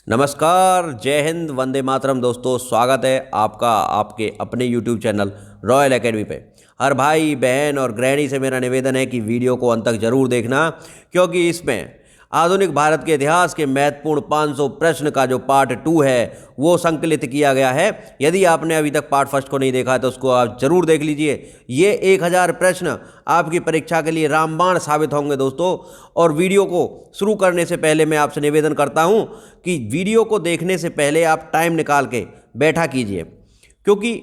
नमस्कार, जय हिंद, वंदे मातरम। दोस्तों, स्वागत है आपका आपके अपने YouTube चैनल रॉयल एकेडमी पे। हर भाई बहन और गृहिणी से मेरा निवेदन है कि वीडियो को अंत तक जरूर देखना, क्योंकि इसमें आधुनिक भारत के इतिहास के महत्वपूर्ण 500 प्रश्न का जो पार्ट 2 है वो संकलित किया गया है। यदि आपने अभी तक पार्ट फर्स्ट को नहीं देखा है तो उसको आप जरूर देख लीजिए। ये 1000 प्रश्न आपकी परीक्षा के लिए रामबाण साबित होंगे दोस्तों। और वीडियो को शुरू करने से पहले मैं आपसे निवेदन करता हूं कि वीडियो को देखने से पहले आप टाइम निकाल के बैठा कीजिए, क्योंकि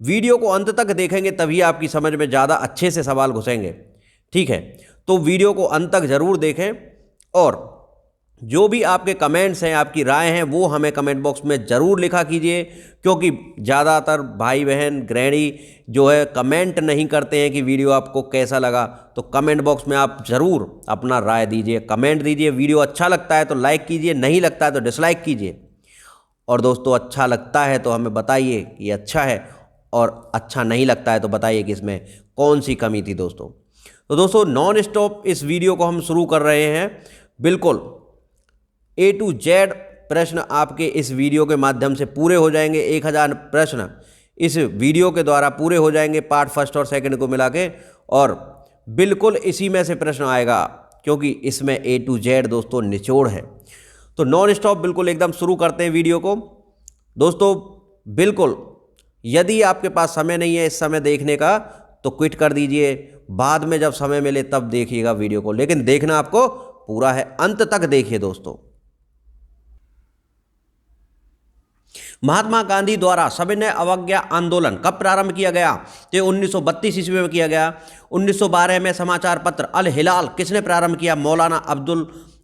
वीडियो को अंत तक देखेंगे तभी आपकी समझ में ज़्यादा अच्छे से सवाल घुसेंगे। ठीक है, तो वीडियो को अंत तक जरूर देखें और जो भी आपके कमेंट्स हैं, आपकी राय हैं, वो हमें कमेंट बॉक्स में ज़रूर लिखा कीजिए, क्योंकि ज़्यादातर भाई बहन गृहिणी जो है कमेंट नहीं करते हैं कि वीडियो आपको कैसा लगा। तो कमेंट बॉक्स में आप ज़रूर अपना राय दीजिए, कमेंट दीजिए। वीडियो अच्छा लगता है तो लाइक कीजिए, नहीं लगता है तो डिसलाइक कीजिए। और दोस्तों, अच्छा लगता है तो हमें बताइए कि अच्छा है, और अच्छा नहीं लगता है तो बताइए कि इसमें कौन सी कमी थी दोस्तों। तो दोस्तों, नॉन स्टॉप इस वीडियो को हम शुरू कर रहे हैं। बिल्कुल A to Z प्रश्न आपके इस वीडियो के माध्यम से पूरे हो जाएंगे। 1000 प्रश्न इस वीडियो के द्वारा पूरे हो जाएंगे, पार्ट फर्स्ट और सेकंड को मिला के। और बिल्कुल इसी में से प्रश्न आएगा, क्योंकि इसमें A to Z दोस्तों निचोड़ है। तो नॉन स्टॉप बिल्कुल एकदम शुरू करते हैं वीडियो को दोस्तों। बिल्कुल, यदि आपके पास समय नहीं है इस समय देखने का तो क्विट कर दीजिए, बाद में जब समय मिले तब देखिएगा वीडियो को, लेकिन देखना आपको पूरा है, अंत तक देखिए दोस्तों। महात्मा गांधी द्वारा सविनय अवज्ञा आंदोलन कब प्रारंभ किया गया? तो 1932 ईस्वी में किया गया। 1912 में समाचार पत्र अल हिलाल किसने प्रारंभ किया? मौलाना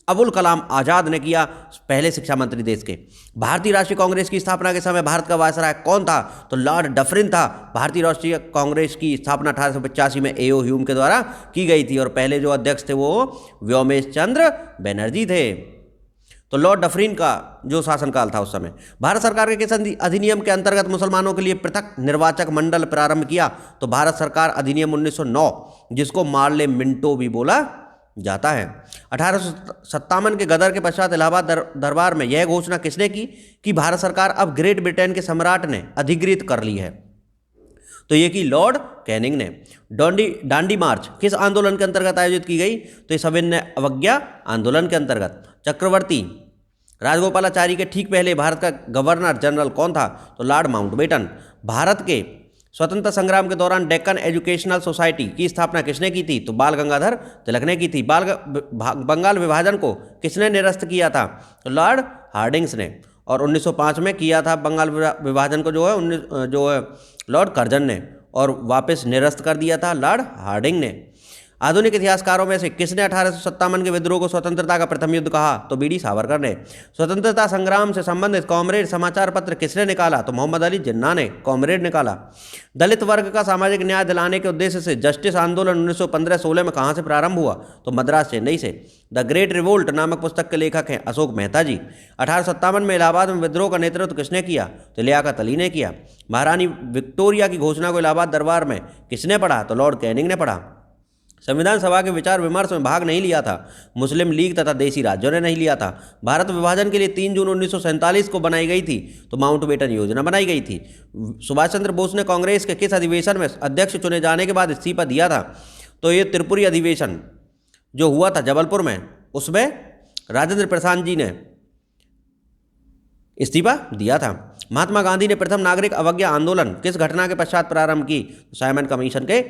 अबुल कलाम आजाद ने किया, पहले शिक्षा मंत्री देश के। भारतीय राष्ट्रीय कांग्रेस की स्थापना के समय भारत का वायसराय कौन था? तो लॉर्ड डफरिन था। भारतीय राष्ट्रीय कांग्रेस की स्थापना 1885 में A.O. ह्यूम के द्वारा की गई थी, और पहले जो अध्यक्ष थे वो व्योमेश चंद्र बनर्जी थे। तो लॉर्ड डफरिन का जो शासनकाल था उस समय। भारत सरकार के किस अधिनियम के अंतर्गत मुसलमानों के लिए पृथक निर्वाचक मंडल प्रारंभ किया? तो भारत सरकार अधिनियम 1909, जिसको मार्ले मिंटो भी बोला जाता है। 1857 के गदर के पश्चात इलाहाबाद दरबार में यह घोषणा किसने की कि भारत सरकार अब ग्रेट ब्रिटेन के सम्राट ने अधिकृत कर ली है? तो ये की लॉर्ड कैनिंग ने। दांडी मार्च किस आंदोलन के अंतर्गत आयोजित की गई? तो ये सविनय अवज्ञा आंदोलन के अंतर्गत। चक्रवर्ती राजगोपालाचारी के ठीक पहले भारत का गवर्नर जनरल कौन था? तो लॉर्ड माउंटबेटन। भारत के स्वतंत्रता संग्राम के दौरान डेक्कन एजुकेशनल सोसाइटी की स्थापना किसने की थी? तो बाल गंगाधर तिलक ने की थी। बंगाल विभाजन को किसने निरस्त किया था? तो लॉर्ड हार्डिंग्स ने। और 1905 में किया था बंगाल विभाजन को जो है लॉर्ड कर्जन ने, और वापस निरस्त कर दिया था लॉर्ड हार्डिंग ने। आधुनिक इतिहासकारों में से किसने 1857 के विद्रोह को स्वतंत्रता का प्रथम युद्ध कहा? तो बी डी सावरकर ने। स्वतंत्रता संग्राम से संबंधित कॉमरेड समाचार पत्र किसने निकाला? तो मोहम्मद अली जिन्ना ने कॉमरेड निकाला। दलित वर्ग का सामाजिक न्याय दिलाने के उद्देश्य से जस्टिस आंदोलन 1915-16 में कहाँ से प्रारंभ हुआ? तो मद्रास चेन्नई से। द ग्रेट रिवोल्ट नामक पुस्तक के लेखक हैं अशोक मेहता जी। 1857 में इलाहाबाद में विद्रोह का नेतृत्व किसने किया? तो लियाकत अली ने किया। महारानी विक्टोरिया की घोषणा को इलाहाबाद दरबार में किसने पढ़ा? तो लॉर्ड कैनिंग ने पढ़ा। संविधान सभा के विचार विमर्श में भाग नहीं लिया था मुस्लिम लीग तथा देशी राज्यों ने नहीं लिया था। भारत विभाजन के लिए 3 जून 1947 को बनाई गई थी, तो माउंटबेटन योजना बनाई गई थी। सुभाष चंद्र बोस ने कांग्रेस के किस अधिवेशन में अध्यक्ष चुने जाने के बाद इस्तीफा दिया था? तो ये त्रिपुरी अधिवेशन जो हुआ था जबलपुर में, उसमें राजेंद्र प्रसाद जी ने इस्तीफा दिया था। महात्मा गांधी ने प्रथम नागरिक अवज्ञा आंदोलन किस घटना के पश्चात प्रारंभ की? साइमन कमीशन के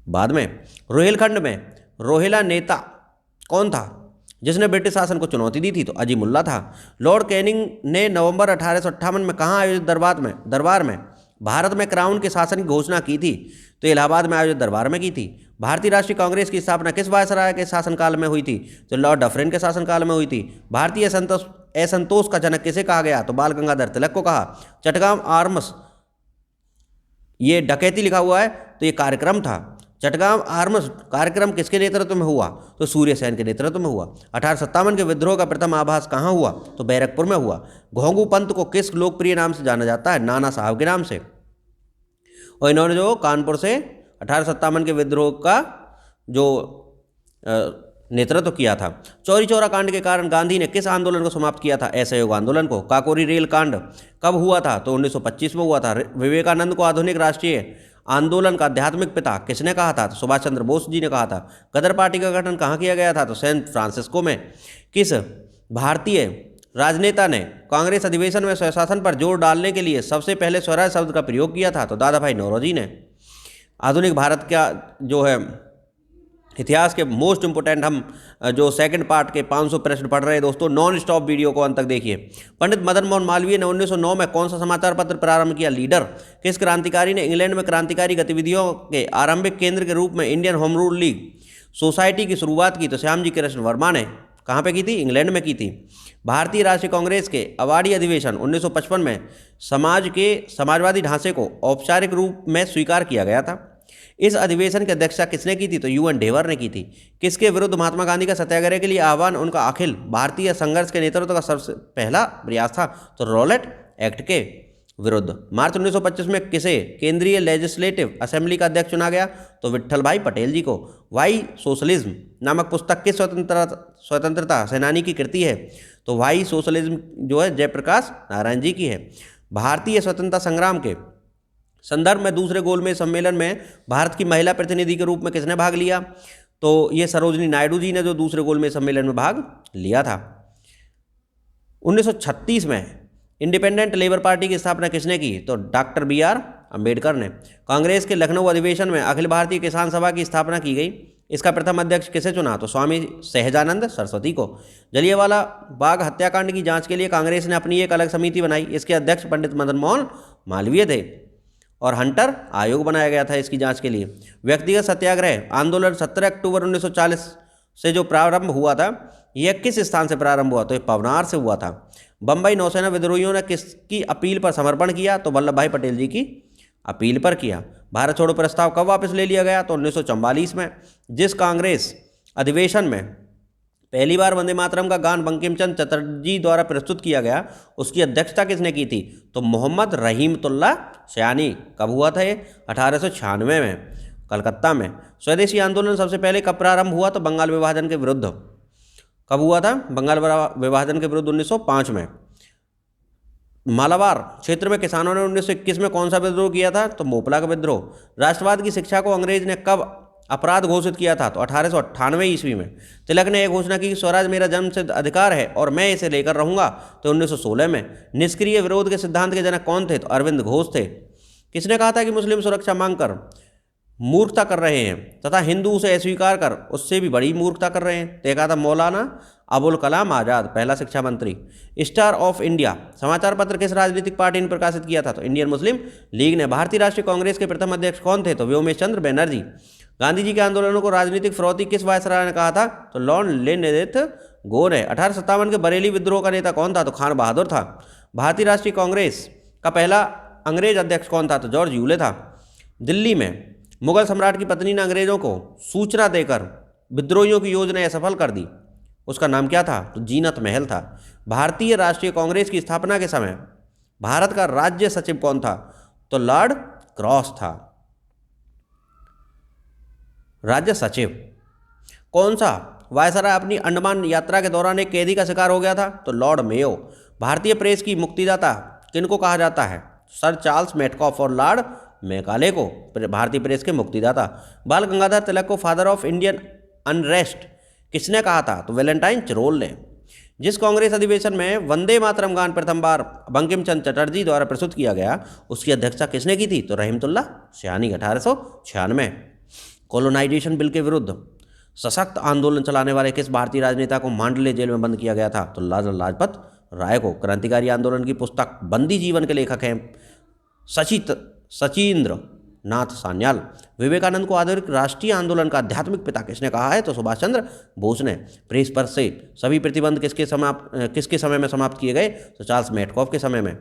बाद में। रोहिलखंड में रोहिला नेता कौन था जिसने ब्रिटिश शासन को चुनौती दी थी? तो अजीमुल्ला था। लॉर्ड कैनिंग ने नवंबर 1858 में कहाँ आयोजित दरबार में भारत में क्राउन के शासन की घोषणा की थी? तो इलाहाबाद में आयोजित दरबार में की थी। भारतीय राष्ट्रीय कांग्रेस की स्थापना किस वायसराय के शासनकाल में हुई थी? तो लॉर्ड डफरिन के शासनकाल में हुई थी। भारतीय असंतोष का जनक किसे कहा गया? तो बाल गंगाधर तिलक को कहा। चटगांव आर्म्स, ये डकैती लिखा हुआ है, तो ये कार्यक्रम था। चटगांव आर्म्स कार्यक्रम किसके नेतृत्व में हुआ? तो सूर्य सेन के नेतृत्व में हुआ। 1857 के विद्रोह का प्रथम आभास कहाँ हुआ? तो बैरकपुर में हुआ। घोंगू पंत को किस लोकप्रिय नाम से जाना जाता है? नाना साहब के नाम से। और इन्होंने जो कानपुर से 1857 के विद्रोह का जो नेतृत्व किया था। चौरी चौरा कांड के कारण गांधी ने किस आंदोलन को समाप्त किया था? असहयोग आंदोलन को। काकोरी रेल कांड कब हुआ था? तो 1925 में हुआ था। विवेकानंद को आधुनिक राष्ट्रीय आंदोलन का आध्यात्मिक पिता किसने कहा था? तो सुभाष चंद्र बोस जी ने कहा था। गदर पार्टी का गठन कहाँ किया गया था? तो सैन फ्रांसिस्को में। किस भारतीय राजनेता ने कांग्रेस अधिवेशन में स्वशासन पर जोर डालने के लिए सबसे पहले स्वराज शब्द का प्रयोग किया था? तो दादा भाई नौरोजी ने। आधुनिक भारत का जो है इतिहास के मोस्ट इंपोर्टेंट हम जो सेकंड पार्ट के 500 प्रश्न पढ़ रहे हैं दोस्तों, नॉन स्टॉप वीडियो को अंत तक देखिए। पंडित मदन मोहन मालवीय ने 1909 में कौन सा समाचार पत्र प्रारंभ किया? लीडर। किस क्रांतिकारी ने इंग्लैंड में क्रांतिकारी गतिविधियों के आरंभिक केंद्र के रूप में Indian home rule league society की शुरुआत की? तो श्यामजी कृष्ण वर्मा ने। कहाँ पे की थी? इंग्लैंड में की थी। भारतीय राष्ट्रीय कांग्रेस के अवार्डी अधिवेशन 1955 में समाजवादी ढांचे को औपचारिक रूप में स्वीकार किया गया था। इस अधिवेशन की अध्यक्षता किसने की थी? तो यूएन डेवर ने की थी। किसके विरुद्ध महात्मा गांधी का सत्याग्रह के लिए आह्वान उनका अखिल भारतीय संघर्ष के नेतृत्व का सबसे पहला प्रयास था? तो रॉलेट एक्ट के विरुद्ध। मार्च 1925 में किसे केंद्रीय लेजिस्लेटिव असेंबली का अध्यक्ष चुना गया? तो विट्ठल भाई पटेल जी को। वाई सोशलिज्म नामक पुस्तक किस स्वतंत्रता सेनानी की कृति है? तो वाई सोशलिज्म जो है जयप्रकाश नारायण जी की है। भारतीय स्वतंत्रता संग्राम के संदर्भ में दूसरे गोलमेज सम्मेलन में भारत की महिला प्रतिनिधि के रूप में किसने भाग लिया? तो ये सरोजनी नायडू जी ने जो दूसरे गोलमेज सम्मेलन में भाग लिया था। 1936 में इंडिपेंडेंट लेबर पार्टी की स्थापना किसने की? तो डॉक्टर BR अम्बेडकर ने। कांग्रेस के लखनऊ अधिवेशन में अखिल भारतीय किसान सभा की स्थापना की गई। इसका प्रथम अध्यक्ष किसे चुना? तो स्वामी सहजानंद सरस्वती को। जलियांवाला बाग हत्याकांड की जांच के लिए कांग्रेस ने अपनी एक अलग समिति बनाई। इसके अध्यक्ष पंडित मदन मोहन मालवीय थे और हंटर आयोग बनाया गया था इसकी जांच के लिए। व्यक्तिगत सत्याग्रह आंदोलन 17 अक्टूबर 1940 से जो प्रारंभ हुआ था, यह किस स्थान से प्रारंभ हुआ? तो ये पवनार से हुआ था। बम्बई नौसेना विद्रोहियों ने किसकी अपील पर समर्पण किया? तो वल्लभ भाई पटेल जी की अपील पर किया। भारत छोड़ो प्रस्ताव कब वापस ले लिया गया? तो 1944 में। जिस कांग्रेस अधिवेशन में पहली बार वंदे मातरम का गान बंकिम चंद्र चटर्जी द्वारा प्रस्तुत किया गया, उसकी अध्यक्षता किसने की थी? तो मोहम्मद रहीमतुल्लाह सयानी। कब हुआ था ये? 1896 में कलकत्ता में। स्वदेशी आंदोलन सबसे पहले कब प्रारंभ हुआ? तो बंगाल विभाजन के विरुद्ध। कब हुआ था? बंगाल विभाजन के विरुद्ध 1905 में। मालाबार क्षेत्र में किसानों ने 1921 में कौन सा विद्रोह किया था? तो मोपला का विद्रोह। राष्ट्रवाद की शिक्षा को अंग्रेज ने कब अपराध घोषित किया था? तो 1898 ईस्वी में। तिलक ने यह घोषणा की कि स्वराज मेरा जन्मसिद्ध अधिकार है और मैं इसे लेकर रहूंगा, तो 1916 में। निष्क्रिय विरोध के सिद्धांत के जनक कौन थे? तो अरविंद घोष थे। किसने कहा था कि मुस्लिम सुरक्षा मांगकर मूर्खता कर रहे हैं तथा हिंदू उसे अस्वीकार कर उससे भी बड़ी मूर्खता कर रहे हैं? तो कहा था मौलाना अबुल कलाम आज़ाद, पहला शिक्षा मंत्री। स्टार ऑफ इंडिया समाचार पत्र किस राजनीतिक पार्टी ने प्रकाशित किया था? तो इंडियन मुस्लिम लीग ने। भारतीय राष्ट्रीय कांग्रेस के प्रथम अध्यक्ष कौन थे? तो व्योमेश चंद्र बनर्जी। गांधी जी के आंदोलनों को राजनीतिक फिरौती किस वायसराय ने कहा था? तो लॉर्ड लेनेथ गो ने। 1857 के बरेली विद्रोह का नेता कौन था? तो खान बहादुर था। भारतीय राष्ट्रीय कांग्रेस का पहला अंग्रेज अध्यक्ष कौन था? तो जॉर्ज यूले था। दिल्ली में मुगल सम्राट की पत्नी ने अंग्रेजों को सूचना देकर विद्रोहियों की योजना असफल कर दी। उसका नाम क्या था? तो जीनत महल था। भारतीय राष्ट्रीय कांग्रेस की स्थापना के समय भारत का राज्य सचिव कौन था? तो लॉर्ड क्रॉस था राज्य सचिव। कौन सा वायसराय अपनी अंडमान यात्रा के दौरान एक कैदी का शिकार हो गया था? तो लॉर्ड मेयो। भारतीय प्रेस की मुक्तिदाता किनको कहा जाता है? सर चार्ल्स मेटकॉफ और लॉर्ड मैकाले को भारतीय प्रेस के मुक्तिदाता। बाल गंगाधर तिलक को फादर ऑफ इंडियन अनरेस्ट किसने कहा था? तो वैलेंटाइन चरोल ने। जिस कांग्रेस अधिवेशन में वंदे मातरम गान प्रथम बार बंकिम चंद्र चटर्जी द्वारा प्रस्तुत किया गया, उसकी अध्यक्षता किसने की थी? तो रहीमतुल्लाह सयानी। 1896। कॉलोनाइजेशन बिल के विरुद्ध सशक्त आंदोलन चलाने वाले किस भारतीय राजनेता को मांडले जेल में बंद किया गया था? तो लाला लाजपत राय को। क्रांतिकारी आंदोलन की पुस्तक बंदी जीवन के लेखक हैं सचिंद्र नाथ सान्याल। विवेकानंद को आधुनिक राष्ट्रीय आंदोलन का आध्यात्मिक पिता किसने कहा है? तो सुभाष चंद्र बोस ने। प्रेस पर से सभी प्रतिबंध किसके समय में समाप्त किए गए? तो चार्ल्स मेटकॉफ के समय में।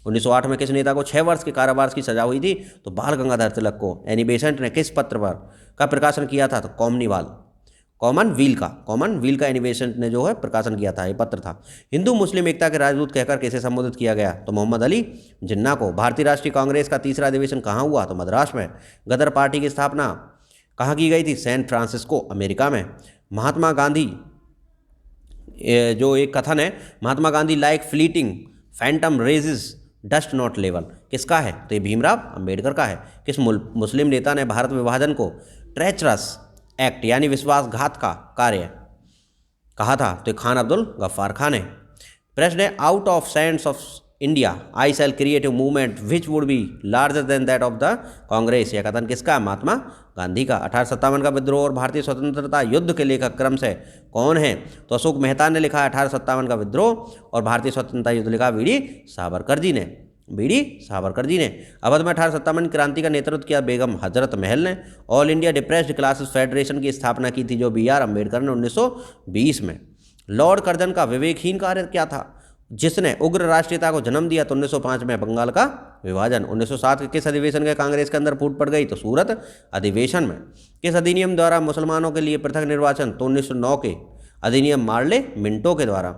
1908 में किस नेता को 6 वर्ष के कारावास की सजा हुई थी? तो बाल गंगाधर तिलक को। एनी बेसेंट ने किस पत्र पर का प्रकाशन किया था? तो कॉमनवील का एनी बेसेंट ने जो है प्रकाशन किया था, ये पत्र था। हिंदू मुस्लिम एकता के राजदूत कहकर कैसे संबोधित किया गया? तो मोहम्मद अली जिन्ना को। भारतीय राष्ट्रीय कांग्रेस का तीसरा अधिवेशन कहाँ हुआ? तो मद्रास में। गदर पार्टी की स्थापना कहाँ की गई थी? सैन फ्रांसिस्को, अमेरिका में। महात्मा गांधी, जो एक कथन है, Mahatma Gandhi like fleeting phantom rages dust not level, किसका है? तो ये भीमराव अंबेडकर का है। किस मुस्लिम नेता ने भारत विभाजन को ट्रेचरस एक्ट यानी विश्वासघात का कार्य कहा था? तो खान अब्दुल गफ्फार खान है। प्रश्न है, out of sands of India I shall create a movement which would be larger than that of the Congress, यह कथन किसका है? महात्मा गांधी का। 1857 का विद्रोह और भारतीय स्वतंत्रता युद्ध के लेखक क्रम से कौन है? तो अशोक मेहता ने लिखा है 1857 का विद्रोह, और भारतीय स्वतंत्रता युद्ध लिखा बीडी सावरकर जी ने। बीडी सावरकर जी ने। अवध में 1857 क्रांति का नेतृत्व किया बेगम हजरत महल ने। All India depressed classes federation की स्थापना की थी जो BR अम्बेडकर ने 1920 में। लॉर्ड कर्जन का विवेकहीन कार्य क्या था जिसने उग्र राष्ट्रीयता को जन्म दिया? तो 1905 में बंगाल का विभाजन। 1907 के किस अधिवेशन के कांग्रेस के अंदर फूट पड़ गई? तो सूरत अधिवेशन में। किस अधिनियम द्वारा मुसलमानों के लिए पृथक निर्वाचन? तो 1909 के अधिनियम मार्ले मिंटो के द्वारा।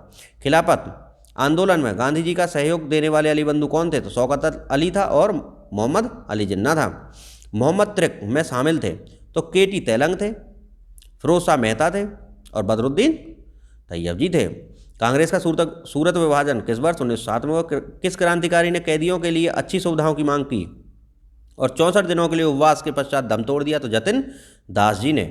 खिलाफत आंदोलन में गांधी जी का सहयोग देने वाले अली बंधु कौन थे? तो शौकत अली था और मोहम्मद अली जिन्ना था। मोहम्मद त्रिक में शामिल थे तो KT तेलंग थे, फिरोज शाह मेहता थे और बदरुद्दीन तैयब जी थे। कांग्रेस का सूरत विभाजन किस वर्ष? 1907 में। किस क्रांतिकारी ने कैदियों के लिए अच्छी सुविधाओं की मांग की और 64 दिनों के लिए उपवास के पश्चात दम तोड़ दिया? तो जतिन दास जी ने।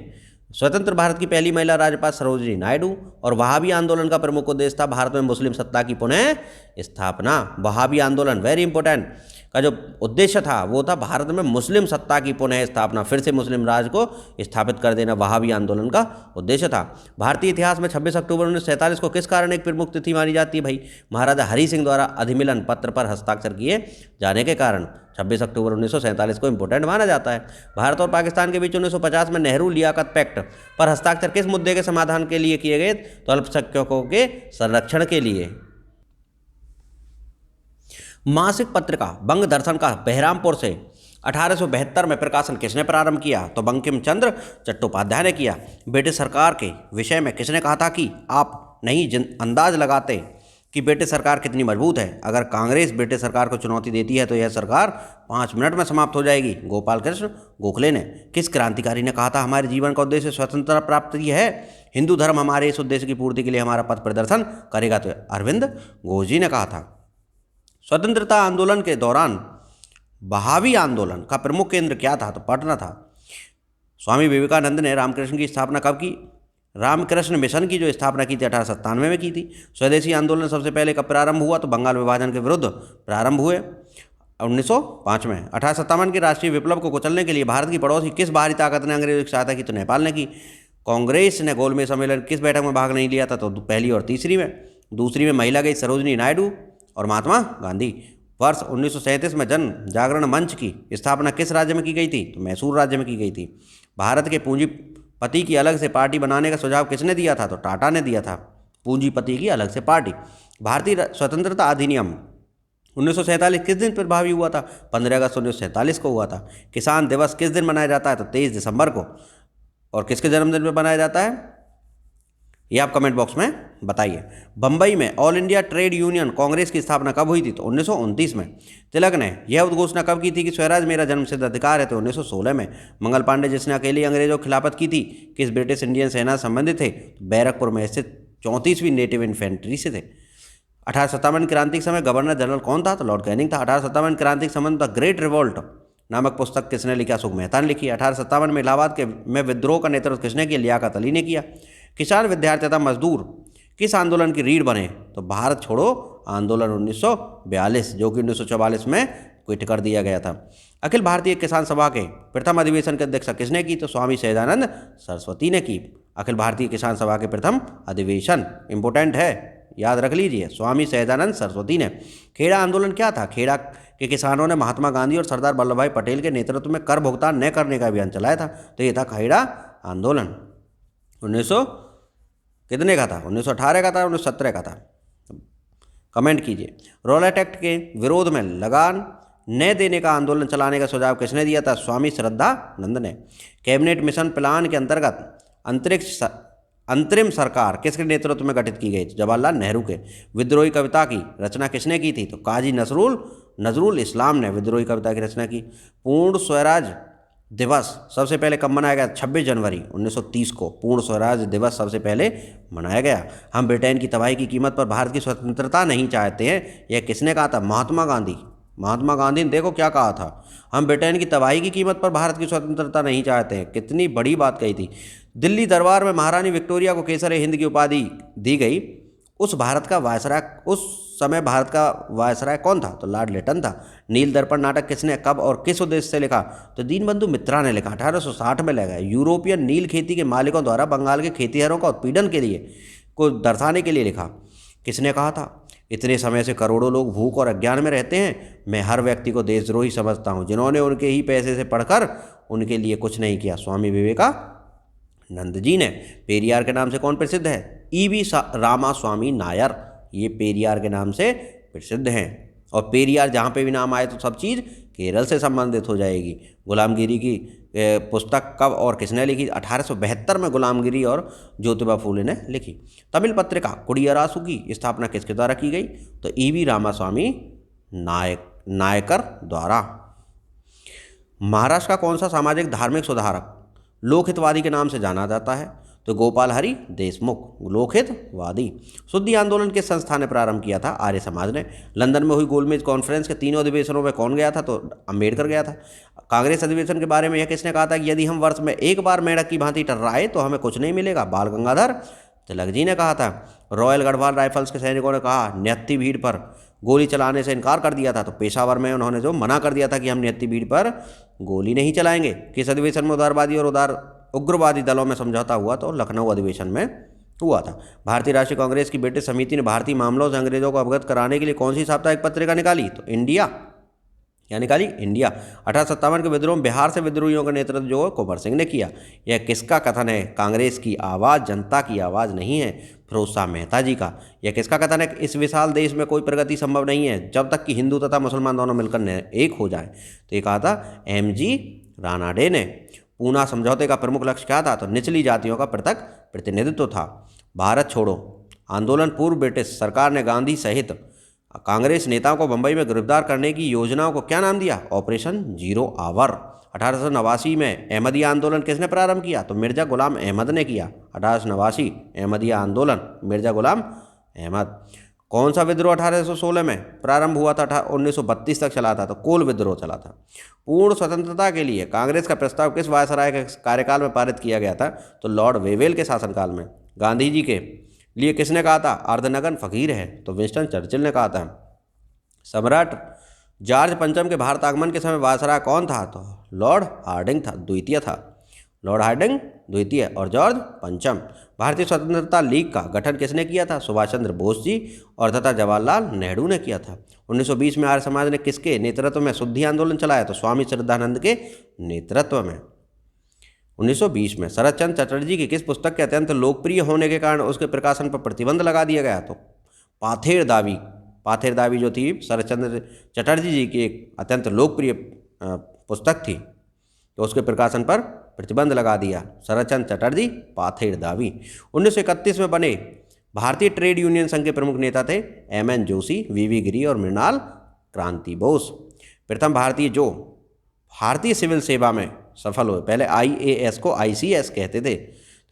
स्वतंत्र भारत की पहली महिला राज्यपाल सरोजिनी नायडू। और वहाबी आंदोलन का प्रमुख उद्देश्य था भारत में मुस्लिम सत्ता की पुनः स्थापना। वहाबी आंदोलन वेरी इंपॉर्टेंट का जो उद्देश्य था वो था भारत में मुस्लिम सत्ता की पुनः स्थापना, फिर से मुस्लिम राज को स्थापित कर देना वहाबी आंदोलन का उद्देश्य था। भारतीय इतिहास में 26 अक्टूबर 1947 को किस कारण एक प्रमुख तिथि मानी जाती है भाई? महाराजा हरि सिंह द्वारा अधिमिलन पत्र पर हस्ताक्षर किए जाने के कारण 26 अक्टूबर 1947 को इंपॉर्टेंट माना जाता है। भारत और पाकिस्तान के बीच 1950 में नेहरू लियाकत पैक्ट पर हस्ताक्षर किस मुद्दे के समाधान के लिए किए गए? तो अल्पसंख्यकों के संरक्षण के लिए। मासिक पत्रिका बंग दर्शन का बहरामपुर से 1872 में प्रकाशन किसने प्रारंभ किया? तो बंकिम चंद्र चट्टोपाध्याय ने किया। ब्रिटिश सरकार के विषय में किसने कहा था कि आप नहीं अंदाज लगाते कि ब्रिटिश सरकार कितनी मजबूत है, अगर कांग्रेस ब्रिटिश सरकार को चुनौती देती है तो यह सरकार 5 मिनट में समाप्त हो जाएगी? गोपाल कृष्ण गोखले ने। किस क्रांतिकारी ने कहा था हमारे जीवन का उद्देश्य स्वतंत्रता प्राप्ति है, हिंदू धर्म हमारे इस उद्देश्य की पूर्ति के लिए हमारा पथ प्रदर्शन करेगा? तो अरविंद घोष जी ने कहा था। स्वतंत्रता आंदोलन के दौरान वहाबी आंदोलन का प्रमुख केंद्र क्या था? तो पटना था। स्वामी विवेकानंद ने रामकृष्ण की स्थापना कब की? रामकृष्ण मिशन की जो स्थापना की थी 1897 में की थी। स्वदेशी आंदोलन सबसे पहले कब प्रारंभ हुआ? तो बंगाल विभाजन के विरुद्ध प्रारंभ हुए 1905 में। 1857 के राष्ट्रीय विप्लव को कुचलने के लिए भारत की पड़ोसी किस बाहरी ताकत ने अंग्रेजों की सहायता की? तो नेपाल ने की। कांग्रेस ने गोलमेज सम्मेलन किस बैठक में भाग नहीं लिया था? तो पहली और तीसरी में। दूसरी में महिला गई सरोजिनी नायडू और महात्मा गांधी। वर्ष 1937 में जन जागरण मंच की स्थापना किस राज्य में की गई थी? तो मैसूर राज्य में की गई थी। भारत के पूंजीपति की अलग से पार्टी बनाने का सुझाव किसने दिया था? तो टाटा ने दिया था, पूंजीपति की अलग से पार्टी। भारतीय स्वतंत्रता अधिनियम 1947 किस दिन प्रभावी हुआ था? 15 अगस्त 1947 को हुआ था। किसान दिवस किस दिन मनाया जाता है? तो 23 दिसंबर को। और किसके जन्मदिन पर मनाया जाता है ये आप कमेंट बॉक्स में बताइए। बंबई में all India trade union Congress की स्थापना कब हुई थी? तो 1929 में। तिलक ने यह उद्घोषणा कब की थी कि स्वराज मेरा जन्मसिद्ध अधिकार है? तो 1916 में। मंगल पांडे जिसने अकेले अंग्रेजों की खिलाफत की थी किस ब्रिटिश इंडियन सेना से संबंधित थे? बैरकपुर में स्थित 34वीं नेटिव इन्फेंट्री से थे। 1857 क्रांति के समय गवर्नर जनरल कौन था? तो लॉर्ड कैनिंग था। 1857 क्रांति के संबंध द ग्रेट रिवोल्ट नामक पुस्तक किसने लिखी? अशोक मेहता ने लिखी। 1857 में इलाहाबाद में विद्रोह का नेतृत्व किसने किया? लियाकत अली ने किया। किसान विद्यार्थी तथा मजदूर किस आंदोलन की रीढ़ बने? तो भारत छोड़ो आंदोलन 1942 जो कि 1944 में क्विट कर दिया गया था। अखिल भारतीय किसान सभा के प्रथम अधिवेशन की अध्यक्षता किसने की? तो स्वामी सहजानंद सरस्वती ने की। अखिल भारतीय किसान सभा के प्रथम अधिवेशन इंपोर्टेंट है, याद रख लीजिए, स्वामी सहजानंद सरस्वती ने। खेड़ा आंदोलन क्या था? खेड़ा के किसानों ने महात्मा गांधी और सरदार वल्लभ भाई पटेल के नेतृत्व में कर भुगतान न करने का अभियान चलाया था। तो ये था खेड़ा आंदोलन। 1900 कितने का था? 1918 का था, 1917 का था? कमेंट कीजिए। रॉलेट एक्ट के विरोध में लगान न देने का आंदोलन चलाने का सुझाव किसने दिया था? स्वामी श्रद्धानंद ने। कैबिनेट मिशन प्लान के अंतर्गत अंतरिम सरकार किसके नेतृत्व में गठित की गई? जवाहरलाल नेहरू के। विद्रोही कविता की रचना किसने की थी? तो काजी नजरुल इस्लाम ने विद्रोही कविता की रचना की। पूर्ण स्वराज दिवस सबसे पहले कब मनाया गया? 26 जनवरी 1930 को पूर्ण स्वराज दिवस सबसे पहले मनाया गया। हम ब्रिटेन की तबाही की कीमत पर भारत की स्वतंत्रता नहीं चाहते हैं, यह किसने कहा था? महात्मा गांधी। महात्मा गांधी ने देखो क्या कहा था, हम ब्रिटेन की तबाही की कीमत पर भारत की स्वतंत्रता नहीं चाहते हैं। कितनी बड़ी बात कही थी। दिल्ली दरबार में महारानी विक्टोरिया को केसर हिंद की उपाधि दी गई। उस भारत का वायसराय, उस समय भारत का वायसराय कौन था? तो लॉर्ड लिटन था। नील दर्पण नाटक किसने, कब और किस उद्देश्य से लिखा? तो दीनबंधु मित्रा ने लिखा, 1860 में लगा। यूरोपियन नील खेती के मालिकों द्वारा बंगाल के खेतिहरों का उत्पीड़न के लिए को दर्शाने के लिए लिखा। किसने कहा था? इतने समय से करोड़ों लोग भूख और अज्ञान में रहते हैं, मैं हर व्यक्ति को देशद्रोही समझता हूँ जिन्होंने उनके ही पैसे से पढ़कर उनके लिए कुछ नहीं किया। स्वामी विवेकानंद जी ने। पेरियार के नाम से कौन प्रसिद्ध है? ईवी रामास्वामी नायर, ये पेरियार के नाम से प्रसिद्ध हैं। और पेरियार जहाँ पे भी नाम आए तो सब चीज़ केरल से संबंधित हो जाएगी। गुलामगिरी की पुस्तक कब और किसने लिखी? 1872 में गुलामगिरी और ज्योतिबा फूले ने लिखी। तमिल पत्रिका कुडियरासु की स्थापना किसके द्वारा की गई? तो ईवी रामास्वामी नायकर द्वारा। महाराष्ट्र का कौन सा सामाजिक धार्मिक सुधारक लोकहितवादी के नाम से जाना जाता है? तो गोपाल हरि देशमुख, लोकहितवादी। शुद्धि आंदोलन किस संस्था ने प्रारंभ किया था? आर्य समाज ने। लंदन में हुई गोलमेज कॉन्फ्रेंस के तीनों अधिवेशनों में कौन गया था? तो अंबेडकर गया था। कांग्रेस अधिवेशन के बारे में यह किसने कहा था कि यदि हम वर्ष में एक बार मेंढक की भांति टर्राए तो हमें कुछ नहीं मिलेगा? बाल गंगाधर तिलक जी ने कहा था। रॉयल गढ़वाल राइफल्स के सैनिकों ने कहा नियत्ती भीड़ पर गोली चलाने से इनकार कर दिया था। तो पेशावर में उन्होंने जो मना कर दिया था कि हम नियत्ती भीड़ पर गोली नहीं चलाएंगे। किस अधिवेशन में उदारवादी और उग्रवादी दलों में समझौता हुआ? तो लखनऊ अधिवेशन में हुआ था। भारतीय राष्ट्रीय कांग्रेस की ब्रिटिश समिति ने भारतीय मामलों से अंग्रेजों को अवगत कराने के लिए कौन सी साप्ताहिक पत्रिका निकाली? तो इंडिया। क्या निकाली? इंडिया। 1857 के विद्रोह में बिहार से विद्रोहियों का नेतृत्व जो कुंवर सिंह ने किया। यह किसका कथन है? कांग्रेस की आवाज़ जनता की आवाज़ नहीं है, फिरोज शाह मेहता जी का। यह किसका कथन है? इस विशाल देश में कोई प्रगति संभव नहीं है जब तक कि हिंदू तथा मुसलमान दोनों मिलकर एक हो जाए। तो ये कहा था एम.जी. रानाडे ने। पूना समझौते का प्रमुख लक्ष्य क्या था? तो निचली जातियों का पृथक प्रतिनिधित्व था। भारत छोड़ो आंदोलन पूर्व ब्रिटिश सरकार ने गांधी सहित कांग्रेस नेताओं को बंबई में गिरफ्तार करने की योजनाओं को क्या नाम दिया? Operation zero hour. 1889 में अहमदिया आंदोलन किसने प्रारंभ किया? तो मिर्जा गुलाम अहमद ने किया। 1889 अहमदिया आंदोलन, मिर्जा गुलाम अहमद। कौन सा विद्रोह 1816 में प्रारंभ हुआ था? 1932 तक चला था। तो कोल विद्रोह चला था। पूर्ण स्वतंत्रता के लिए कांग्रेस का प्रस्ताव किस वायसराय के कार्यकाल में पारित किया गया था? तो लॉर्ड वेवेल के शासनकाल में। गांधी जी के लिए किसने कहा था अर्धनग्न फकीर है? तो विंस्टन चर्चिल ने कहा था। सम्राट जॉर्ज पंचम के भारत आगमन के समय वायसराय कौन था? तो लॉर्ड हार्डिंग था, द्वितीय था। लॉर्ड हार्डिंग द्वितीय और जॉर्ज पंचम। भारतीय स्वतंत्रता लीग का गठन किसने किया था? सुभाष चंद्र बोस जी और तथा जवाहरलाल नेहरू ने किया था। 1920 में आर्य समाज ने किसके नेतृत्व में शुद्धि आंदोलन चलाया? तो स्वामी श्रद्धानंद के नेतृत्व में। 1920 में शरद चंद्र चटर्जी की किस पुस्तक के अत्यंत लोकप्रिय होने के कारण उसके प्रकाशन पर प्रतिबंध लगा दिया गया? तो पाथेर दावी। पाथेर दावी जो थी शरद चंद्र चटर्जी जी की एक अत्यंत लोकप्रिय पुस्तक थी, तो उसके प्रकाशन पर प्रतिबंध लगा दिया शरद चंद्र चटर्जी, पाथेर दावी। 1931 में बने भारतीय ट्रेड यूनियन संघ के प्रमुख नेता थे एम.एन. जोशी, वी.वी. गिरी और मृणाल क्रांति बोस। प्रथम भारतीय जो भारतीय सिविल सेवा में सफल हुए, पहले IAS को ICS कहते थे,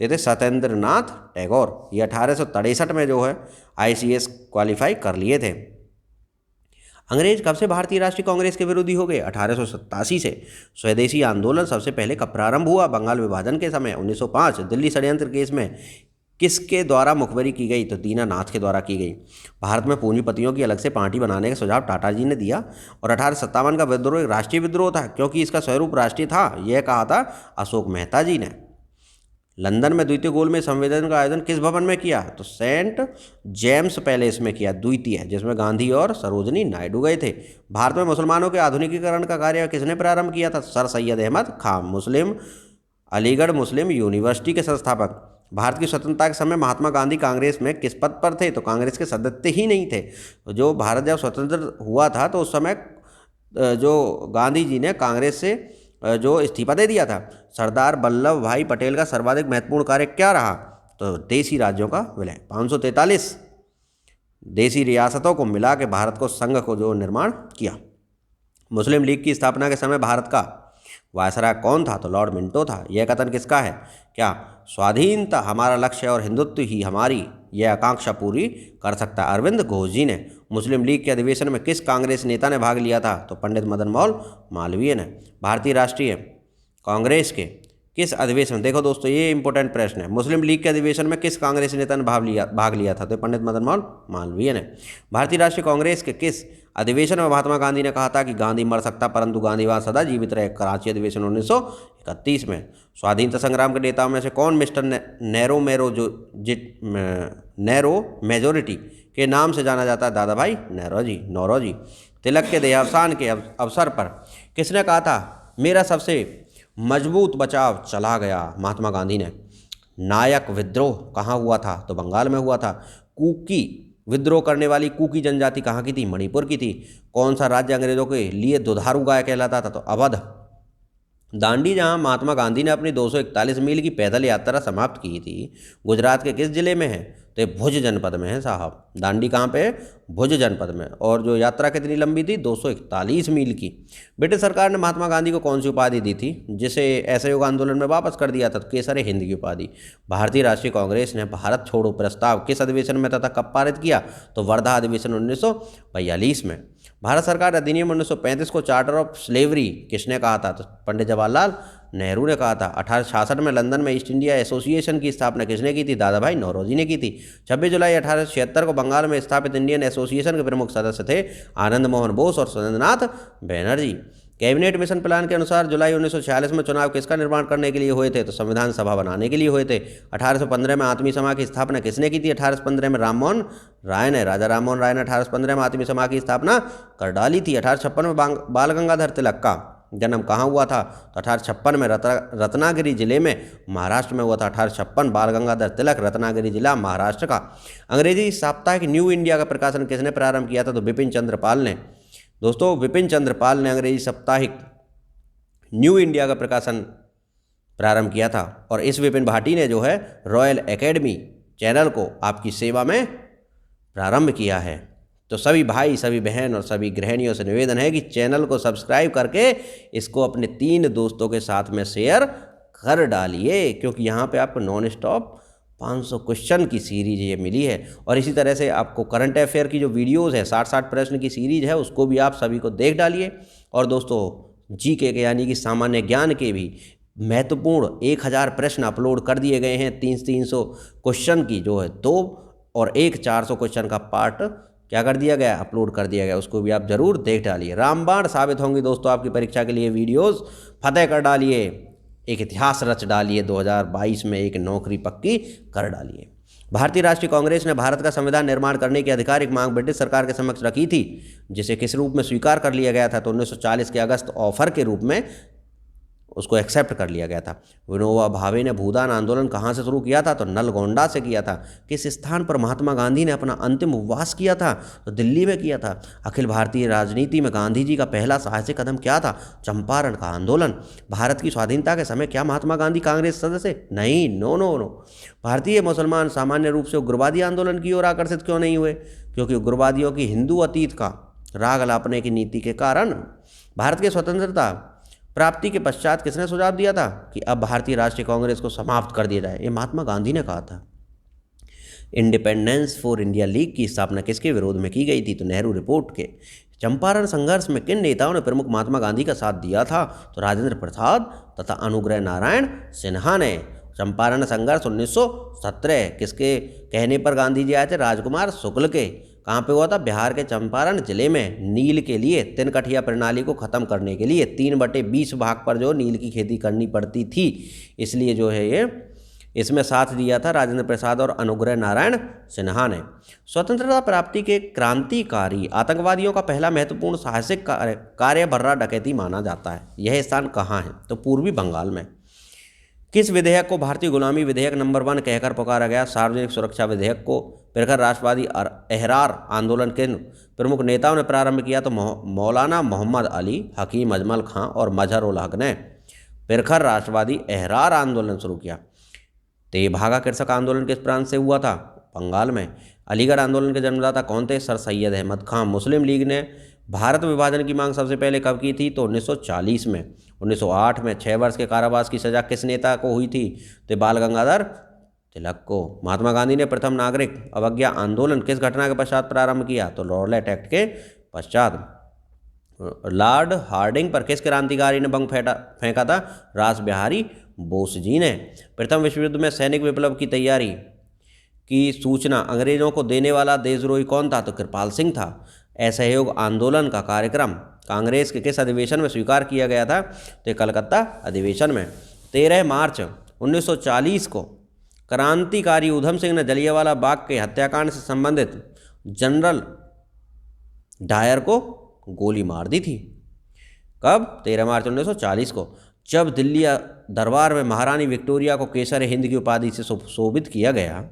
ये थे सत्येंद्र नाथ टैगोर। ये 1863 में जो है ICS क्वालिफाई कर लिए थे। अंग्रेज कब से भारतीय राष्ट्रीय कांग्रेस के विरोधी हो गए? 1887 से। स्वदेशी आंदोलन सबसे पहले कब प्रारंभ हुआ? बंगाल विभाजन के समय 1905। दिल्ली षड्यंत्र केस में किसके द्वारा मुखबरी की गई? तो दीनानाथ के द्वारा की गई। भारत में पूंजीपतियों की अलग से पार्टी बनाने का सुझाव टाटा जी ने दिया। और 1857 का विद्रोह एक राष्ट्रीय विद्रोह था क्योंकि इसका स्वरूप राष्ट्रीय था, यह कहा था अशोक मेहता जी ने। लंदन में द्वितीय गोलमेज सम्मेलन का आयोजन किस भवन में किया? तो सेंट जेम्स पैलेस में किया, द्वितीय, जिसमें गांधी और सरोजनी नायडू गए थे। भारत में मुसलमानों के आधुनिकीकरण का कार्य किसने प्रारंभ किया था? सर सैयद अहमद खान, अलीगढ़ मुस्लिम यूनिवर्सिटी के संस्थापक। भारत की स्वतंत्रता के समय महात्मा गांधी कांग्रेस में किस पद पर थे? तो कांग्रेस के सदस्य ही नहीं थे। जो भारत जब स्वतंत्र हुआ था तो उस समय जो गांधी जी ने कांग्रेस से जो इस्तीफा दे दिया था। सरदार वल्लभ भाई पटेल का सर्वाधिक महत्वपूर्ण कार्य क्या रहा? तो देशी राज्यों का विलय। 543 देशी रियासतों को मिला के भारत को संघ को जो निर्माण किया। मुस्लिम लीग की स्थापना के समय भारत का वायसराय कौन था? तो लॉर्ड मिंटो था। यह कथन किसका है? क्या स्वाधीनता हमारा लक्ष्य है और हिंदुत्व ही हमारी यह आकांक्षा पूरी कर सकता है? अरविंद घोष जी ने। मुस्लिम लीग के अधिवेशन में किस कांग्रेस नेता ने भाग लिया था? तो पंडित मदन मोहन मालवीय ने। भारतीय राष्ट्रीय कांग्रेस के किस अधिवेशन, देखो दोस्तों ये इंपॉर्टेंट प्रश्न है, मुस्लिम लीग के अधिवेशन में किस कांग्रेस नेता ने भाग लिया था? तो पंडित मदन मोहन मालवीय ने। भारतीय राष्ट्रीय कांग्रेस के किस अधिवेशन में महात्मा गांधी ने कहा था कि गांधी मर सकता परंतु गांधीवाद सदा जीवित रहे? कराची अधिवेशन 1931 में। स्वाधीनता संग्राम के नेताओं में से कौन मिस्टर नैरो मेजोरिटी के नाम से जाना जाता है? दादा भाई नौरोजी। तिलक के देहावसान के अवसर पर किसने कहा था मेरा सबसे मजबूत बचाव चला गया? महात्मा गांधी ने। नायक विद्रोह कहाँ हुआ था? तो बंगाल में हुआ था। कुकी विद्रोह करने वाली कुकी जनजाति कहाँ की थी? मणिपुर की थी। कौन सा राज्य अंग्रेजों के लिए दुधारू गाय कहलाता था? तो अवध। दांडी जहां महात्मा गांधी ने अपनी 241 मील की पैदल यात्रा समाप्त की थी, गुजरात के किस जिले में है? तो ये भुज जनपद में है साहब। दांडी कहाँ पे है? भुज जनपद में। और जो यात्रा कितनी लंबी थी? 241 मील की। ब्रिटिश सरकार ने महात्मा गांधी को कौन सी उपाधि दी थी जिसे असहयोग आंदोलन में वापस कर दिया था? तो केसर हिंद की उपाधि। भारतीय राष्ट्रीय कांग्रेस ने भारत छोड़ो प्रस्ताव किस अधिवेशन में तथा कब पारित किया? तो वर्धा अधिवेशन 1942 में। भारत सरकार अधिनियम 1935 को चार्टर ऑफ स्लेवरी किसने कहा था? तो पंडित जवाहरलाल नेहरू ने कहा था। 1866 में लंदन में ईस्ट इंडिया एसोसिएशन की स्थापना किसने की थी? दादा भाई नौरोजी ने की थी। 26 जुलाई 1876 को बंगाल में स्थापित इंडियन एसोसिएशन के प्रमुख सदस्य थे आनंद मोहन बोस और Surendranath Banerjee. Cabinet mission plan के अनुसार जुलाई 1946 में चुनाव किसका निर्माण करने के लिए हुए थे? तो संविधान सभा बनाने के लिए हुए थे। 1815 में आत्मीय समाज की स्थापना किसने की थी? 1815 में राममोहन राय ने। राजा राममोहन राय ने 1815 में आत्मीय समाज की स्थापना कर डाली थी। 1856 में बाल गंगाधर तिलक का जन्म कहाँ हुआ था? तो 1856 में रत्नागिरी जिले में महाराष्ट्र में हुआ था। 1856 बाल गंगाधर तिलक, रत्नागिरी जिला महाराष्ट्र का। अंग्रेजी साप्ताहिक न्यू इंडिया का प्रकाशन किसने प्रारंभ किया था? तो बिपिन चंद्र पाल ने। दोस्तों बिपिन चंद्र पाल ने अंग्रेजी साप्ताहिक न्यू इंडिया का प्रकाशन प्रारंभ किया था। और इस विपिन भाटी ने जो है रॉयल एकेडमी चैनल को आपकी सेवा में प्रारंभ किया है। तो सभी भाई, सभी बहन और सभी गृहिणियों से निवेदन है कि चैनल को सब्सक्राइब करके इसको अपने 3 दोस्तों के साथ में शेयर कर डालिए, क्योंकि यहाँ पे आपको नॉन स्टॉप 500 क्वेश्चन की सीरीज ये मिली है। और इसी तरह से आपको करंट अफेयर की जो वीडियोस है 60 प्रश्न की सीरीज है, उसको भी आप सभी को देख डालिए। और दोस्तों जीके के यानी कि सामान्य ज्ञान के भी महत्वपूर्ण 1000 प्रश्न अपलोड कर दिए गए हैं। 300 क्वेश्चन की जो है 2 और 400 क्वेश्चन का पार्ट क्या कर दिया गया? अपलोड कर दिया गया। उसको भी आप जरूर देख डालिए। रामबाण साबित होंगी दोस्तों आपकी परीक्षा के लिए वीडियोस। फतेह कर डालिए, एक इतिहास रच डालिए, 2022 में एक नौकरी पक्की कर डालिए। भारतीय राष्ट्रीय कांग्रेस ने भारत का संविधान निर्माण करने की आधिकारिक मांग ब्रिटिश सरकार के समक्ष रखी थी, जिसे किस रूप में स्वीकार कर लिया गया था? तो 1940 के अगस्त ऑफर के रूप में उसको एक्सेप्ट कर लिया गया था। विनोबा भावे ने भूदान आंदोलन कहाँ से शुरू किया था? तो नलगोंडा से किया था। किस स्थान पर महात्मा गांधी ने अपना अंतिम उपवास किया था? तो दिल्ली में किया था। अखिल भारतीय राजनीति में गांधी जी का पहला साहसिक कदम क्या था? चंपारण का आंदोलन। भारत की स्वाधीनता के समय क्या महात्मा गांधी कांग्रेस सदस्य? नहीं, नो नो नो। भारतीय मुसलमान सामान्य रूप से उग्रवादी आंदोलन की ओर आकर्षित क्यों नहीं हुए? क्योंकि उग्रवादियों की हिंदू अतीत का राग अलापने की नीति के कारण। भारत की स्वतंत्रता प्राप्ति के पश्चात किसने सुझाव दिया था कि अब भारतीय राष्ट्रीय कांग्रेस को समाप्त कर दिया जाए? ये महात्मा गांधी ने कहा था। इंडिपेंडेंस फॉर इंडिया लीग की स्थापना किसके विरोध में की गई थी? तो नेहरू रिपोर्ट के। चंपारण संघर्ष में किन नेताओं ने प्रमुख महात्मा गांधी का साथ दिया था? तो राजेंद्र प्रसाद तथा अनुग्रह नारायण सिन्हा ने। चंपारण संघर्ष 1917 किसके कहने पर गांधी जी आए थे? राजकुमार शुक्ल के। कहाँ पे हुआ था? बिहार के चंपारण जिले में। नील के लिए तिनकठिया प्रणाली को ख़त्म करने के लिए 3/20 भाग पर जो नील की खेती करनी पड़ती थी, इसलिए जो है ये इसमें साथ दिया था राजेंद्र प्रसाद और अनुग्रह नारायण सिन्हा ने। स्वतंत्रता प्राप्ति के क्रांतिकारी आतंकवादियों का पहला महत्वपूर्ण साहसिक कार्य बर्रा डकैती माना जाता है। यह स्थान कहाँ है? तो पूर्वी बंगाल में। किस विधेयक को भारतीय गुलामी विधेयक नंबर 1 कहकर पुकारा गया? सार्वजनिक सुरक्षा विधेयक को। प्रखर राष्ट्रवादी एहरार आंदोलन के प्रमुख नेताओं ने प्रारंभ किया? तो मौलाना मोहम्मद अली, हकीम अजमल खां और मजहर उल हक ने प्रखर राष्ट्रवादी एहरार आंदोलन शुरू किया। तेभागा कृषक आंदोलन किस प्रांत से हुआ था? बंगाल में। अलीगढ़ आंदोलन के जन्मदाता कौन थे? सर सैयद अहमद खां। मुस्लिम लीग ने भारत विभाजन की मांग सबसे पहले कब की थी? तो 1940 में। 1908 में 6 वर्ष के कारावास की सजा किस नेता को हुई थी? तो बाल गंगाधर तिलक को। महात्मा गांधी ने प्रथम नागरिक अवज्ञा आंदोलन किस घटना के पश्चात प्रारंभ किया? तो रॉलेट एक्ट के पश्चात। लॉर्ड हार्डिंग पर किस क्रांतिकारी ने बम फेंका था? रास बिहारी बोस जी ने। प्रथम विश्व युद्ध में सैनिक विप्लव की तैयारी की सूचना अंग्रेजों को देने वाला देशद्रोही कौन था? तो कृपाल सिंह था। असहयोग आंदोलन का कार्यक्रम कांग्रेस के किस अधिवेशन में स्वीकार किया गया था? तो कलकत्ता अधिवेशन में। 13 मार्च 1940 को क्रांतिकारी ऊधम सिंह ने जलियांवाला बाग के हत्याकांड से संबंधित जनरल डायर को गोली मार दी थी। कब? 13 मार्च 1940 को, जब दिल्ली दरबार में महारानी विक्टोरिया को केसर हिंद की उपाधि से सुशोभित किया गया।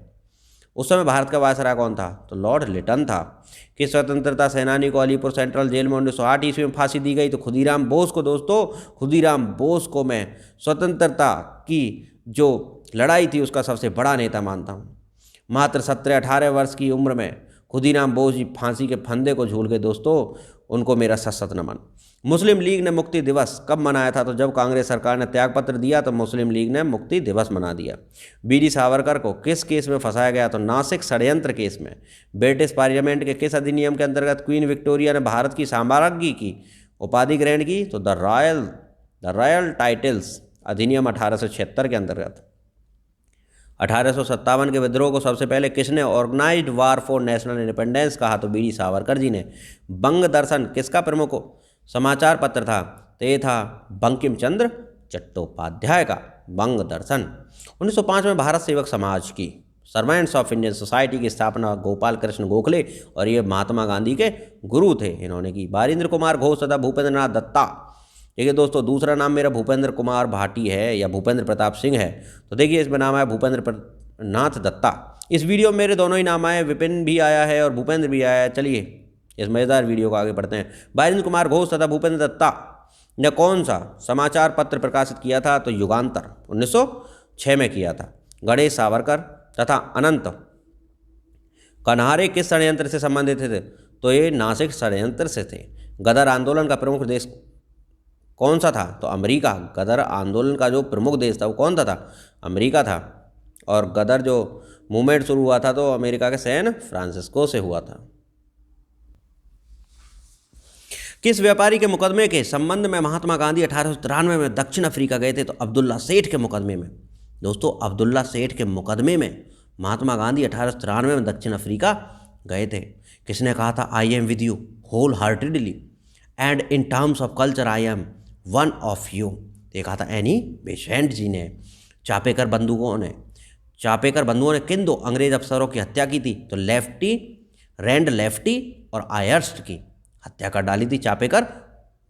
उस समय भारत का वायसराय कौन था? तो लॉर्ड लिटन था। कि स्वतंत्रता सेनानी को अलीपुर सेंट्रल जेल में 1908 ईस्वी में फांसी दी गई? तो खुदीराम बोस को। दोस्तों, खुदीराम बोस को मैं स्वतंत्रता की जो लड़ाई थी उसका सबसे बड़ा नेता मानता हूँ। मात्र 17-18 वर्ष की उम्र में खुदीराम बोस जी फांसी के फंदे को झूल गए। दोस्तों, उनको मेरा सशक्त नमन। मुस्लिम लीग ने मुक्ति दिवस कब मनाया था? तो जब कांग्रेस सरकार ने त्यागपत्र दिया तो मुस्लिम लीग ने मुक्ति दिवस मना दिया। बीडी सावरकर को किस केस में फंसाया गया? तो नासिक षड्यंत्र केस में। ब्रिटिश पार्लियामेंट के किस अधिनियम के अंतर्गत क्वीन विक्टोरिया ने भारत की साम्राज्ञी की उपाधि ग्रहण की? तो द रॉयल टाइटल्स अधिनियम 1876 के अंतर्गत। 1857 के विद्रोह को सबसे पहले किसने organized war for national independence कहा? तो बीडी सावरकर जी ने। बंग दर्शन किसका प्रमुख समाचार पत्र था? तो ये था बंकिम चंद्र चट्टोपाध्याय का बंग दर्शन। 1905 में भारत सेवक समाज की सर्वेंट्स ऑफ इंडियन सोसाइटी की स्थापना गोपाल कृष्ण गोखले और ये महात्मा गांधी के गुरु थे, इन्होंने की। बारिंद्र कुमार घोष तथा भूपेंद्र नाथ दत्ता। देखिए दोस्तों, दूसरा नाम मेरा भूपेंद्र कुमार भाटी है या भूपेंद्र प्रताप सिंह है, तो देखिए इसमें नाम आया भूपेंद्र नाथ दत्ता। इस वीडियो में मेरे दोनों ही नाम आए, विपिन भी आया है और भूपेंद्र भी आया है। चलिए इस मज़ेदार वीडियो को आगे बढ़ते हैं। बारिंद्र कुमार घोष तथा भूपेंद्र दत्ता ने कौन सा समाचार पत्र प्रकाशित किया था? तो युगांतर 1906 में किया था। गणेश सावरकर तथा अनंत कन्हारे किस षड्यंत्र से संबंधित थे? तो ये नासिक षड्यंत्र से थे। गदर आंदोलन का प्रमुख देश कौन सा था? तो अमेरिका। गदर आंदोलन का जो प्रमुख देश था वो कौन था? अमेरिका था। और गदर जो मूवमेंट शुरू हुआ था तो अमेरिका के सैन फ्रांसिस्को से हुआ था। किस व्यापारी के मुकदमे के संबंध में महात्मा गांधी 1893 में दक्षिण अफ्रीका गए थे? तो अब्दुल्ला सेठ के मुकदमे में। दोस्तों, अब्दुल्ला सेठ के मुकदमे में महात्मा गांधी 1893 में दक्षिण अफ्रीका गए थे। किसने कहा था? I am with you wholeheartedly and in terms of culture I am one of you. ये कहा था एनी बेसेंट जी ने। चापेकर बंधुओं ने किन दो अंग्रेज अफसरों की हत्या की थी? तो रैंड लेफ्टी और आयर्स्ट की हत्या कर डाली थी चापेकर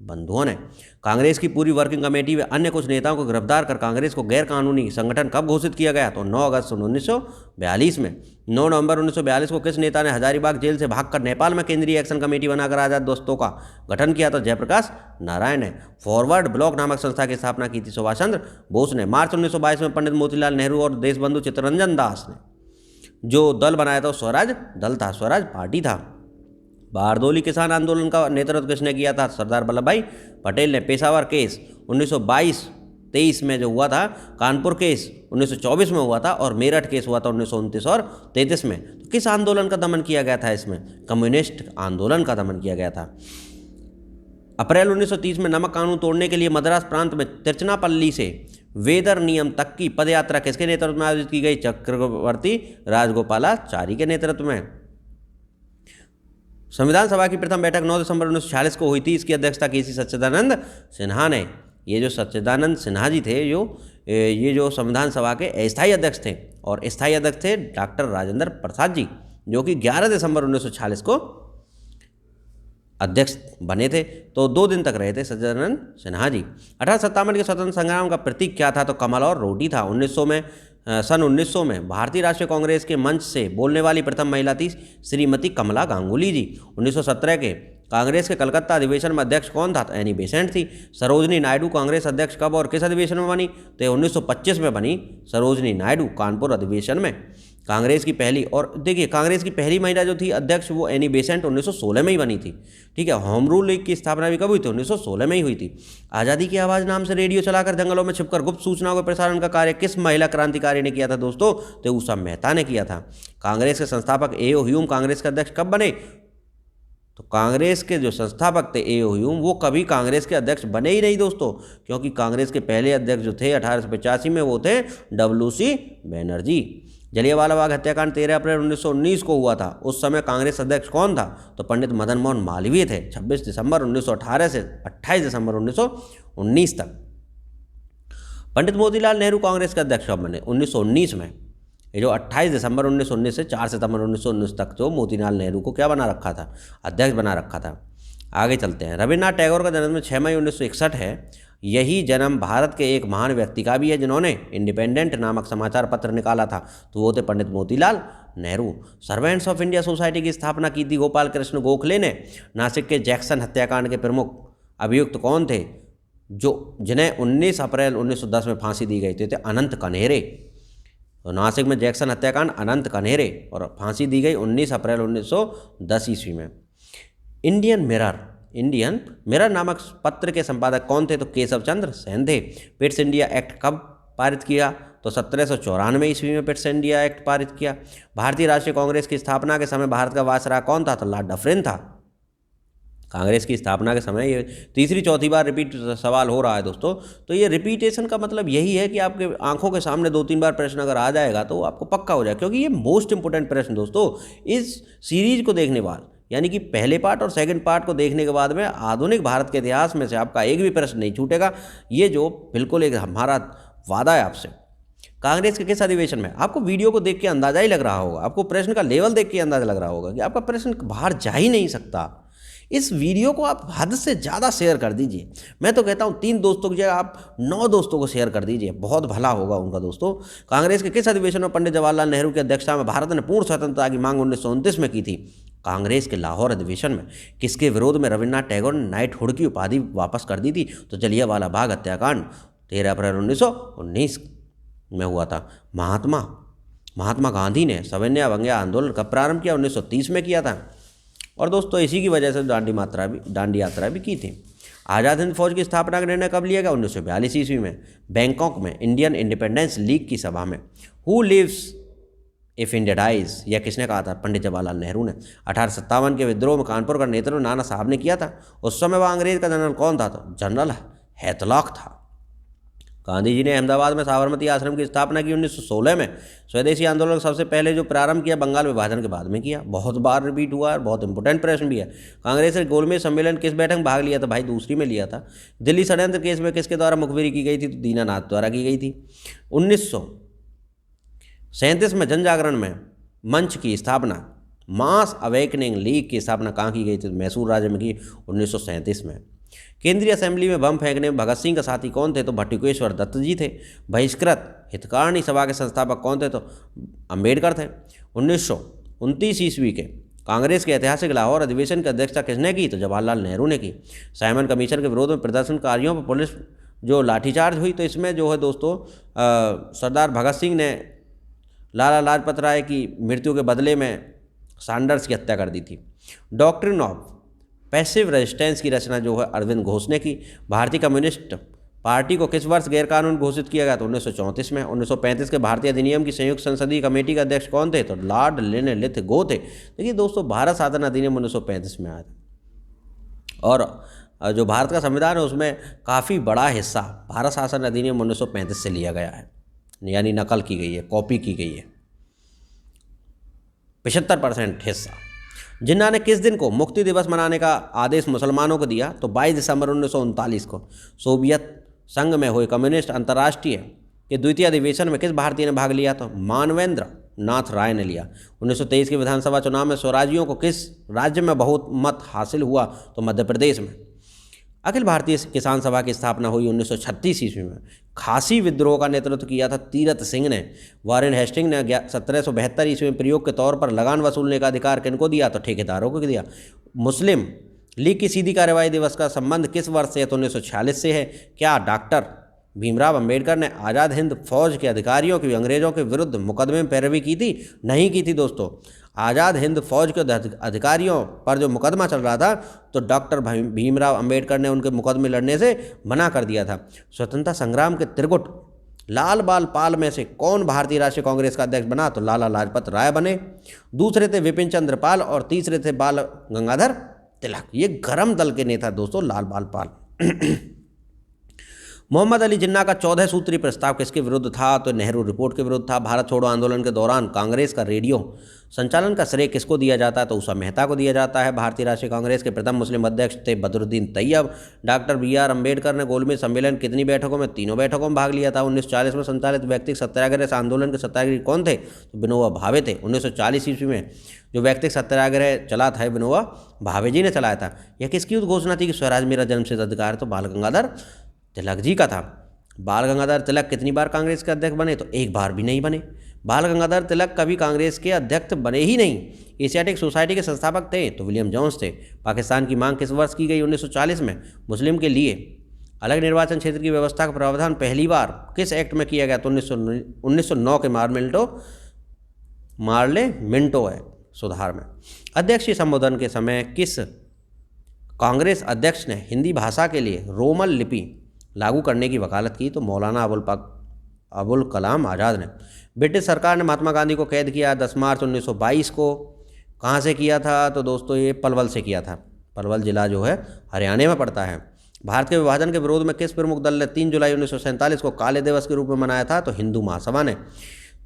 बंधुओं ने। कांग्रेस की पूरी वर्किंग कमेटी व अन्य कुछ नेताओं को गिरफ्तार कर कांग्रेस को गैर कानूनी संगठन कब घोषित किया गया? तो 9 अगस्त 1942 में। 9 नवंबर 1942 को किस नेता ने हजारीबाग जेल से भागकर नेपाल में केंद्रीय एक्शन कमेटी बनाकर आजाद दोस्तों का गठन किया? तो जयप्रकाश नारायण ने। फॉरवर्ड ब्लॉक नामक संस्था की स्थापना की थी सुभाष चंद्र बोस ने। मार्च 1922 में पंडित मोतीलाल नेहरू और देशबंधु चित्तरंजन दास ने जो दल बनाया था स्वराज दल था, स्वराज पार्टी था। बारदोली किसान आंदोलन का नेतृत्व किसने किया था? सरदार वल्लभ भाई पटेल ने। पेशावर केस 1922-23 में जो हुआ था, कानपुर केस 1924 में हुआ था और मेरठ केस हुआ था 1929 और 33 में। तो किस आंदोलन का दमन किया गया था इसमें? कम्युनिस्ट आंदोलन का दमन किया गया था। अप्रैल 1930 में नमक कानून तोड़ने के लिए मद्रास प्रांत में तिरुचिरापल्ली से वेदर नियम तक की पदयात्रा किसके नेतृत्व में आयोजित की गई? चक्रवर्ती राजगोपालाचारी के नेतृत्व में। संविधान सभा की प्रथम बैठक 9 दिसंबर 1946 को हुई थी। इसकी अध्यक्षता की थी सच्चिदानंद सिन्हा ने। ये जो सच्चिदानंद सिन्हा जी थे ये जो संविधान सभा के अस्थायी अध्यक्ष थे और स्थायी अध्यक्ष थे डॉक्टर राजेंद्र प्रसाद जी, जो कि 11 दिसंबर 1946 को अध्यक्ष बने थे। तो 2 दिन तक रहे थे सच्चिदानंद सिन्हा जी। 1857 के स्वतंत्र संग्राम का प्रतीक क्या था? तो कमल और रोटी था। 1900 में भारतीय राष्ट्रीय कांग्रेस के मंच से बोलने वाली प्रथम महिला थी श्रीमती कमला गांगुली जी। 1917 के कांग्रेस के कलकत्ता अधिवेशन में अध्यक्ष कौन था? तो एनी बेसेंट थी। सरोजनी नायडू कांग्रेस अध्यक्ष कब और किस अधिवेशन में बनी? तो 1925 में बनी सरोजनी नायडू कानपुर अधिवेशन में। कांग्रेस की पहली, और देखिए कांग्रेस की पहली महिला जो थी अध्यक्ष वो एनी बेसेंट 1916 में ही बनी थी। ठीक है, होम रूल लीग की स्थापना भी कब हुई थी? 1916 में ही हुई थी। आज़ादी की आवाज़ नाम से रेडियो चलाकर जंगलों में छिपकर गुप्त सूचनाओं के प्रसारण का कार्य किस महिला क्रांतिकारी ने किया था दोस्तों? तो उषा मेहता ने किया था। कांग्रेस के संस्थापक ए.ओ. ह्यूम कांग्रेस के अध्यक्ष कब बने? तो कांग्रेस के जो संस्थापक थे ए.ओ. ह्यूम वो कभी कांग्रेस के अध्यक्ष बने ही नहीं दोस्तों, क्योंकि कांग्रेस के पहले अध्यक्ष जो थे 1885 में वो थे डब्ल्यू.सी. बनर्जी। जलियांवाला बाग हत्याकांड 13 अप्रैल 1919 को हुआ था। उस समय कांग्रेस अध्यक्ष कौन था? तो पंडित मदन मोहन मालवीय थे। 26 दिसंबर 1918 से 28 दिसंबर 1919 तक। पंडित मोतीलाल नेहरू कांग्रेस के अध्यक्ष कब बने? 1919 में। ये जो 28 दिसंबर 1919 से 4 सितंबर 1919 तक जो मोतीलाल नेहरू को क्या बना रखा था? अध्यक्ष बना रखा था। आगे चलते हैं। रविन्द्रनाथ टैगोर का जन्म 6 मई 1961 है। यही जन्म भारत के एक महान व्यक्ति का भी है जिन्होंने इंडिपेंडेंट नामक समाचार पत्र निकाला था, तो वो थे Pandit Motilal Nehru. Servants of India society की स्थापना की थी गोपाल कृष्ण गोखले ने। नासिक के जैक्सन हत्याकांड के प्रमुख अभियुक्त कौन थे? जिन्हें 19 अप्रैल 1910 में फांसी दी गई थी, थे अनंत कन्हेरे। तो नासिक में जैक्सन हत्याकांड अनंत कन्हेरे, और फांसी दी गई 19 अप्रैल 1910 ईस्वी में। इंडियन मिरर नामक पत्र के संपादक कौन थे? तो केशव चंद्र सेन थे। पिट्स इंडिया एक्ट कब पारित किया? तो 1794 ईस्वी में पिट्स इंडिया एक्ट पारित किया। भारतीय राष्ट्रीय कांग्रेस की स्थापना के समय भारत का वायसराय कौन था? तो लॉर्ड डफरिन था। कांग्रेस की स्थापना के समय, ये तीसरी चौथी बार रिपीट सवाल हो रहा है दोस्तों, तो ये रिपीटेशन का मतलब यही है कि आपके आंखों के सामने 2-3 बार प्रश्न अगर आ जाएगा तो आपको पक्का हो जाए, क्योंकि ये मोस्ट इंपोर्टेंट प्रश्न दोस्तों इस सीरीज को देखने बाद, यानी कि पहले पार्ट और सेकंड पार्ट को देखने के बाद में आधुनिक भारत के इतिहास में से आपका एक भी प्रश्न नहीं छूटेगा। ये जो बिल्कुल एक हमारा वादा है आपसे। कांग्रेस के किस अधिवेशन में? आपको वीडियो को देख के अंदाजा ही लग रहा होगा, आपको प्रश्न का लेवल देख के अंदाजा लग रहा होगा कि आपका प्रश्न बाहर जा ही नहीं सकता। इस वीडियो को आप हद से ज़्यादा शेयर कर दीजिए। मैं तो कहता हूँ 3 दोस्तों की जगह आप 9 दोस्तों को शेयर कर दीजिए, बहुत भला होगा उनका दोस्तों। कांग्रेस के किस अधिवेशन में पंडित जवाहरलाल नेहरू की अध्यक्षता में भारत ने पूर्ण स्वतंत्रता की मांग 1929 में की थी? कांग्रेस के लाहौर अधिवेशन में। किसके विरोध में रविन्द्रनाथ टैगोर ने नाइटहुड की उपाधि वापस कर दी थी? तो जलियांवाला बाग हत्याकांड 13 अप्रैल 1919 में हुआ था। महात्मा गांधी ने सविनय अवज्ञा आंदोलन कब प्रारंभ किया? 1930 में किया था। और दोस्तों इसी की वजह से दांडी यात्रा भी की थी। आज़ाद हिंद फौज की स्थापना का निर्णय कब लिया गया? 1942 ईस्वी में बैंकॉक में इंडियन इंडिपेंडेंस लीग की सभा में। Who lives if India dies, यह किसने कहा था? पंडित जवाहरलाल नेहरू ने। 1857 के विद्रोह में कानपुर का नेतृत्व नाना साहब ने किया था। उस समय वह अंग्रेज का जनरल कौन था? तो जनरल हैथलॉक था। गांधी जी ने अहमदाबाद में साबरमती आश्रम की स्थापना की 1916 में। स्वदेशी आंदोलन सबसे पहले जो प्रारंभ किया बंगाल विभाजन के बाद में किया। बहुत बार रिपीट हुआ और बहुत इंपॉर्टेंट प्रश्न भी है। कांग्रेस ने गोलमेज सम्मेलन किस बैठक में भाग लिया था? भाई दूसरी में लिया था। दिल्ली षड्यंत्र केस में किसके द्वारा मुखबिरी की गई थी? तो दीनानाथ द्वारा की गई थी। 1937 में जनजागरण में मंच की स्थापना, मास अवेकनिंग लीग की स्थापना कहाँ की गई थी? मैसूर राज्य में की 1937 में। केंद्रीय असेंबली में बम फेंकने में भगत सिंह का साथी कौन थे? तो भट्टकेश्वर दत्त जी थे। बहिष्कृत हितकारिणी सभा के संस्थापक कौन थे? तो अंबेडकर थे। 1929 ईस्वी के कांग्रेस के ऐतिहासिक लाहौर अधिवेशन की अध्यक्षता किसने की? तो जवाहरलाल नेहरू ने की। साइमन कमीशन के विरोध में प्रदर्शनकारियों पर पुलिस जो लाठीचार्ज हुई, तो इसमें जो है दोस्तों सरदार भगत सिंह ने लाला लाजपत राय की मृत्यु के बदले में सैंडर्स की हत्या कर दी थी। डॉक्ट्रिन ऑफ पैसिव रेजिस्टेंस की रचना जो है अरविंद घोष ने की। भारतीय कम्युनिस्ट पार्टी को किस वर्ष गैरकानून घोषित किया गया? तो 1934 में। 1935 के भारतीय अधिनियम की संयुक्त संसदीय कमेटी के अध्यक्ष कौन थे? तो लॉर्ड लिनलिथ-गो थे। देखिए दोस्तों भारत शासन अधिनियम 1935 में आया था, और जो भारत का संविधान है उसमें काफ़ी बड़ा हिस्सा भारत शासन अधिनियम 1935 से लिया गया है, यानी नकल की गई है, कॉपी की गई है। 75% हिस्सा। जिन्ना ने किस दिन को मुक्ति दिवस मनाने का आदेश मुसलमानों को दिया? तो 22 दिसंबर 1939 को। सोवियत संघ में हुए कम्युनिस्ट अंतर्राष्ट्रीय के द्वितीय अधिवेशन में किस भारतीय ने भाग लिया? तो मानवेंद्र नाथ राय ने लिया। 1923 के विधानसभा चुनाव में स्वराज्यों को किस राज्य में बहुमत हासिल हुआ? तो मध्य प्रदेश में। अखिल भारतीय किसान सभा की स्थापना हुई 1936 ईस्वी में। खासी विद्रोह का नेतृत्व किया था तीरथ सिंह ने। वारेन हेस्टिंग ने 1772 ईस्वी में प्रयोग के तौर पर लगान वसूलने का अधिकार किनको दिया? तो ठेकेदारों को दिया। मुस्लिम लीग की सीधी कार्रवाई दिवस का संबंध किस वर्ष से है? तो 1946 से है। क्या डॉक्टर भीमराव अंबेडकर ने आज़ाद हिंद फौज के अधिकारियों की अंग्रेजों के विरुद्ध मुकदमे में पैरवी की थी? नहीं की थी दोस्तों। आज़ाद हिंद फौज के अधिकारियों पर जो मुकदमा चल रहा था तो डॉक्टर भीमराव अंबेडकर ने उनके मुकदमे लड़ने से मना कर दिया था। स्वतंत्रता संग्राम के त्रिगुट लाल बाल पाल में से कौन भारतीय राष्ट्रीय कांग्रेस का अध्यक्ष बना? तो लाला लाजपत राय बने। दूसरे थे विपिन चंद्र पाल और तीसरे थे बाल गंगाधर तिलक। ये गरम दल के नेता दोस्तों लाल बाल पाल। मोहम्मद अली जिन्ना का 14 सूत्री प्रस्ताव किसके विरुद्ध था? तो नेहरू रिपोर्ट के विरुद्ध था। भारत छोड़ो आंदोलन के दौरान कांग्रेस का रेडियो संचालन का श्रेय किसको दिया जाता है? तो उषा मेहता को दिया जाता है। भारतीय राष्ट्रीय कांग्रेस के प्रथम मुस्लिम अध्यक्ष थे बदरुद्दीन तैयब। डॉक्टर BR अम्बेडकर ने गोलमेज सम्मेलन कितनी बैठकों में? 3 बैठकों में भाग लिया था। 1940 में संचालित व्यक्तिगत सत्याग्रह से आंदोलन के सत्याग्रही कौन थे? तो विनोबा भावे थे। 1940 ईस्वी में जो व्यक्तिगत सत्याग्रह चला था विनोबा भावे जी ने चलाया था। यह किसकी उद्घोषणा थी कि स्वराज मेरा जन्मसिद्ध अधिकार है? तो बाल गंगाधर तिलक जी का था। बाल गंगाधर तिलक कितनी बार कांग्रेस के अध्यक्ष बने? तो एक बार भी नहीं बने। बाल गंगाधर तिलक कभी कांग्रेस के अध्यक्ष बने ही नहीं। एशियाटिक सोसाइटी के संस्थापक थे तो विलियम जोन्स थे। पाकिस्तान की मांग किस वर्ष की गई? 1940 में। मुस्लिम के लिए अलग निर्वाचन क्षेत्र की व्यवस्था का प्रावधान पहली बार किस एक्ट में किया गया? तो 1909 के मार्ले मिंटो एक्ट सुधार में। अध्यक्षीय संबोधन के समय किस कांग्रेस अध्यक्ष ने हिंदी भाषा के लिए रोमन लिपि लागू करने की वकालत की? तो मौलाना अबुल कलाम आज़ाद ने। ब्रिटिश सरकार ने महात्मा गांधी को कैद किया 10 मार्च 1922 को। कहाँ से किया था? तो दोस्तों ये पलवल से किया था। पलवल जिला जो है हरियाणा में पड़ता है। भारत के विभाजन के विरोध में किस प्रमुख दल ने 3 जुलाई 1947 को काले दिवस के रूप में मनाया था? तो हिंदू महासभा ने।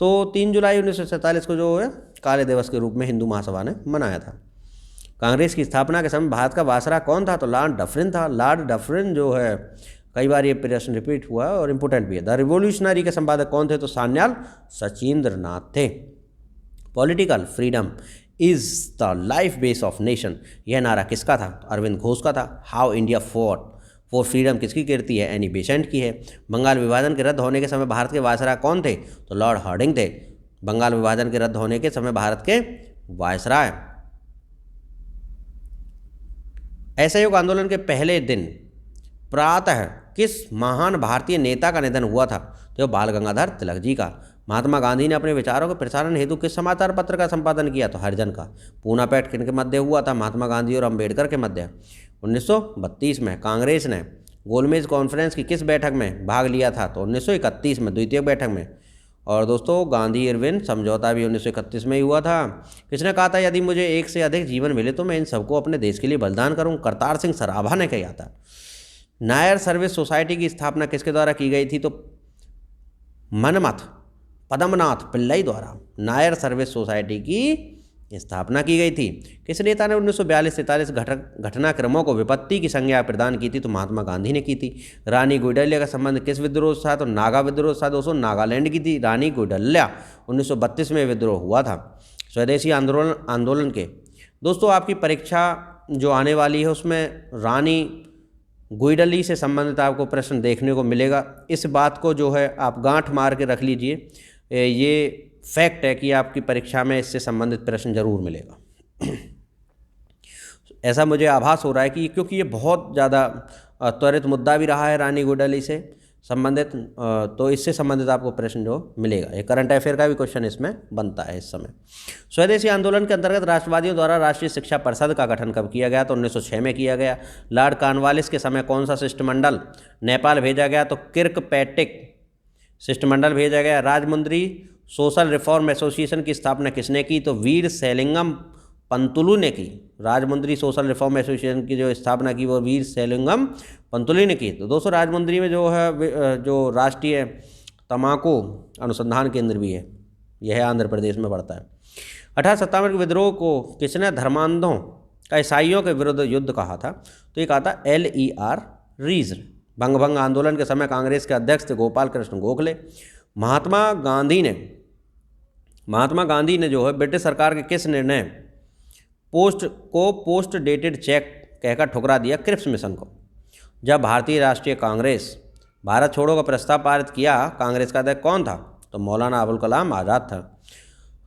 तो 3 जुलाई 1947 को जो है काले दिवस के रूप में हिंदू महासभा ने मनाया था। कांग्रेस की स्थापना के समय भारत का वायसराय कौन था? तो लॉर्ड डफरिन था। लॉर्ड डफरिन जो है कई बार ये प्रश्न रिपीट हुआ और इम्पोर्टेंट भी है। द रिवोल्यूशनरी के संपादक कौन थे? तो सान्याल सचिंद्र नाथ थे। Political freedom is the life base of nation, यह नारा किसका था? अरविंद घोष का था। हाउ इंडिया फॉर फ्रीडम किसकी कीर्ति है? एनी बेसेंट की है। बंगाल विभाजन के रद्द होने के समय भारत के वायसराय कौन थे? तो लॉर्ड हार्डिंग थे। बंगाल विभाजन के रद्द होने के समय भारत के वायसराय। असहयोग आंदोलन के पहले दिन प्रातः किस महान भारतीय नेता का निधन हुआ था? तो बाल गंगाधर तिलक जी का। महात्मा गांधी ने अपने विचारों के प्रसारण हेतु किस समाचार पत्र का संपादन किया? तो हरिजन का। पूना पैठ किन के मध्य हुआ था? महात्मा गांधी और अंबेडकर के मध्य 1932 में। कांग्रेस ने गोलमेज कॉन्फ्रेंस की किस बैठक में भाग लिया था? तो 1931 में, द्वितीय बैठक में। और दोस्तों गांधी इरविन समझौता भी 1931 में ही हुआ था। किसने कहा था यदि मुझे एक से अधिक जीवन मिले तो मैं इन सबको अपने देश के लिए बलिदान करूं? करतार सिंह सराभा ने कहा था। नायर सर्विस सोसाइटी की स्थापना किसके द्वारा की गई थी? तो मनमथ पद्मनाथ पिल्लई द्वारा नायर सर्विस सोसाइटी की स्थापना की गई थी। किस नेता ने 1942-43 घटनाक्रमों को विपत्ति की संज्ञा प्रदान की थी? तो महात्मा गांधी ने की थी। रानी गुइडल्या का संबंध किस विद्रोह से था? तो नागा विद्रोह था दोस्तों, नागालैंड की थी रानी गुइडल्या। 1932 में विद्रोह हुआ था। स्वदेशी आंदोलन के दोस्तों आपकी परीक्षा जो आने वाली है उसमें रानी गुइडली से संबंधित आपको प्रश्न देखने को मिलेगा। इस बात को जो है आप गांठ मार के रख लीजिए, ये फैक्ट है कि आपकी परीक्षा में इससे संबंधित प्रश्न जरूर मिलेगा। ऐसा मुझे आभास हो रहा है कि क्योंकि ये बहुत ज़्यादा त्वरित मुद्दा भी रहा है रानी गुइडली से संबंधित, तो इससे संबंधित आपको प्रश्न जो मिलेगा। ये करंट अफेयर का भी क्वेश्चन इसमें बनता है इस समय। स्वदेशी आंदोलन के अंतर्गत राष्ट्रवादियों द्वारा राष्ट्रीय शिक्षा परिषद का गठन कब किया गया? तो 1906 में किया गया। लॉर्ड कॉर्नवालिस के समय कौन सा शिष्टमंडल नेपाल भेजा गया? तो किर्कपैट्रिक शिष्टमंडल भेजा गया। राजमुंद्री सोशल रिफॉर्म एसोसिएशन की स्थापना किसने की? तो वीर सैलिंगम पंतुलू ने की। राजमुंद्री सोशल रिफॉर्म एसोसिएशन की जो स्थापना की वो वीर सैलिंगम पंतुलू ने की। तो दोस्तों राजमुंद्री में जो है जो राष्ट्रीय तम्बाकू अनुसंधान केंद्र भी है, यह आंध्र प्रदेश में पड़ता है। 1857 के विद्रोह को किसने धर्मांधों का ईसाइयों के विरुद्ध युद्ध कहा था? तो ये कहा था LER रीज। बंगभंग आंदोलन के समय कांग्रेस के अध्यक्ष थे गोपाल कृष्ण गोखले। महात्मा गांधी ने जो है ब्रिटिश सरकार के किस निर्णय पोस्ट डेटेड चेक कहकर ठुकरा दिया क्रिप्स मिशन को? जब भारतीय राष्ट्रीय कांग्रेस भारत छोड़ो का प्रस्ताव पारित किया, कांग्रेस का अध्यक्ष कौन था? तो मौलाना अबुल कलाम आज़ाद था।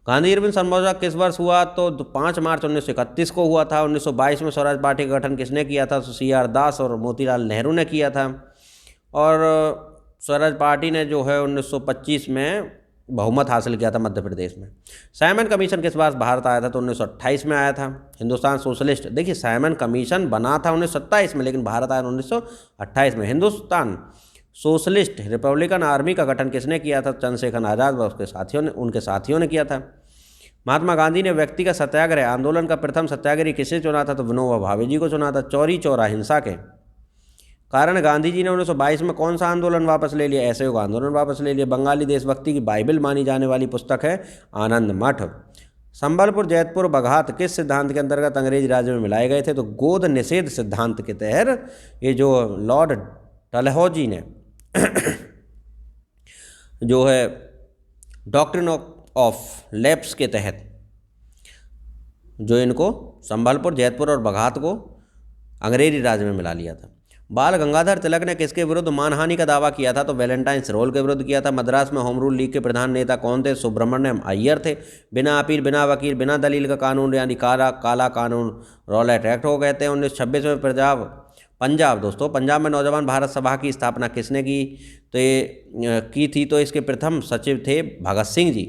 गांधी इरविन समझौता किस वर्ष हुआ? तो 5 मार्च 1931 को हुआ था। 1922 में स्वराज पार्टी का गठन किसने किया था? तो CR दास और मोतीलाल नेहरू ने किया था। और स्वराज पार्टी ने जो है 1925 में बहुमत हासिल किया था मध्य प्रदेश में। साइमन कमीशन किस बार भारत आया था? तो 1928 में आया था। हिंदुस्तान सोशलिस्ट, देखिए साइमन कमीशन बना था 1927 में, लेकिन भारत आया 1928 में। हिंदुस्तान सोशलिस्ट रिपब्लिकन आर्मी का गठन किसने किया था? चंद्रशेखर आज़ाद व उनके साथियों ने किया था। महात्मा गांधी ने व्यक्तिगत सत्याग्रह आंदोलन का प्रथम सत्याग्रही किसे चुना था? तो विनोबा भावे जी को चुना था। चौरी चौरा हिंसा के कारण गांधी जी ने 1922 में कौन सा आंदोलन वापस ले लिया? असहयोग आंदोलन वापस ले लिया। बंगाली देशभक्ति की बाइबल मानी जाने वाली पुस्तक है आनंद मठ। संबलपुर, जैतपुर, बघात किस सिद्धांत के अंतर्गत अंग्रेज राज में मिलाए गए थे? तो गोद निषेध सिद्धांत के तहत। ये जो लॉर्ड डलहौजी ने जो है डॉक्ट्रिन ऑफ लैप्स के तहत जो इनको संबलपुर, जैतपुर और बघात को अंग्रेजी राज में मिला लिया था। बाल गंगाधर तिलक ने किसके विरुद्ध मानहानि का दावा किया था? तो वैलेंटाइन रोल के विरुद्ध किया था। मद्रास में होम रूल लीग के प्रधान नेता कौन थे? सुब्रमण्यम अय्यर थे। बिना अपील, बिना वकील, बिना दलील का कानून यानी काला कानून रॉलेट एक्ट को कहते हैं। 1926 में पंजाब दोस्तों, पंजाब में नौजवान भारत सभा की स्थापना किसने की? तो ये की थी, तो इसके प्रथम सचिव थे भगत सिंह जी।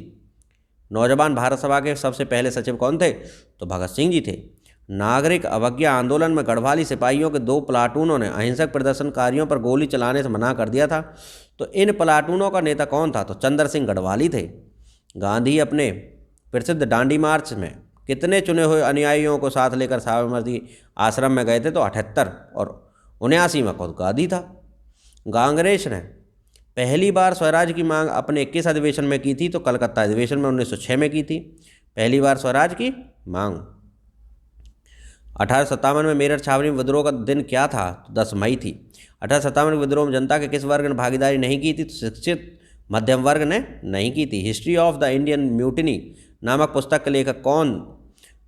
नौजवान भारत सभा के सबसे पहले सचिव कौन थे? तो भगत सिंह जी थे। नागरिक अवज्ञा आंदोलन में गढ़वाली सिपाहियों के 2 प्लाटूनों ने अहिंसक प्रदर्शनकारियों पर गोली चलाने से मना कर दिया था। तो इन प्लाटूनों का नेता कौन था? तो चंद्र सिंह गढ़वाली थे। गांधी अपने प्रसिद्ध दांडी मार्च में कितने चुने हुए अनुयायियों को साथ लेकर साबरमती आश्रम में गए थे? तो 78 और 79 में खुद गांधी था। कांग्रेस ने पहली बार स्वराज की मांग अपने किस अधिवेशन में की थी? तो कलकत्ता अधिवेशन में 1906 में की थी पहली बार स्वराज की मांग। 1857 में मेरठ छावनी विद्रोह का दिन क्या था? तो 10 मई थी। 1857 के विद्रोह में जनता के किस वर्ग ने भागीदारी नहीं की थी? तो शिक्षित मध्यम वर्ग ने नहीं की थी। History of the Indian mutiny नामक पुस्तक के लेखक कौन?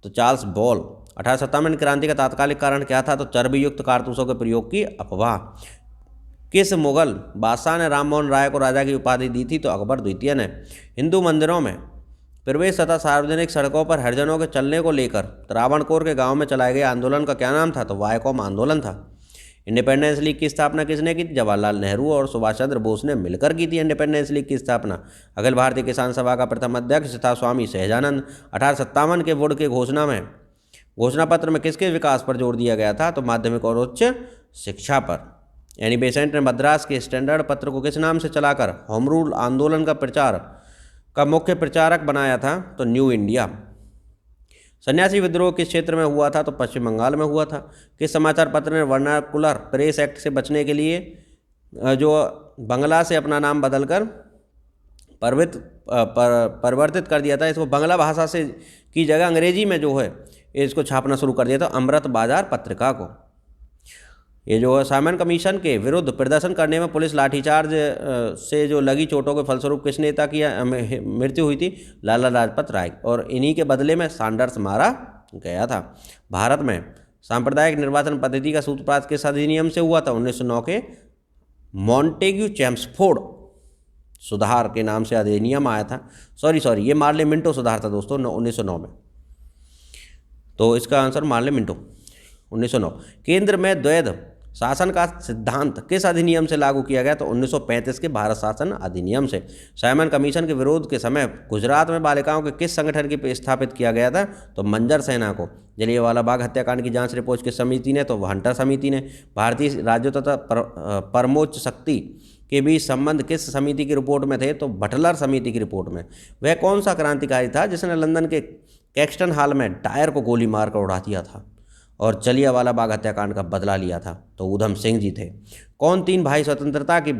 तो चार्ल्स बॉल। 1857 क्रांति का तात्कालिक कारण क्या था? तो चर्बीयुक्त कारतूसों के प्रयोग की अफवाह। किस मुगल बादशाह ने राममोहन राय को राजा की उपाधि दी थी? तो अकबर द्वितीय ने। हिंदू मंदिरों में प्रवेश तथा सार्वजनिक सड़कों पर हरिजनों के चलने को लेकर त्रावणकोर के गांव में चलाए गए आंदोलन का क्या नाम था? तो वायकॉम आंदोलन था। इंडिपेंडेंस लीग की स्थापना किसने की थी? जवाहरलाल नेहरू और सुभाष चंद्र बोस ने मिलकर की थी इंडिपेंडेंस लीग की स्थापना। अखिल भारतीय किसान सभा का प्रथम अध्यक्ष था स्वामी सहजानंद। 1857 के वुड के घोषणा पत्र में किसके विकास पर जोर दिया गया था? तो माध्यमिक और उच्च शिक्षा पर। एनी बेसेंट ने मद्रास के स्टैंडर्ड पत्र को किस नाम से चलाकर होम रूल आंदोलन का प्रचार का मुख्य प्रचारक बनाया था? तो न्यू इंडिया। सन्यासी विद्रोह किस क्षेत्र में हुआ था? तो पश्चिम बंगाल में हुआ था। किस समाचार पत्र ने वर्नाकुलर प्रेस एक्ट से बचने के लिए जो बंगला से अपना नाम बदलकर परिवर्तित कर दिया था? इसको बंगला भाषा से की जगह अंग्रेजी में जो है इसको छापना शुरू कर दिया था, अमृत बाजार पत्रिका को। ये जो साइमन कमीशन के विरुद्ध प्रदर्शन करने में पुलिस लाठीचार्ज से जो लगी चोटों के फलस्वरूप किस नेता की मृत्यु हुई थी? लाला लाजपत राय। और इन्हीं के बदले में सैंडर्स मारा गया था। भारत में सांप्रदायिक निर्वाचन पद्धति का सूत्रपात किस अधिनियम से हुआ था? 1909 के मॉन्टेग्यू चैम्सफोर्ड सुधार के नाम से अधिनियम आया था। सॉरी ये मार्ले मिंटो सुधार था दोस्तों 1909 में। तो इसका आंसर मार्ले मिंटो 1909। केंद्र में द्वैध शासन का सिद्धांत किस अधिनियम से लागू किया गया? तो 1935 के भारत शासन अधिनियम से। साइमन कमीशन के विरोध के समय गुजरात में बालिकाओं के किस संगठन की स्थापित किया गया था? तो मंजर सेना को। जलियांवाला बाग हत्याकांड की जांच रिपोर्ट किस समिति ने? तो हंटर समिति ने। भारतीय राज्यों तथा परमोच्च शक्ति के बीच संबंध किस समिति की रिपोर्ट में थे? तो बटलर समिति की रिपोर्ट में। वह कौन सा क्रांतिकारी था जिसने लंदन के कैक्सटन हॉल में टायर को गोली मारकर उड़ा दिया था और जलियांवाला बाग हत्याकांड का बदला लिया था? तो ऊधम सिंह जी थे। कौन 3 भाई स्वतंत्रता की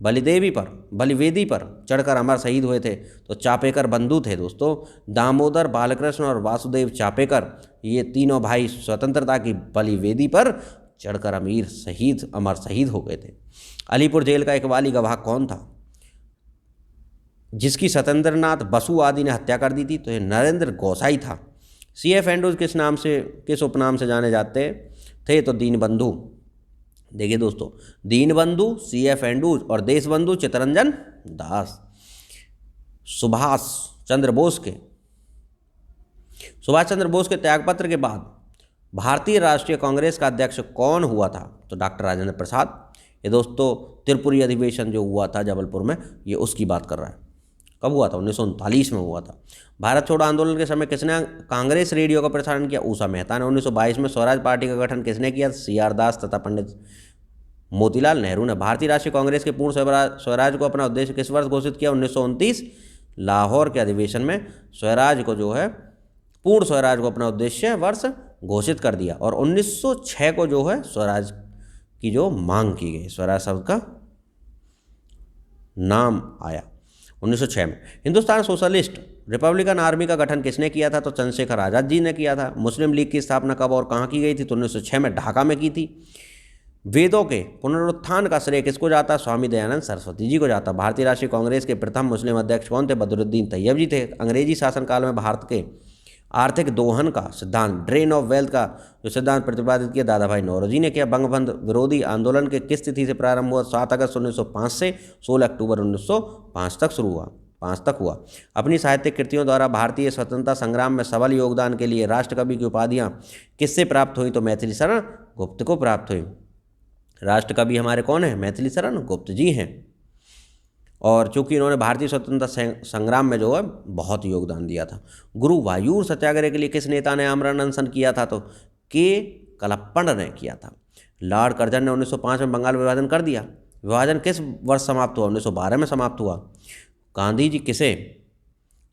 बलिवेदी पर चढ़कर अमर शहीद हुए थे? तो चापेकर बंधु थे दोस्तों। दामोदर, बालकृष्ण और वासुदेव चापेकर, ये तीनों भाई स्वतंत्रता की बलिवेदी पर चढ़कर अमर शहीद हो गए थे। अलीपुर जेल का इकबाली गवाह कौन था जिसकी सत्येंद्रनाथ बसु आदि ने हत्या कर दी थी? तो ये नरेंद्र गोसाई था। CF एंड्रूज किस उपनाम से जाने जाते थे? तो दीनबंधु। देखिए दोस्तों, दीनबंधु, CF एंड्रूज और देशबंधु चित्तरंजन दास। सुभाष चंद्र बोस के त्यागपत्र के बाद भारतीय राष्ट्रीय कांग्रेस का अध्यक्ष कौन हुआ था? तो डॉक्टर राजेंद्र प्रसाद। ये दोस्तों त्रिपुरी अधिवेशन जो हुआ था जबलपुर में, ये उसकी बात कर रहा है। कब हुआ था? 1939 में हुआ था। भारत छोड़ो आंदोलन के समय किसने कांग्रेस रेडियो का प्रसारण किया? ऊषा मेहता ने। 1922 में स्वराज पार्टी का गठन किसने किया? सी.आर. दास तथा पंडित मोतीलाल नेहरू ने। भारतीय राष्ट्रीय कांग्रेस के पूर्ण स्वराज को अपना उद्देश्य किस वर्ष घोषित किया? 1929 लाहौर के अधिवेशन में स्वराज को जो है, पूर्ण स्वराज को अपना उद्देश्य वर्ष घोषित कर दिया। और 1906 को जो है स्वराज की जो मांग की गई, स्वराज शब्द का नाम आया 1906 में। हिंदुस्तान सोशलिस्ट रिपब्लिकन आर्मी का गठन किसने किया था? तो चंद्रशेखर आज़ाद जी ने किया था। मुस्लिम लीग की स्थापना कब और कहाँ की गई थी? तो 1906 में ढाका में की थी। वेदों के पुनरुत्थान का श्रेय किसको जाता? स्वामी दयानंद सरस्वती जी को जाता। भारतीय राष्ट्रीय कांग्रेस के प्रथम मुस्लिम अध्यक्ष कौन थे? बदरुद्दीन तैयब जी थे। अंग्रेजी शासनकाल में भारत के आर्थिक दोहन का सिद्धांत, ड्रेन ऑफ वेल्थ का जो सिद्धांत प्रतिपादित किया, दादा भाई नौरोजी ने किया। बंगबंध विरोधी आंदोलन के किस तिथि से प्रारंभ हुआ? 7 अगस्त 1905 से 16 अक्टूबर 1905 तक हुआ। अपनी साहित्यिक कृतियों द्वारा भारतीय स्वतंत्रता संग्राम में सबल योगदान के लिए राष्ट्रकवि की उपाधियां किससे प्राप्त हुई? तो मैथिली शरण गुप्त को प्राप्त हुई। राष्ट्रकवि हमारे कौन है? मैथिली शरण गुप्त जी हैं। और चूंकि इन्होंने भारतीय स्वतंत्रता संग्राम में जो है बहुत योगदान दिया था। गुरुवायूर सत्याग्रह के लिए किस नेता ने आमरण अनशन किया था? तो के कलप्पण ने किया था। लॉर्ड कर्जन ने 1905 में बंगाल विभाजन कर दिया। विभाजन किस वर्ष समाप्त हुआ? 1912 में समाप्त हुआ। गांधी जी किसे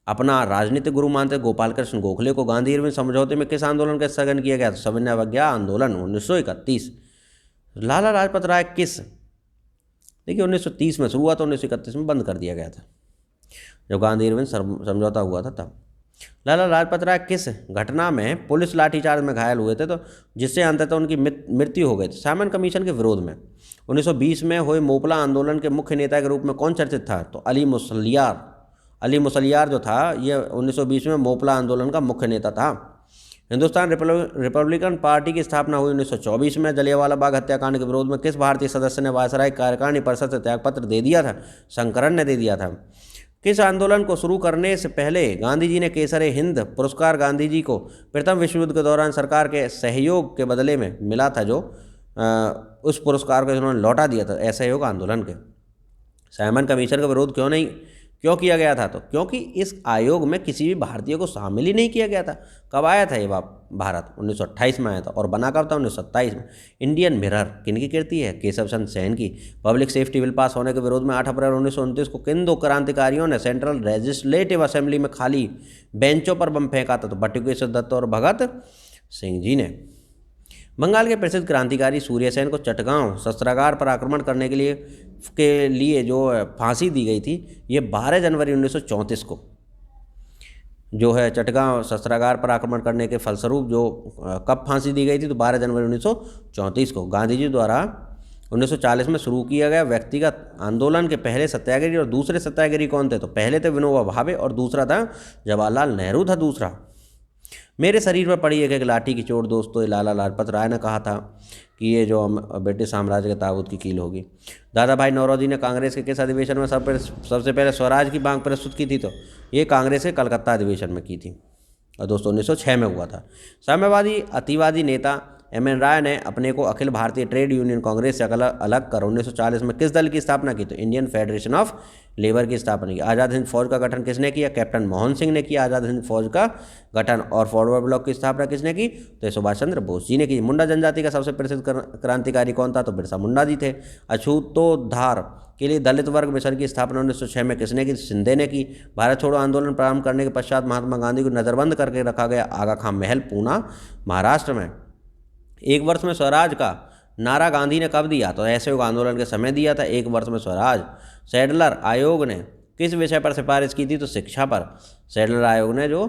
अपना राजनीतिक गुरु मानते? गोपाल कृष्ण गोखले को। गांधी इरविन समझौते में किस आंदोलन का स्थगन किया गया? सविनय अवज्ञा आंदोलन 1931। लाला लाजपत राय किस, देखिए 1930 में शुरू हुआ तो 1931 में बंद कर दिया गया था, जब गांधी इरविन समझौता हुआ था तब। लाला लाजपत राय किस घटना में पुलिस लाठीचार्ज में घायल हुए थे? तो जिससे अंततः उनकी मृत्यु हो गई थी? साइमन कमीशन के विरोध में। 1920 में हुए मोपला आंदोलन के मुख्य नेता के रूप में कौन चर्चित था? तो अली मुसलियार जो था, ये 1920 में मोपला आंदोलन का मुख्य नेता था। हिंदुस्तान रिपब्लिकन पार्टी की स्थापना हुई 1924 में। जलियांवाला बाग हत्याकांड के विरोध में किस भारतीय सदस्य ने वायसराय कार्यकारिणी परिषद से त्यागपत्र दे दिया था? शंकरन ने दे दिया था। किस आंदोलन को शुरू करने से पहले गांधी जी ने केसरे हिंद पुरस्कार गांधी जी को प्रथम विश्व युद्ध के दौरान सरकार के सहयोग के बदले में मिला था, जो उस पुरस्कार को उन्होंने लौटा दिया था असहयोग आंदोलन के? साइमन कमीशन का विरोध क्यों किया गया था? तो क्योंकि इस आयोग में किसी भी भारतीय को शामिल ही नहीं किया गया था। कब आया था ये भारत? 1928 में आया था। और बना कब था? 1927 में। इंडियन मिरर किनकी कृति है? केशव चंद्र सेन की। पब्लिक सेफ्टी बिल पास होने के विरोध में 8 अप्रैल 1929 को किन 2 क्रांतिकारियों ने सेंट्रल लेजिस्लेटिव असेंबली में खाली बेंचों पर बम फेंका था? तो बटुकेश्वर दत्त और भगत सिंह जी ने। बंगाल के प्रसिद्ध क्रांतिकारी सूर्यसेन को चटगांव शस्त्रागार पर आक्रमण करने के लिए जो फांसी दी गई थी, ये 12 जनवरी 1934 को जो है चटगांव शस्त्रागार पर आक्रमण करने के फलस्वरूप जो कब फांसी दी गई थी? तो 12 जनवरी 1934 को। गांधी जी द्वारा 1940 में शुरू किया गया व्यक्तिगत आंदोलन के पहले सत्याग्रही और दूसरे सत्याग्रही कौन थे? तो पहले थे विनोबा भावे और दूसरा था जवाहरलाल नेहरू था दूसरा। मेरे शरीर पर पड़ी एक लाठी की चोट दोस्तों, ये लाला लाजपत राय ने कहा था कि ये जो ब्रिटिश साम्राज्य के ताबूत की कील होगी। दादा भाई नौरोजी ने कांग्रेस के किस अधिवेशन में सबसे पहले स्वराज की मांग प्रस्तुत की थी? तो ये कांग्रेस के कलकत्ता अधिवेशन में की थी और दोस्तों 1906 में हुआ था। साम्यवादी अतिवादी नेता M.N. राय ने अपने को अखिल भारतीय ट्रेड यूनियन कांग्रेस से अलग कर 1940 में किस दल की स्थापना की? तो इंडियन फेडरेशन ऑफ लेबर की स्थापना की। आज़ाद हिंद फौज का गठन किसने किया? कैप्टन मोहन सिंह ने किया आज़ाद हिंद फौज का गठन। और फॉरवर्ड ब्लॉक की स्थापना किसने की? तो सुभाष चंद्र बोस जी ने की। मुंडा जनजाति का सबसे प्रसिद्ध क्रांतिकारी कौन था? तो बिरसा मुंडा जी थे। अछूतोद्धार के लिए दलित वर्ग मिशन की स्थापना 1906 में किसने की? शिंदे ने की। भारत छोड़ो आंदोलन प्रारंभ करने के पश्चात महात्मा गांधी को नज़रबंद करके रखा गया आगा खां महल, पूना, महाराष्ट्र में। 1 वर्ष में स्वराज का नारा गांधी ने कब दिया? तो असहयोग आंदोलन के समय दिया था, 1 वर्ष में स्वराज। सैडलर आयोग ने किस विषय पर सिफारिश की थी? तो शिक्षा पर। सैडलर आयोग ने जो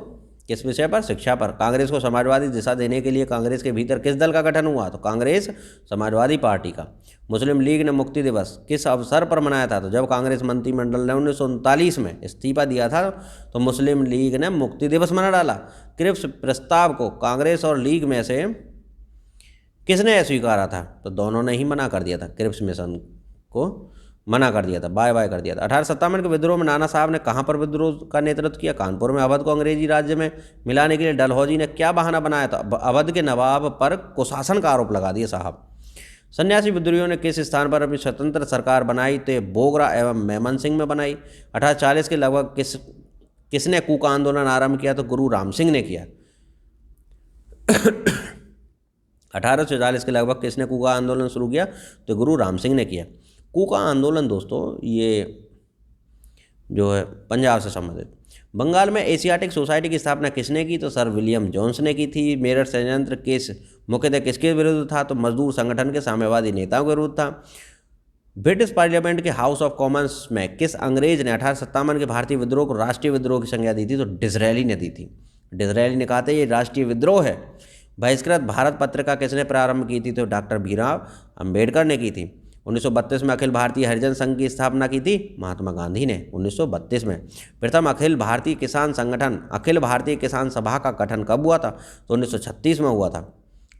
किस विषय पर? शिक्षा पर। कांग्रेस को समाजवादी दिशा देने के लिए कांग्रेस के भीतर किस दल का गठन हुआ? तो कांग्रेस समाजवादी पार्टी का। मुस्लिम लीग ने मुक्ति दिवस किस अवसर पर मनाया था? तो जब कांग्रेस मंत्रिमंडल ने 1939 में इस्तीफा दिया था तो मुस्लिम लीग ने मुक्ति दिवस मना डाला। क्रिप्स प्रस्ताव को कांग्रेस और लीग में से किसने स्वीकारा था? तो दोनों ने ही मना कर दिया था, क्रिप्स मिशन को मना कर दिया था, बाय बाय कर दिया था। 1857 के विद्रोह में नाना साहब ने कहाँ पर विद्रोह का नेतृत्व किया? कानपुर में। अवध को अंग्रेजी राज्य में मिलाने के लिए डलहौजी ने क्या बहाना बनाया था? अवध के नवाब पर कुशासन का आरोप लगा दिया साहब। सन्यासी विद्रोहियों ने किस स्थान पर अपनी स्वतंत्र सरकार बनाई? तो बोगरा एवं मेमन सिंह में बनाई। 1840 के लगभग किसने कूका आंदोलन आरंभ किया? तो गुरु राम सिंह ने किया। 1840 के लगभग किसने कूका आंदोलन शुरू किया? तो गुरु राम सिंह ने किया। कूका आंदोलन दोस्तों ये जो है पंजाब से संबंधित। बंगाल में एशियाटिक सोसाइटी की स्थापना किसने की? तो सर विलियम जोन्स ने की थी। मेरठ षड्यंत्र केस मुख्यतः किसके विरुद्ध था? तो मजदूर संगठन के साम्यवादी नेताओं के विरुद्ध था। ब्रिटिश पार्लियामेंट के हाउस ऑफ कॉमन्स में किस अंग्रेज ने 1857 के भारतीय विद्रोह को राष्ट्रीय विद्रोह की संज्ञा दी थी? तो डिसरेली ने दी थी। डिसरेली ने कहा था ये राष्ट्रीय विद्रोह है। बहिष्कृत भारत पत्रिका किसने प्रारंभ की थी? तो डॉक्टर भीमराव अंबेडकर ने की थी। 1932 में अखिल भारतीय हरिजन संघ की स्थापना की थी महात्मा गांधी ने। 1932 में प्रथम अखिल भारतीय किसान संगठन अखिल भारतीय किसान सभा का गठन कब हुआ था? तो 1936 में हुआ था।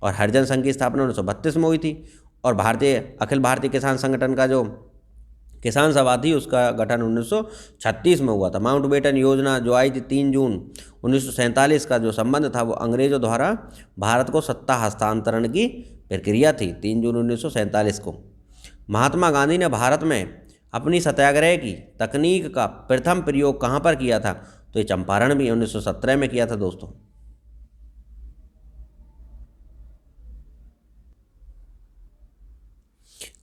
और हरिजन संघ की स्थापना 1932 में हुई थी। और अखिल भारतीय किसान संगठन का जो किसान सभा थी उसका गठन 1936 में हुआ था। माउंटबेटन योजना जो आई थी 3 जून 1947 का जो संबंध था वो अंग्रेजों द्वारा भारत को सत्ता हस्तांतरण की प्रक्रिया थी 3 जून 1947 को। महात्मा गांधी ने भारत में अपनी सत्याग्रह की तकनीक का प्रथम प्रयोग कहाँ पर किया था? तो ये चंपारण भी 1917 में किया था दोस्तों।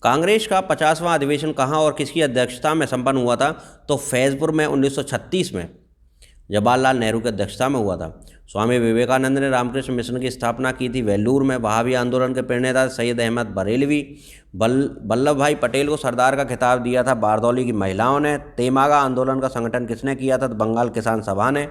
कांग्रेस का 50वां अधिवेशन कहाँ और किसकी अध्यक्षता में संपन्न हुआ था? तो फैजपुर में 1936 में जवाहरलाल नेहरू की अध्यक्षता में हुआ था। स्वामी विवेकानंद ने रामकृष्ण मिशन की स्थापना की थी वेल्लूर में। वहाबी आंदोलन के प्रणेता सैयद अहमद बरेलवी। वल्लभ भाई पटेल को सरदार का खिताब दिया था बारदौली की महिलाओं ने। तेमागा आंदोलन का संगठन किसने किया था? तो बंगाल किसान सभा ने।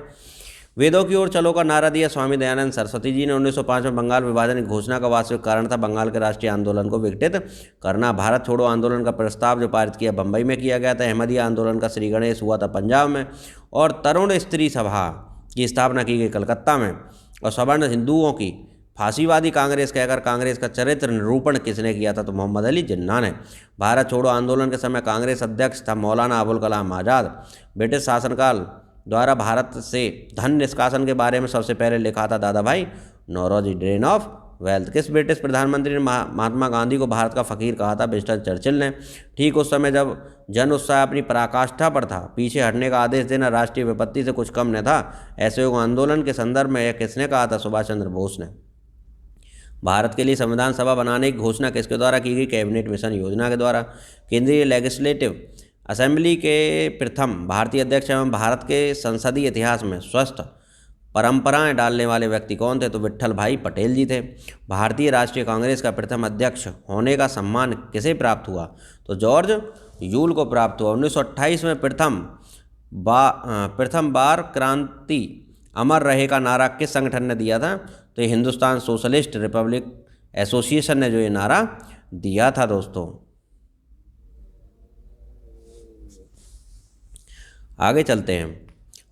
वेदों की ओर चलो का नारा दिया स्वामी दयानंद सरस्वती जी ने। 1905 में बंगाल विभाजन की घोषणा का वास्तविक कारण था बंगाल के राष्ट्रीय आंदोलन को विघटित करना। भारत छोड़ो आंदोलन का प्रस्ताव जो पारित किया बम्बई में किया गया था। अहमदिया आंदोलन का श्री गणेश हुआ था पंजाब में। और तरुण स्त्री सभा की स्थापना की गई कलकत्ता में। और सवर्ण हिंदुओं की फांसीवादी कांग्रेस कहकर कांग्रेस का चरित्र निरूपण किसने किया था? तो मोहम्मद अली जिन्ना ने। भारत छोड़ो आंदोलन के समय कांग्रेस अध्यक्ष था मौलाना अबुल कलाम आज़ाद। ब्रिटिश शासनकाल द्वारा भारत से धन निष्कासन के बारे में सबसे पहले लिखा था दादा भाई नौरोजी ड्रेन ऑफ वेल्थ। किस ब्रिटिश प्रधानमंत्री ने महात्मा गांधी को भारत का फकीर कहा था? विंस्टन चर्चिल ने। ठीक उस समय जब जन उत्साह अपनी पराकाष्ठा पर था, पीछे हटने का आदेश देना राष्ट्रीय विपत्ति से कुछ कम न था। असहयोग आंदोलन के संदर्भ में यह किसने कहा था? सुभाष चंद्र बोस ने। भारत के लिए संविधान सभा बनाने की घोषणा किसके द्वारा की गई? कैबिनेट मिशन योजना के द्वारा। केंद्रीय लेजिस्लेटिव असेंबली के प्रथम भारतीय अध्यक्ष एवं भारत के संसदीय इतिहास में स्वस्थ परंपराएं डालने वाले व्यक्ति कौन थे? तो विट्ठल भाई पटेल जी थे। भारतीय राष्ट्रीय कांग्रेस का प्रथम अध्यक्ष होने का सम्मान किसे प्राप्त हुआ? तो जॉर्ज यूल को प्राप्त हुआ। 1928 में प्रथम बार क्रांति अमर रहे का नारा किस संगठन ने दिया था? तो ये हिंदुस्तान सोशलिस्ट रिपब्लिक एसोसिएशन ने जो ये नारा दिया था दोस्तों। आगे चलते हैं।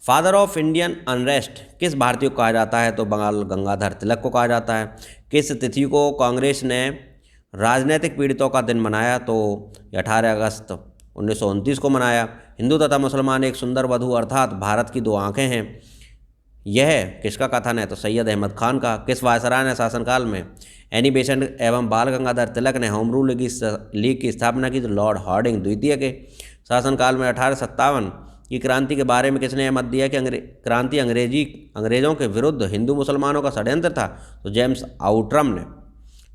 फादर ऑफ इंडियन अनरेस्ट किस भारतीय को कहा जाता है? तो बाल गंगाधर तिलक को कहा जाता है। किस तिथि को कांग्रेस ने राजनीतिक पीड़ितों का दिन मनाया? तो 18 अगस्त 1929 को मनाया। हिंदू तथा मुसलमान एक सुंदर वधू अर्थात भारत की 2 आंखें हैं, यह किसका कथन है? तो सैयद अहमद खान का। किस वायसराय ने शासनकाल में एनी बेसेंट एवं बाल गंगाधर तिलक ने होम रूल लीग की स्थापना की? तो लॉर्ड हार्डिंग द्वितीय के शासनकाल में। 1857 की क्रांति के बारे में किसने यह मत दिया कि क्रांति अंग्रेजों के विरुद्ध हिंदू मुसलमानों का षड्यंत्र था? तो जेम्स आउट्रम ने।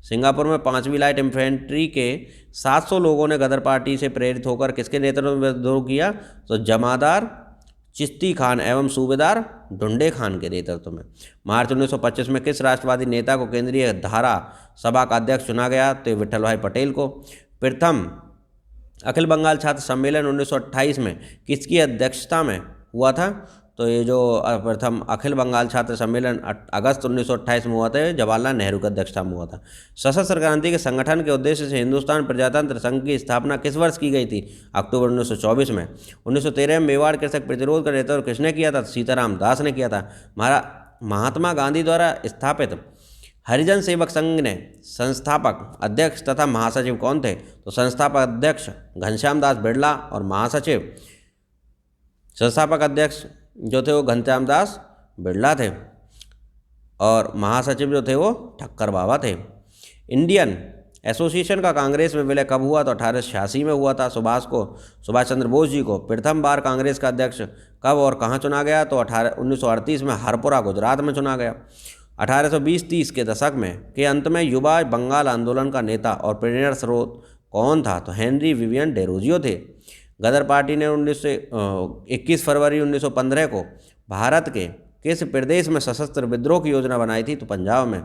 सिंगापुर में 5वीं लाइट इन्फेंट्री के 700 लोगों ने गदर पार्टी से प्रेरित होकर किसके नेतृत्व में विद्रोह किया? तो जमादार चिश्ती खान एवं सूबेदार ढूंढे खान के नेतृत्व में। मार्च 1925 में किस राष्ट्रवादी नेता को केंद्रीय धारा सभा का अध्यक्ष चुना गया? तो विट्ठल भाई पटेल को। प्रथम अखिल बंगाल छात्र सम्मेलन 1928 में किसकी अध्यक्षता में हुआ था? तो ये जो प्रथम अखिल बंगाल छात्र सम्मेलन अगस्त 1928 में हुआ था, जवाहरलाल नेहरू की अध्यक्षता में हुआ था। सशस्त्र क्रांति के संगठन के उद्देश्य से हिंदुस्तान प्रजातंत्र संघ की स्थापना किस वर्ष की गई थी? अक्टूबर 1924 में। 1913 में मेवाड़ कृषक प्रतिरोध का नेतृत्व किसने किया था? सीताराम दास ने किया था। महात्मा गांधी द्वारा स्थापित हरिजन सेवक संघ ने संस्थापक अध्यक्ष तथा महासचिव कौन थे? तो संस्थापक अध्यक्ष घनश्याम दास बिड़ला और महासचिव संस्थापक अध्यक्ष जो थे वो घनश्याम दास बिड़ला थे और महासचिव जो थे वो ठक्कर बाबा थे। इंडियन एसोसिएशन का कांग्रेस में विलय कब हुआ? तो 1886 में हुआ था। सुभाष चंद्र बोस जी को प्रथम बार कांग्रेस का अध्यक्ष कब और कहाँ चुना गया? तो 1938 में हरपुरा गुजरात में चुना गया। 1820-30 के दशक में के अंत में युवा बंगाल आंदोलन का नेता और प्रेरणा स्रोत कौन था? तो हेनरी विवियन डेरोजियो थे। गदर पार्टी ने 21 फरवरी 1915 को भारत के किस प्रदेश में सशस्त्र विद्रोह की योजना बनाई थी? तो पंजाब में।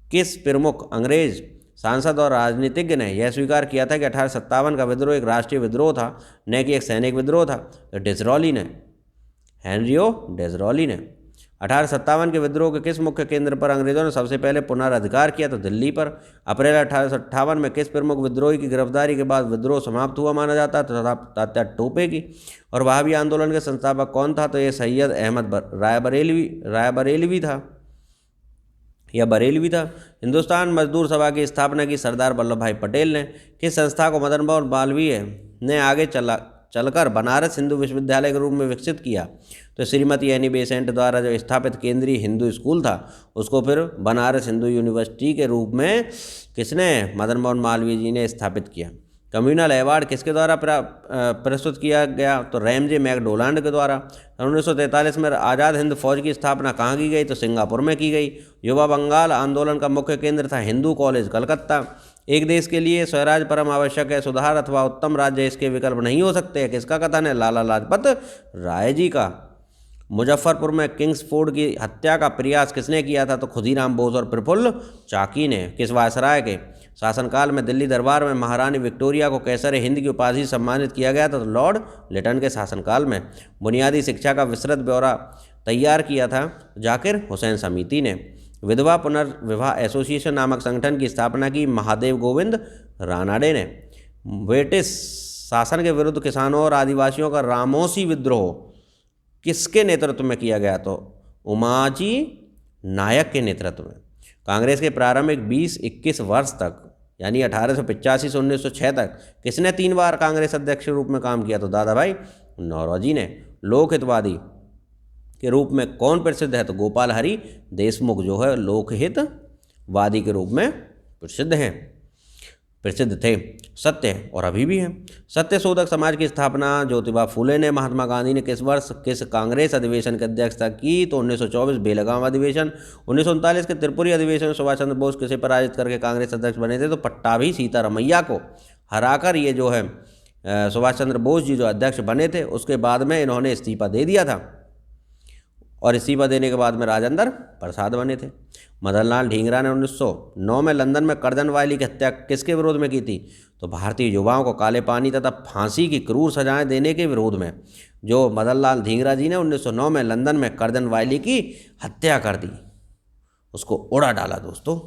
किस प्रमुख अंग्रेज सांसद और राजनीतिज्ञ ने यह स्वीकार किया था कि 1857 का विद्रोह एक राष्ट्रीय विद्रोह था, न कि एक सैनिक विद्रोह था? तो डिसरॉली ने, हेनरियो डिसरॉली ने। 1857 के विद्रोह के किस मुख्य केंद्र पर अंग्रेजों ने सबसे पहले पुनर्अधिकार किया? तो दिल्ली पर। अप्रैल 1858 में किस प्रमुख विद्रोही की गिरफ्तारी के बाद विद्रोह समाप्त हुआ माना जाता है? तो तात्या टोपे की। और वहाबी आंदोलन के संस्थापक कौन था? तो ये सैयद अहमद रायबरेलवी था या बरेलवी था। हिंदुस्तान मजदूर सभा की स्थापना की सरदार वल्लभ भाई पटेल ने। किस संस्था को मदन मोहन मालवीय ने आगे चलकर बनारस हिंदू विश्वविद्यालय के रूप में विकसित किया? तो श्रीमती एनी बेसेंट द्वारा जो स्थापित केंद्रीय हिंदू स्कूल था उसको फिर बनारस हिंदू यूनिवर्सिटी के रूप में किसने? मदन मोहन मालवीय जी ने स्थापित किया। कम्युनल अवार्ड किसके द्वारा प्रस्तुत किया गया? तो रैमजे मैकडोनाल्ड के द्वारा। 1943 में आज़ाद हिंद फौज की स्थापना कहाँ की गई? तो सिंगापुर में की गई। युवा बंगाल आंदोलन का मुख्य केंद्र था हिंदू कॉलेज कलकत्ता। एक देश के लिए स्वराज परम आवश्यक है, सुधार अथवा उत्तम राज्य इसके विकल्प नहीं हो सकते। किसका कथन है? लाला लाजपत राय जी का। मुजफ्फरपुर में किंग्सफोर्ड की हत्या का प्रयास किसने किया था? तो खुदीराम बोस और प्रफुल्ल चाकी ने। किस वायसराय के शासनकाल में दिल्ली दरबार में महारानी विक्टोरिया को कैसर हिंद की उपाधि सम्मानित किया गया था? तो लॉर्ड लिटन के शासनकाल में। बुनियादी शिक्षा का विस्तृत ब्यौरा तैयार किया था जाकिर हुसैन समिति ने। विधवा पुनर्विवाह एसोसिएशन नामक संगठन की स्थापना की महादेव गोविंद रानाडे ने। ब्रिटिश शासन के विरुद्ध किसानों और आदिवासियों का रामोसी विद्रोह किसके नेतृत्व में किया गया? तो उमाजी नायक के नेतृत्व में। कांग्रेस के प्रारंभिक 20-21 वर्ष तक यानी 1885 से 1906 तक किसने 3 बार कांग्रेस अध्यक्ष के रूप में काम किया? तो दादा भाई नौरोजी ने। लोकहितवादी के रूप में कौन प्रसिद्ध है? तो गोपाल हरि देशमुख जो है लोकहितवादी के रूप में प्रसिद्ध थे। सत्य और अभी भी हैं। सत्य शोधक समाज की स्थापना ज्योतिबा फूले ने। महात्मा गांधी ने किस वर्ष किस कांग्रेस अधिवेशन की अध्यक्षता की? तो 1924 बेलगाम अधिवेशन। 1939 के त्रिपुरी अधिवेशन में सुभाष चंद्र बोस किसे पराजित करके कांग्रेस अध्यक्ष बने थे? तो पट्टाभी सीतारमैया को हराकर ये जो है सुभाष चंद्र बोस जी जो अध्यक्ष बने थे उसके बाद में इन्होंने इस्तीफा दे दिया था और इस्तीफा देने के बाद में राजेंद्र प्रसाद बने थे। मदन लाल ढींगरा ने 1909 में लंदन में कर्जन वायली की हत्या किसके विरोध में की थी? तो भारतीय युवाओं को काले पानी तथा फांसी की क्रूर सजाएं देने के विरोध में। जो मदन लाल ढींगरा जी ने 1909 में लंदन में कर्जन वायली की हत्या कर दी, उसको उड़ा डाला दोस्तों।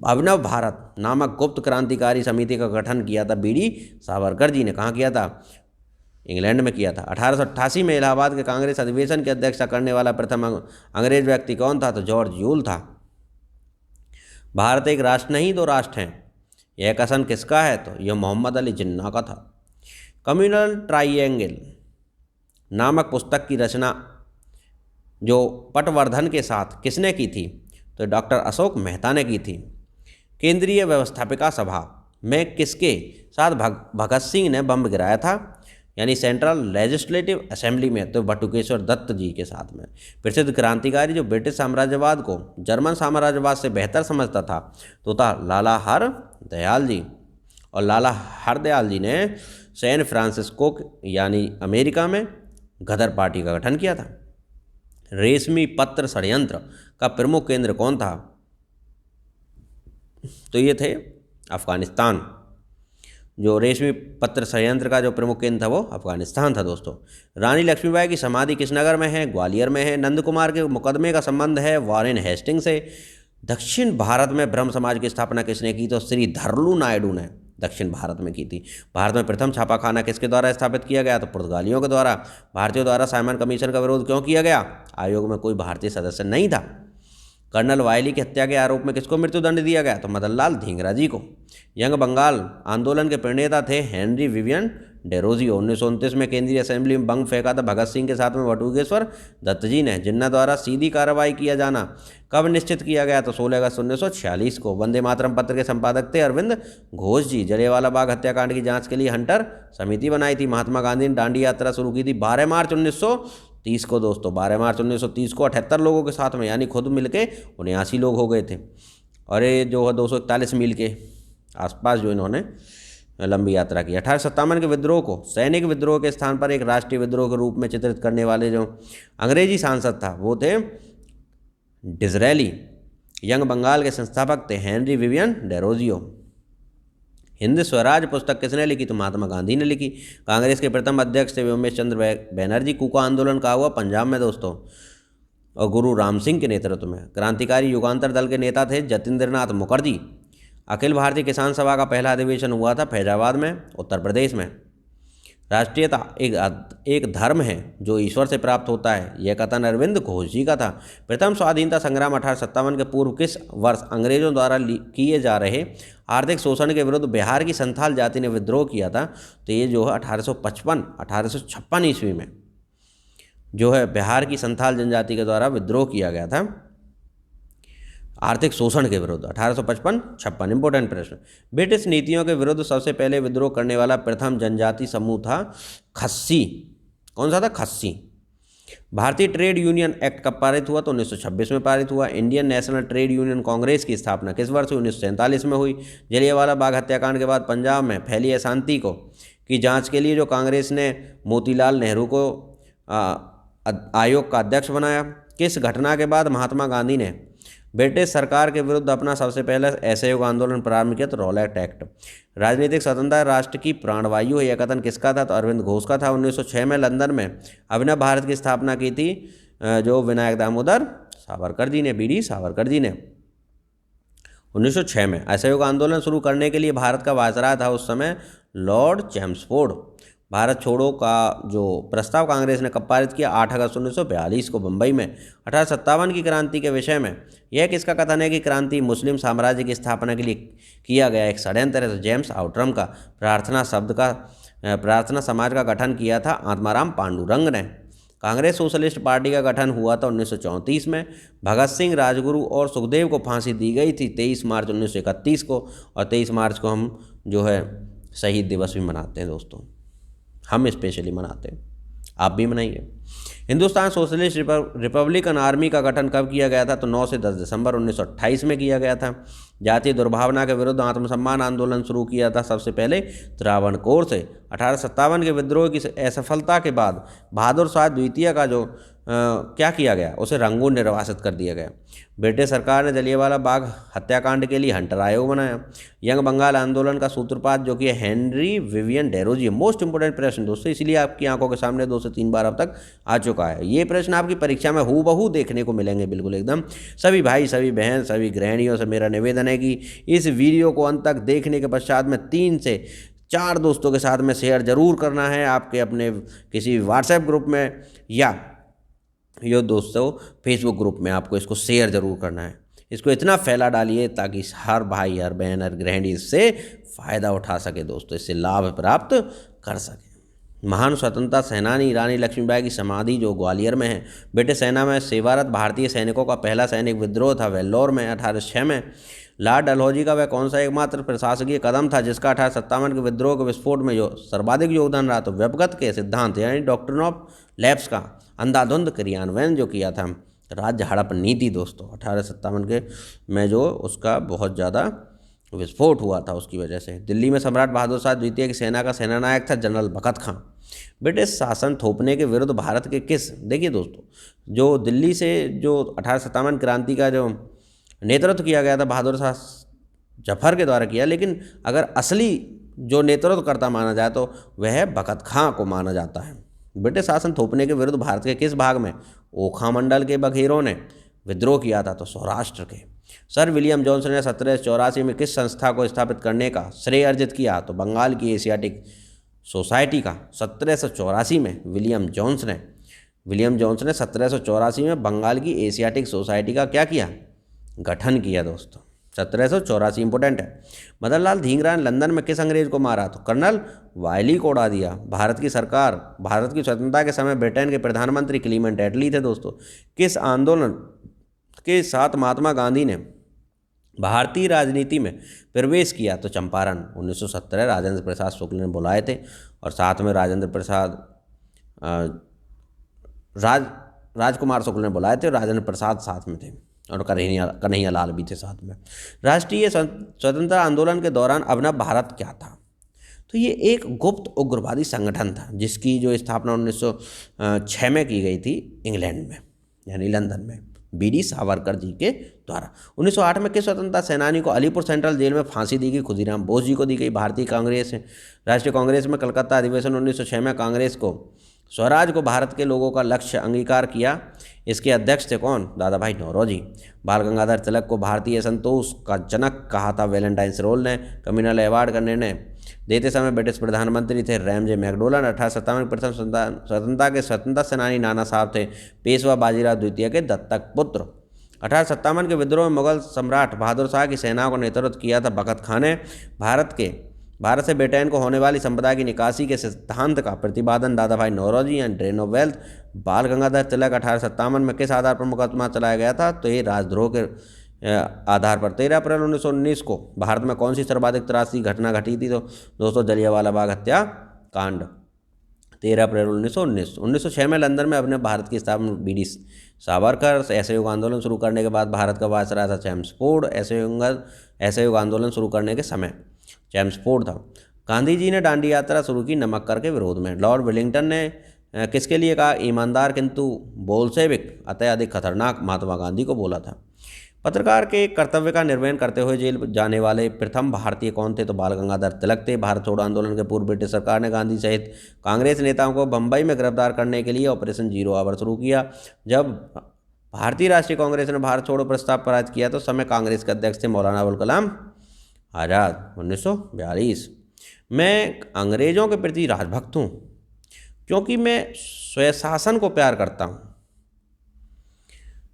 अभिनव भारत नामक गुप्त क्रांतिकारी समिति का गठन किया था बीडी सावरकर जी ने। कहाँ किया था? इंग्लैंड में किया था। 1888 में इलाहाबाद के कांग्रेस अधिवेशन की अध्यक्षता करने वाला प्रथम अंग्रेज व्यक्ति कौन था? तो जॉर्ज यूल था। भारत एक राष्ट्र नहीं दो राष्ट्र हैं, यह कथन किसका है? तो यह मोहम्मद अली जिन्ना का था। कम्युनल ट्राइएंगल नामक पुस्तक की रचना जो पटवर्धन के साथ किसने की थी? तो डॉक्टर अशोक मेहता ने की थी। केंद्रीय व्यवस्थापिका सभा में किसके साथ भगत सिंह ने बम गिराया था? यानी सेंट्रल लेजिस्लेटिव असेंबली में। तो बटुकेश्वर दत्त जी के साथ में। प्रसिद्ध क्रांतिकारी जो ब्रिटिश साम्राज्यवाद को जर्मन साम्राज्यवाद से बेहतर समझता था तो था लाला हरदयाल जी। और लाला हरदयाल जी ने सैन फ्रांसिस्को यानी अमेरिका में गदर पार्टी का गठन किया था। रेशमी पत्र षड्यंत्र का प्रमुख केंद्र कौन था? तो ये थे अफगानिस्तान। जो रेशमी पत्र षड्यंत्र का जो प्रमुख केंद्र था वो अफगानिस्तान था दोस्तों। रानी लक्ष्मीबाई की समाधि किस नगर में है? ग्वालियर में है। नंद कुमार के मुकदमे का संबंध है वॉरेन हेस्टिंग से। दक्षिण भारत में ब्रह्म समाज की स्थापना किसने की? तो श्री धरलू नायडू ने दक्षिण भारत में की थी। भारत में प्रथम छापाखाना किसके द्वारा स्थापित किया गया? तो पुर्तगालियों के द्वारा। भारतीयों द्वारा साइमन कमीशन का विरोध क्यों किया गया? आयोग में कोई भारतीय सदस्य नहीं था। कर्नल वायली की हत्या के आरोप में किसको मृत्युदंड दिया गया? तो मदन लाल ढींगरा जी को। यंग बंगाल आंदोलन के प्रणेता थे हेनरी विवियन डेरोजियो। 1929 में केंद्रीय असेंबली में बम फेंका था भगत सिंह के साथ में बटुकेश्वर दत्त जी ने। जिन्ना द्वारा सीधी कार्रवाई किया जाना कब निश्चित किया गया? तो 16 अगस्त 1946 को। वंदे मातरम पत्र के संपादक थे अरविंद घोष जी। जलियांवाला बाग हत्याकांड की जांच के लिए हंटर समिति बनाई थी। महात्मा गांधी ने दांडी यात्रा शुरू की थी 12 मार्च 1930 को दोस्तों। 12 मार्च 1930 को 78 लोगों के साथ में, यानी खुद मिलके 79 लोग हो गए थे। और ये जो है 241 मील के आसपास जो इन्होंने लंबी यात्रा की। 1857 के विद्रोह को सैनिक विद्रोह के स्थान पर एक राष्ट्रीय विद्रोह के रूप में चित्रित करने वाले जो अंग्रेजी सांसद था वो थे डिज़रेली। यंग बंगाल के संस्थापक थे Henry Vivian Derozio. Hind Swaraj पुस्तक किसने लिखी? तो महात्मा गांधी ने लिखी। कांग्रेस के प्रथम अध्यक्ष थे उमेश चंद्र बनर्जी। कूका आंदोलन कहा हुआ पंजाब में दोस्तों, और गुरु राम सिंह के नेतृत्व में। क्रांतिकारी युगांतर दल के नेता थे जतिंद्रनाथ मुखर्जी। अखिल भारतीय किसान सभा का पहला अधिवेशन हुआ था फैजाबाद में, उत्तर प्रदेश में। राष्ट्रीयता एक धर्म है जो ईश्वर से प्राप्त होता है, यह कथन अरविंद घोष जी का था। प्रथम स्वाधीनता संग्राम 1857 के पूर्व किस वर्ष अंग्रेजों द्वारा किए जा रहे आर्थिक शोषण के विरुद्ध बिहार की संथाल जाति ने विद्रोह किया था? तो ये जो है 1856 ईस्वी में जो है बिहार की संथाल जनजाति के द्वारा विद्रोह किया गया था आर्थिक शोषण के विरुद्ध। 1855-56 इंपॉर्टेंट प्रश्न। ब्रिटिश नीतियों के विरुद्ध सबसे पहले विद्रोह करने वाला प्रथम जनजाति समूह था खस्सी। कौन सा था? खस्सी। भारतीय ट्रेड यूनियन एक्ट कब पारित हुआ? तो 1926 में पारित हुआ। Indian national trade union Congress की स्थापना किस वर्ष? 1947 में हुई। जलियांवाला बाग हत्याकांड के बाद पंजाब में फैली अशांति की जांच के लिए जो कांग्रेस ने मोतीलाल नेहरू को आयोग का अध्यक्ष बनाया। किस घटना के बाद महात्मा गांधी ने ब्रिटिश सरकार के विरुद्ध अपना सबसे पहला असहयोग आंदोलन प्रारंभ किया? तो रॉलेट एक्ट। राजनीतिक स्वतंत्रता राष्ट्र की प्राणवायु है, यह कथन किसका था? तो अरविंद घोष का था। 1906 में लंदन में अभिनव भारत की स्थापना की थी जो विनायक दामोदर सावरकर जी ने, बीडी सावरकर जी ने 1906 में। असहयोग आंदोलन शुरू करने के लिए भारत का वायसराय था उस समय लॉर्ड चैम्सफोर्ड। भारत छोड़ो का जो प्रस्ताव कांग्रेस ने कब पारित किया? 8 अगस्त 1942 को बम्बई में। 1857 की क्रांति के विषय में यह किसका कथन है कि क्रांति मुस्लिम साम्राज्य की स्थापना के लिए किया गया एक षड्यंत्र है? तो जेम्स आउटरम का। प्रार्थना समाज का गठन किया था आत्माराम पांडुरंग ने। कांग्रेस सोशलिस्ट पार्टी का गठन हुआ था 1934 में। भगत सिंह, राजगुरु और सुखदेव को फांसी दी गई थी 23 मार्च 1931 को। और 23 मार्च को हम जो है शहीद दिवस भी मनाते हैं दोस्तों, हम स्पेशली मनाते हैं, आप भी मनाइए। हिंदुस्तान सोशलिस्ट रिपब्लिकन आर्मी का गठन कब किया गया था? तो 9 से 10 दिसंबर 1928 में किया गया था। जातीय दुर्भावना के विरुद्ध आत्मसम्मान आंदोलन शुरू किया था सबसे पहले त्रावणकोर से। 1857 के विद्रोह की असफलता के बाद बहादुर शाह द्वितीय का जो क्या किया गया, उसे रंगून निर्वासित कर दिया गया। ब्रिटिश सरकार ने जलियांवाला बाग हत्याकांड के लिए हंटर आयोग बनाया। यंग बंगाल आंदोलन का सूत्रपात जो कि Henry Vivian Derozio. Most important प्रश्न दोस्तों, इसलिए आपकी आंखों के सामने 2 से 3 बार अब तक आ चुका है। ये प्रश्न आपकी परीक्षा में हूबहू देखने को मिलेंगे, बिल्कुल एकदम। सभी भाई, सभी बहन, सभी गृहिणियों से मेरा निवेदन है कि इस वीडियो को अंत तक देखने के पश्चात में 3 से 4 दोस्तों के साथ में शेयर जरूर करना है, आपके अपने किसी व्हाट्सएप ग्रुप में या यो दोस्तों फेसबुक ग्रुप में आपको इसको शेयर जरूर करना है। इसको इतना फैला डालिए ताकि हर भाई, हर बहन, हर गृहिणी इससे फ़ायदा उठा सके दोस्तों, इससे लाभ प्राप्त कर सके। महान स्वतंत्रता सेनानी रानी लक्ष्मीबाई की समाधि जो ग्वालियर में है। ब्रिटिश सेना में सेवारत भारतीय सैनिकों का पहला सैनिक विद्रोह था वेल्लोर में 1806 में। लॉर्ड डलहौजी का वह कौन सा एकमात्र प्रशासकीय कदम था जिसका 1857 के विद्रोह के विस्फोट में जो सर्वाधिक योगदान रहा? तो व्यपगत के सिद्धांत यानी डॉक्ट्रिन ऑफ लैप्स का अंधाधुंध क्रियान्वयन जो किया था। राज्य हड़प नीति दोस्तों 1857 के में जो उसका बहुत ज़्यादा विस्फोट हुआ था, उसकी वजह से। दिल्ली में सम्राट बहादुर शाह द्वितीय की सेना का सेनानायक था जनरल बखत खां। ब्रिटिश शासन थोपने के विरुद्ध भारत के किस, देखिए दोस्तों, जो दिल्ली से जो 1857 क्रांति का जो नेतृत्व किया गया था बहादुर शाह जफर के द्वारा किया, लेकिन अगर असली जो नेतृत्वकर्ता माना जाए तो वह बखत खां को माना जाता है। ब्रिटिश शासन थोपने के विरुद्ध भारत के किस भाग में ओखा मंडल के बघेरों ने विद्रोह किया था? तो सौराष्ट्र के। सर विलियम जॉनसन ने 1784 में किस संस्था को स्थापित करने का श्रेय अर्जित किया? तो बंगाल की एशियाटिक सोसाइटी का। 1784 में विलियम जॉन्स ने 1784 में बंगाल की एशियाटिक सोसाइटी का क्या किया? गठन किया दोस्तों। 1784 इंपोर्टेंट है। मदन लाल धींगरा ने लंदन में किस अंग्रेज को मारा? तो कर्नल वायली को उड़ा दिया। भारत की स्वतंत्रता के समय ब्रिटेन के प्रधानमंत्री क्लीमेंट एटली थे दोस्तों। किस आंदोलन के साथ महात्मा गांधी ने भारतीय राजनीति में प्रवेश किया तो चंपारण 1917 राजेंद्र प्रसाद शुक्ल ने बुलाए थे, और साथ में राजकुमार शुक्ल ने बुलाए थे, और राजेंद्र प्रसाद साथ में थे, और कन्हैया लाल भी थे साथ में। राष्ट्रीय स्वतंत्रता आंदोलन के दौरान अभिनव भारत क्या था? तो ये एक गुप्त उग्रवादी संगठन था जिसकी जो स्थापना 1906 में की गई थी इंग्लैंड में, यानी लंदन में, बीडी सावरकर जी के द्वारा। 1908 में किस स्वतंत्रता सेनानी को अलीपुर सेंट्रल जेल में फांसी दी गई? खुदीराम बोस जी को दी गई। भारतीय कांग्रेस राष्ट्रीय कांग्रेस में कलकत्ता अधिवेशन 1906 में कांग्रेस को स्वराज को भारत के लोगों का लक्ष्य अंगीकार किया। इसके अध्यक्ष थे कौन? दादा भाई नौरोजी। बाल गंगाधर तिलक को भारतीय संतोष का जनक कहा था वैलेंटाइन रोल ने। कम्युनल अवार्ड का निर्णय देते समय ब्रिटिश प्रधानमंत्री थे रैमजे मैकडोनल्ड। 1857 प्रथम स्वतंत्रता के स्वतंत्रता सेनानी नाना साहब थे पेशवा बाजीराव द्वितीय के दत्तक पुत्र। 1857 के विद्रोह में मुगल सम्राट बहादुर शाह की सेनाओं को नेतृत्व किया था बखत खान ने। भारत से ब्रिटेन को होने वाली संपदा की निकासी के सिद्धांत का प्रतिपादन Dadabhai Naoroji and drain of wealth. Bal Gangadhar तिलक 1857 में किस आधार पर मुकदमा चलाया गया था? तो ये राजद्रोह के आधार पर। 13 अप्रैल 1919 को भारत में कौन सी सर्वाधिक त्रासदी घटना घटी थी? तो दोस्तों जलियांवाला बाग हत्याकांड, 13 अप्रैल 1919। 1906 में लंदन में अपने भारत की स्थापना बीडी सावरकर। असहयोग आंदोलन शुरू करने के बाद भारत का वायसराय था चैम्सफोर्ड। असहयोग आंदोलन शुरू करने के समय चैम्सफोर्ड था। गांधी जी ने दांडी यात्रा शुरू की नमक कर के विरोध में। लॉर्ड वेलिंगटन ने किसके लिए कहा? ईमानदार किंतु बोल्शेविक अतः अधिक खतरनाक महात्मा गांधी को बोला था। पत्रकार के कर्तव्य का निर्वहन करते हुए जेल जाने वाले प्रथम भारतीय कौन थे? तो बाल गंगाधर तिलक थे। भारत छोड़ो आंदोलन के पूर्व ब्रिटिश सरकार ने गांधी सहित कांग्रेस नेताओं को बंबई में गिरफ्तार करने के लिए ऑपरेशन जीरो आवर शुरू किया। जब भारतीय राष्ट्रीय कांग्रेस ने भारत छोड़ो प्रस्ताव पारित किया तो समय कांग्रेस के अध्यक्ष थे मौलाना अबुल कलाम आज़ाद। 1942। मैं अंग्रेजों के प्रति राजभक्त हूँ क्योंकि मैं स्वशासन को प्यार करता हूँ।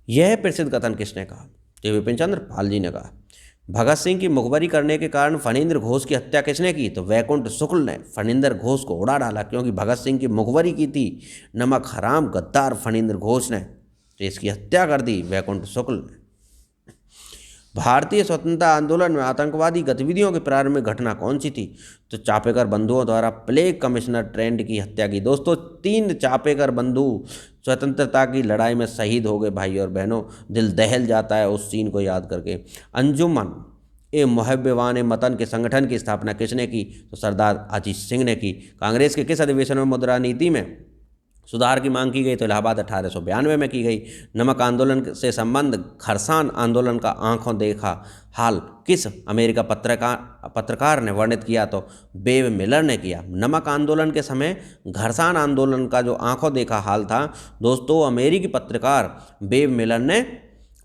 यह प्रसिद्ध कथन किसने कहा? तो विपिन चंद्र पाल जी ने कहा। भगत सिंह की मुखबरी करने के कारण फणींद्र घोष की हत्या किसने की? तो वैकुंठ शुक्ल ने फणींद्र घोष को उड़ा डाला क्योंकि भगत सिंह की मुखबरी की थी। नमक हराम गद्दार फणींद्र घोष ने तो इसकी हत्या कर दी वैकुंठ शुक्ल ने। भारतीय स्वतंत्रता आंदोलन में आतंकवादी गतिविधियों की प्रारंभिक घटना कौन सी थी? तो चापेकर बंधुओं द्वारा प्लेग कमिश्नर ट्रेंड की हत्या की। दोस्तों 3 चापेकर बंधु स्वतंत्रता की लड़ाई में शहीद हो गए। भाई और बहनों, दिल दहल जाता है उस सीन को याद करके। अंजुमन ए मुहब्बवान मतन के संगठन की स्थापना किसने की? तो सरदार अजीत सिंह ने की। कांग्रेस के किस अधिवेशन में मुद्रा नीति में सुधार की मांग की गई? तो इलाहाबाद 1892 में की गई। नमक आंदोलन से संबंध खरसान आंदोलन का आंखों देखा हाल किस अमेरिका पत्रकार ने वर्णित किया? तो बेब मिलर ने किया। नमक आंदोलन के समय खरसान आंदोलन का जो आंखों देखा हाल था दोस्तों अमेरिकी पत्रकार बेब मिलर ने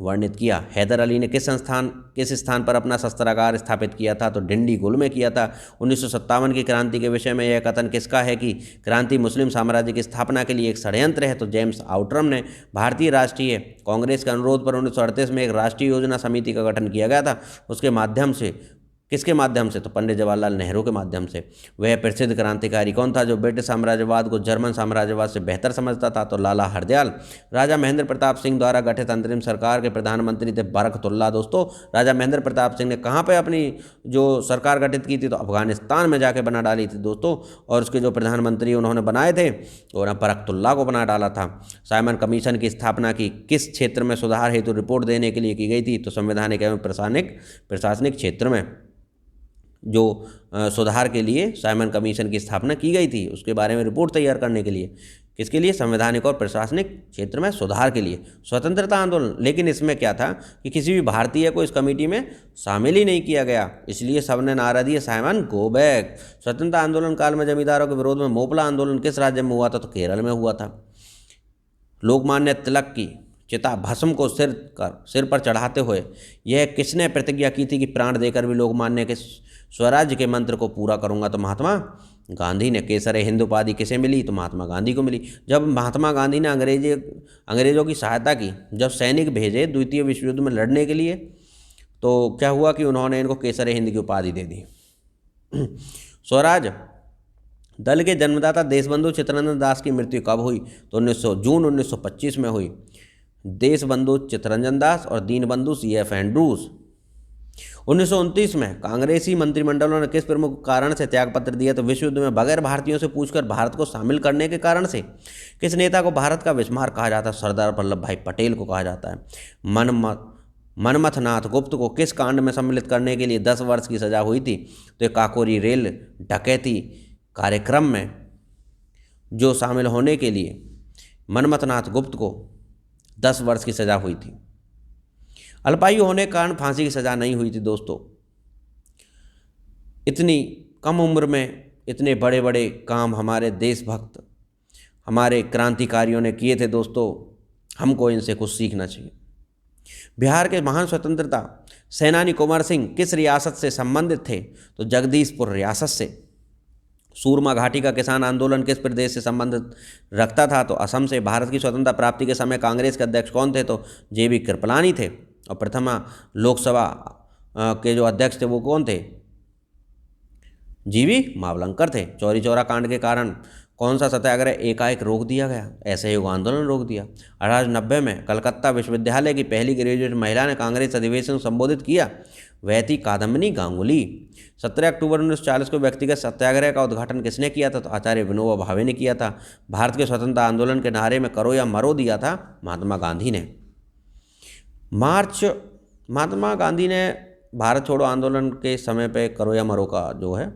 वर्णित किया। हैदर अली ने किस स्थान पर अपना शस्त्रागार स्थापित किया था? तो डिंडीगुल में किया था। 1957 की क्रांति के विषय में यह कथन किसका है कि क्रांति मुस्लिम साम्राज्य की स्थापना के लिए एक षड्यंत्र है? तो जेम्स आउट्रम ने। भारतीय राष्ट्रीय कांग्रेस के अनुरोध पर 1938 में एक राष्ट्रीय योजना समिति का गठन किया गया था। उसके माध्यम से किसके माध्यम से? तो पंडित जवाहरलाल नेहरू के माध्यम से। वह प्रसिद्ध क्रांतिकारी कौन था जो ब्रिटिश साम्राज्यवाद को जर्मन साम्राज्यवाद से बेहतर समझता था? तो लाला हरदयाल। राजा महेंद्र प्रताप सिंह द्वारा गठित अंतरिम सरकार के प्रधानमंत्री थे बरकतुल्ला। दोस्तों राजा महेंद्र प्रताप सिंह ने कहाँ पे अपनी जो सरकार गठित की थी? तो अफगानिस्तान में जाके बना डाली थी दोस्तों, और उसके जो प्रधानमंत्री उन्होंने बनाए थे और बरकतुल्ला को बना डाला था। साइमन कमीशन की स्थापना की किस क्षेत्र में सुधार हेतु रिपोर्ट देने के लिए की गई थी? तो संवैधानिक एवं प्रशासनिक क्षेत्र में जो सुधार के लिए साइमन कमीशन की स्थापना की गई थी उसके बारे में रिपोर्ट तैयार करने के लिए। किसके लिए? संवैधानिक और प्रशासनिक क्षेत्र में सुधार के लिए स्वतंत्रता आंदोलन। लेकिन इसमें क्या था कि किसी भी भारतीय को इस कमेटी में शामिल ही नहीं किया गया, इसलिए सबने नारा दिया साइमन गो बैक। स्वतंत्रता आंदोलन काल में जमींदारों के विरोध में मोपला आंदोलन किस राज्य में हुआ था? तो केरल में हुआ था। लोकमान्य तिलक की चिता भस्म को सिर पर चढ़ाते हुए यह किसने प्रतिज्ञा की थी कि प्राण देकर भी लोकमान्य के स्वराज्य के मंत्र को पूरा करूंगा? तो महात्मा गांधी ने। केसर हिंद उपाधि किसे मिली? तो महात्मा गांधी को मिली। जब महात्मा गांधी ने अंग्रेजों की सहायता की, जब सैनिक भेजे द्वितीय विश्व युद्ध में लड़ने के लिए, तो क्या हुआ कि उन्होंने इनको केसर हिंद की उपाधि दे दी। स्वराज दल के जन्मदाता देशबंधु चित्तरंजन दास की मृत्यु कब हुई? तो जून 1925 में हुई। देशबंधु चित्तरंजन दास और दीनबंधु CF एंड्रूज। 1929 में कांग्रेसी मंत्रिमंडलों ने किस प्रमुख कारण से त्यागपत्र दिया? तो विश्व युद्ध में बगैर भारतीयों से पूछकर भारत को शामिल करने के कारण से। किस नेता को भारत का बिस्मार्क कहा जाता है? सरदार वल्लभ भाई पटेल को कहा जाता है। मनमथनाथ गुप्त को किस कांड में सम्मिलित करने के लिए 10 वर्ष की सजा हुई थी? तो काकोरी रेल डकैती कार्यक्रम में जो शामिल होने के लिए मनमथनाथ गुप्त को 10 वर्ष की सजा हुई थी। अल्पायु होने के कारण फांसी की सजा नहीं हुई थी दोस्तों। इतनी कम उम्र में इतने बड़े बड़े काम हमारे देशभक्त, हमारे क्रांतिकारियों ने किए थे दोस्तों। हमको इनसे कुछ सीखना चाहिए। बिहार के महान स्वतंत्रता सेनानी कुंवर सिंह किस रियासत से संबंधित थे? तो जगदीशपुर रियासत से। सूरमा घाटी का किसान आंदोलन किस प्रदेश से संबंधित रखता था? तो असम से। भारत की स्वतंत्रता प्राप्ति के समय कांग्रेस के अध्यक्ष कौन थे? तो JB कृपलानी थे। और प्रथमा लोकसभा के जो अध्यक्ष थे वो कौन थे? GV मावलंकर थे। चौरी चौरा कांड के कारण कौन सा सत्याग्रह एकाएक रोक दिया गया? असहयोग आंदोलन रोक दिया। 1890 में कलकत्ता विश्वविद्यालय की पहली ग्रेजुएट महिला ने कांग्रेस अधिवेशन को संबोधित किया, वह थी कादम्बिनी गांगुली। 17 अक्टूबर 1940 को व्यक्तिगत सत्याग्रह का उद्घाटन किसने किया था? तो आचार्य विनोबा भावे ने किया था। भारत के स्वतंत्रता आंदोलन के नारे में करो या मरो दिया था महात्मा गांधी ने। महात्मा गांधी ने भारत छोड़ो आंदोलन के समय पे करो या मरो का जो है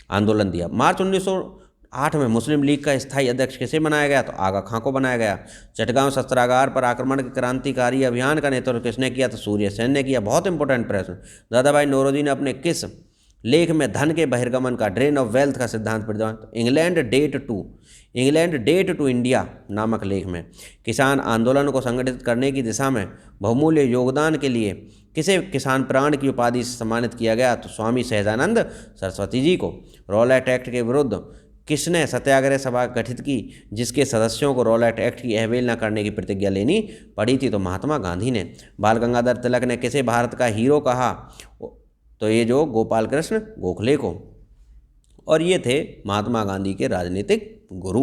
आंदोलन दिया। मार्च 1908 में मुस्लिम लीग का स्थायी अध्यक्ष किसे बनाया गया? तो आगा खां को बनाया गया। चटगांव शस्त्रागार पर आक्रमण के क्रांतिकारी अभियान का नेतृत्व किसने किया? तो सूर्य सेन ने किया। बहुत इंपॉर्टेंट प्रश्न। दादा भाई नौरोजी ने अपने किस लेख में धन के बहिर्गमन का, ड्रेन ऑफ वेल्थ का सिद्धांत प्रतिपादित? इंग्लैंड डेट टू इंडिया नामक लेख में। किसान आंदोलन को संगठित करने की दिशा में बहुमूल्य योगदान के लिए किसे किसान प्राण की उपाधि से सम्मानित किया गया? तो स्वामी सहजानंद सरस्वती जी को। रॉलेट एक्ट के विरुद्ध किसने सत्याग्रह सभा गठित की, जिसके सदस्यों को रॉलेट एक्ट की अवहेलना करने की प्रतिज्ञा लेनी पड़ी थी? तो महात्मा गांधी ने। बाल गंगाधर तिलक ने किसे भारत का हीरो कहा? तो ये जो गोपाल कृष्ण गोखले को। और ये थे महात्मा गांधी के राजनीतिक गुरु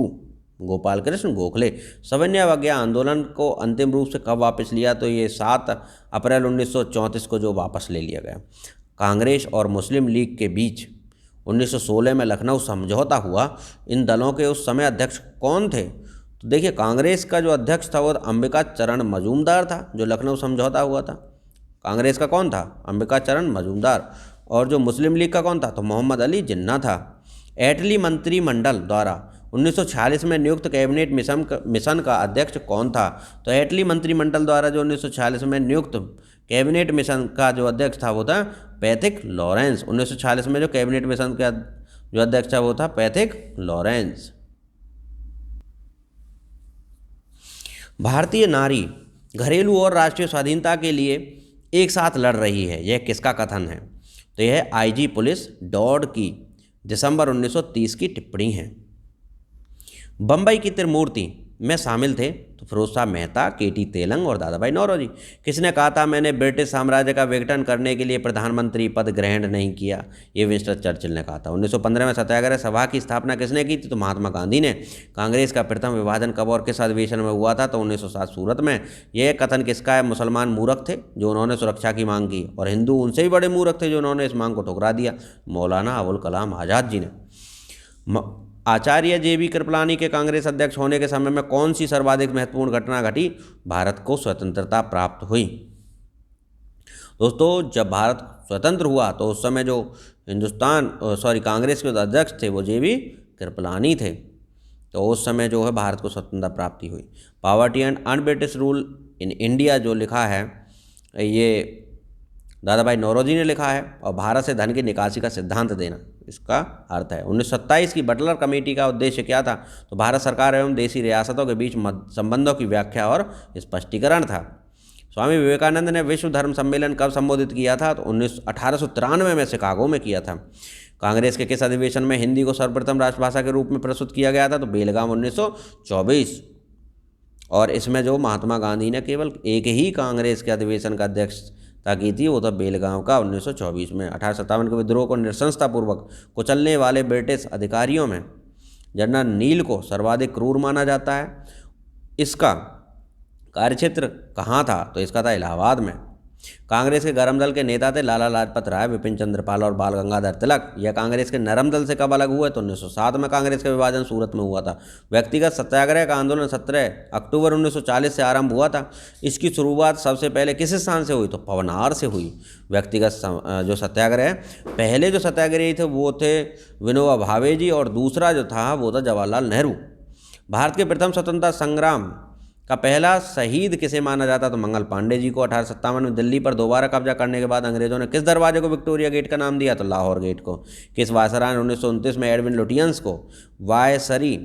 गोपाल कृष्ण गोखले। सविनय अवज्ञा आंदोलन को अंतिम रूप से कब वापस लिया? तो ये 7 अप्रैल 1934 को जो वापस ले लिया गया। कांग्रेस और मुस्लिम लीग के बीच 1916 में लखनऊ समझौता हुआ। इन दलों के उस समय अध्यक्ष कौन थे? तो देखिए, कांग्रेस का जो अध्यक्ष था वो अंबिका चरण मजूमदार था, जो लखनऊ समझौता हुआ था। कांग्रेस का कौन था? अंबिका चरण मजूमदार। और जो मुस्लिम लीग का कौन था? तो मोहम्मद अली जिन्ना था। एटली मंत्रिमंडल द्वारा 1946 में नियुक्त कैबिनेट मिशन का अध्यक्ष कौन था? तो एटली मंत्रिमंडल द्वारा जो 1946 में नियुक्त कैबिनेट मिशन का जो अध्यक्ष था वो था पैथिक लॉरेंस। 1946 में जो कैबिनेट मिशन का जो अध्यक्ष था वो था पैथिक लॉरेंस। भारतीय नारी घरेलू और राष्ट्रीय स्वाधीनता के लिए एक साथ लड़ रही है, यह किसका कथन है? तो यह IG पुलिस डॉड की दिसंबर 1930 की टिप्पणी है। बम्बई की त्रिमूर्ति में शामिल थे तो फिरोज शाह मेहता, KT तेलंग और दादा भाई नौरोजी। किसने कहा था मैंने ब्रिटिश साम्राज्य का विघटन करने के लिए प्रधानमंत्री पद ग्रहण नहीं किया? ये विंस्टन चर्चिल ने कहा था। 1915 में सत्याग्रह सभा की स्थापना किसने की थी? तो महात्मा गांधी ने। कांग्रेस का प्रथम विभाजन कब और किस अधिवेशन में हुआ था? तो 1907 सूरत में। यह कथन किसका है? मुसलमान मूर्ख थे जो उन्होंने सुरक्षा की मांग की, और हिंदू उनसे भी बड़े मूर्ख थे जो उन्होंने इस मांग को ठुकरा दिया। मौलाना अबुल कलाम आज़ाद जी ने। आचार्य JB कृपलानी के कांग्रेस अध्यक्ष होने के समय में कौन सी सर्वाधिक महत्वपूर्ण घटना घटी? भारत को स्वतंत्रता प्राप्त हुई। दोस्तों, जब भारत स्वतंत्र हुआ तो उस समय जो कांग्रेस के अध्यक्ष थे वो JB कृपलानी थे। तो उस समय जो है भारत को स्वतंत्रता प्राप्ति हुई। Poverty and un-British rule in India जो लिखा है ये दादा भाई नौरोजी ने लिखा है। और भारत से धन की निकासी का सिद्धांत देना इसका अर्थ है। 1927 की बटलर कमेटी का उद्देश्य क्या था? तो भारत सरकार एवं देशी रियासतों के बीच संबंधों की व्याख्या और स्पष्टीकरण था। स्वामी विवेकानंद ने विश्व धर्म सम्मेलन कब संबोधित किया था? तो 1893 में शिकागो में किया था। कांग्रेस के किस अधिवेशन में हिंदी को सर्वप्रथम राष्ट्रभाषा के रूप में प्रस्तुत किया गया था? तो बेलगाम 1924। और इसमें जो महात्मा गांधी ने केवल एक ही कांग्रेस के अधिवेशन का अध्यक्षता की थी वो था बेलगाम का 1924 में। 1857 के विद्रोह को नृशंसतापूर्वक कुचलने वाले ब्रिटिश अधिकारियों में जनरल नील को सर्वाधिक क्रूर माना जाता है। इसका कार्यक्षेत्र कहाँ था? तो इसका था इलाहाबाद में। कांग्रेस के गरम दल के नेता थे लाला लाजपत राय, विपिन चंद्र पाल और बाल गंगाधर तिलक। यह कांग्रेस के नरम दल से कब अलग हुए? तो 1907 में कांग्रेस का विभाजन सूरत में हुआ था। व्यक्तिगत सत्याग्रह का आंदोलन 17 अक्टूबर 1940 से आरंभ हुआ था। इसकी शुरुआत सबसे पहले किस स्थान से हुई? तो पवनार से हुई। व्यक्तिगत जो सत्याग्रह, पहले जो सत्याग्रही थे वो थे विनोबा भावे जी, और दूसरा जो था वो था जवाहरलाल नेहरू। भारत के प्रथम स्वतंत्रता संग्राम का पहला शहीद किसे माना जाता? तो मंगल पांडे जी को। 1857 में दिल्ली पर दोबारा कब्जा करने के बाद अंग्रेजों ने किस दरवाजे को विक्टोरिया गेट का नाम दिया? तो लाहौर गेट को। किस वायसराय ने 1929 में एडविन लुटियंस को वायसरी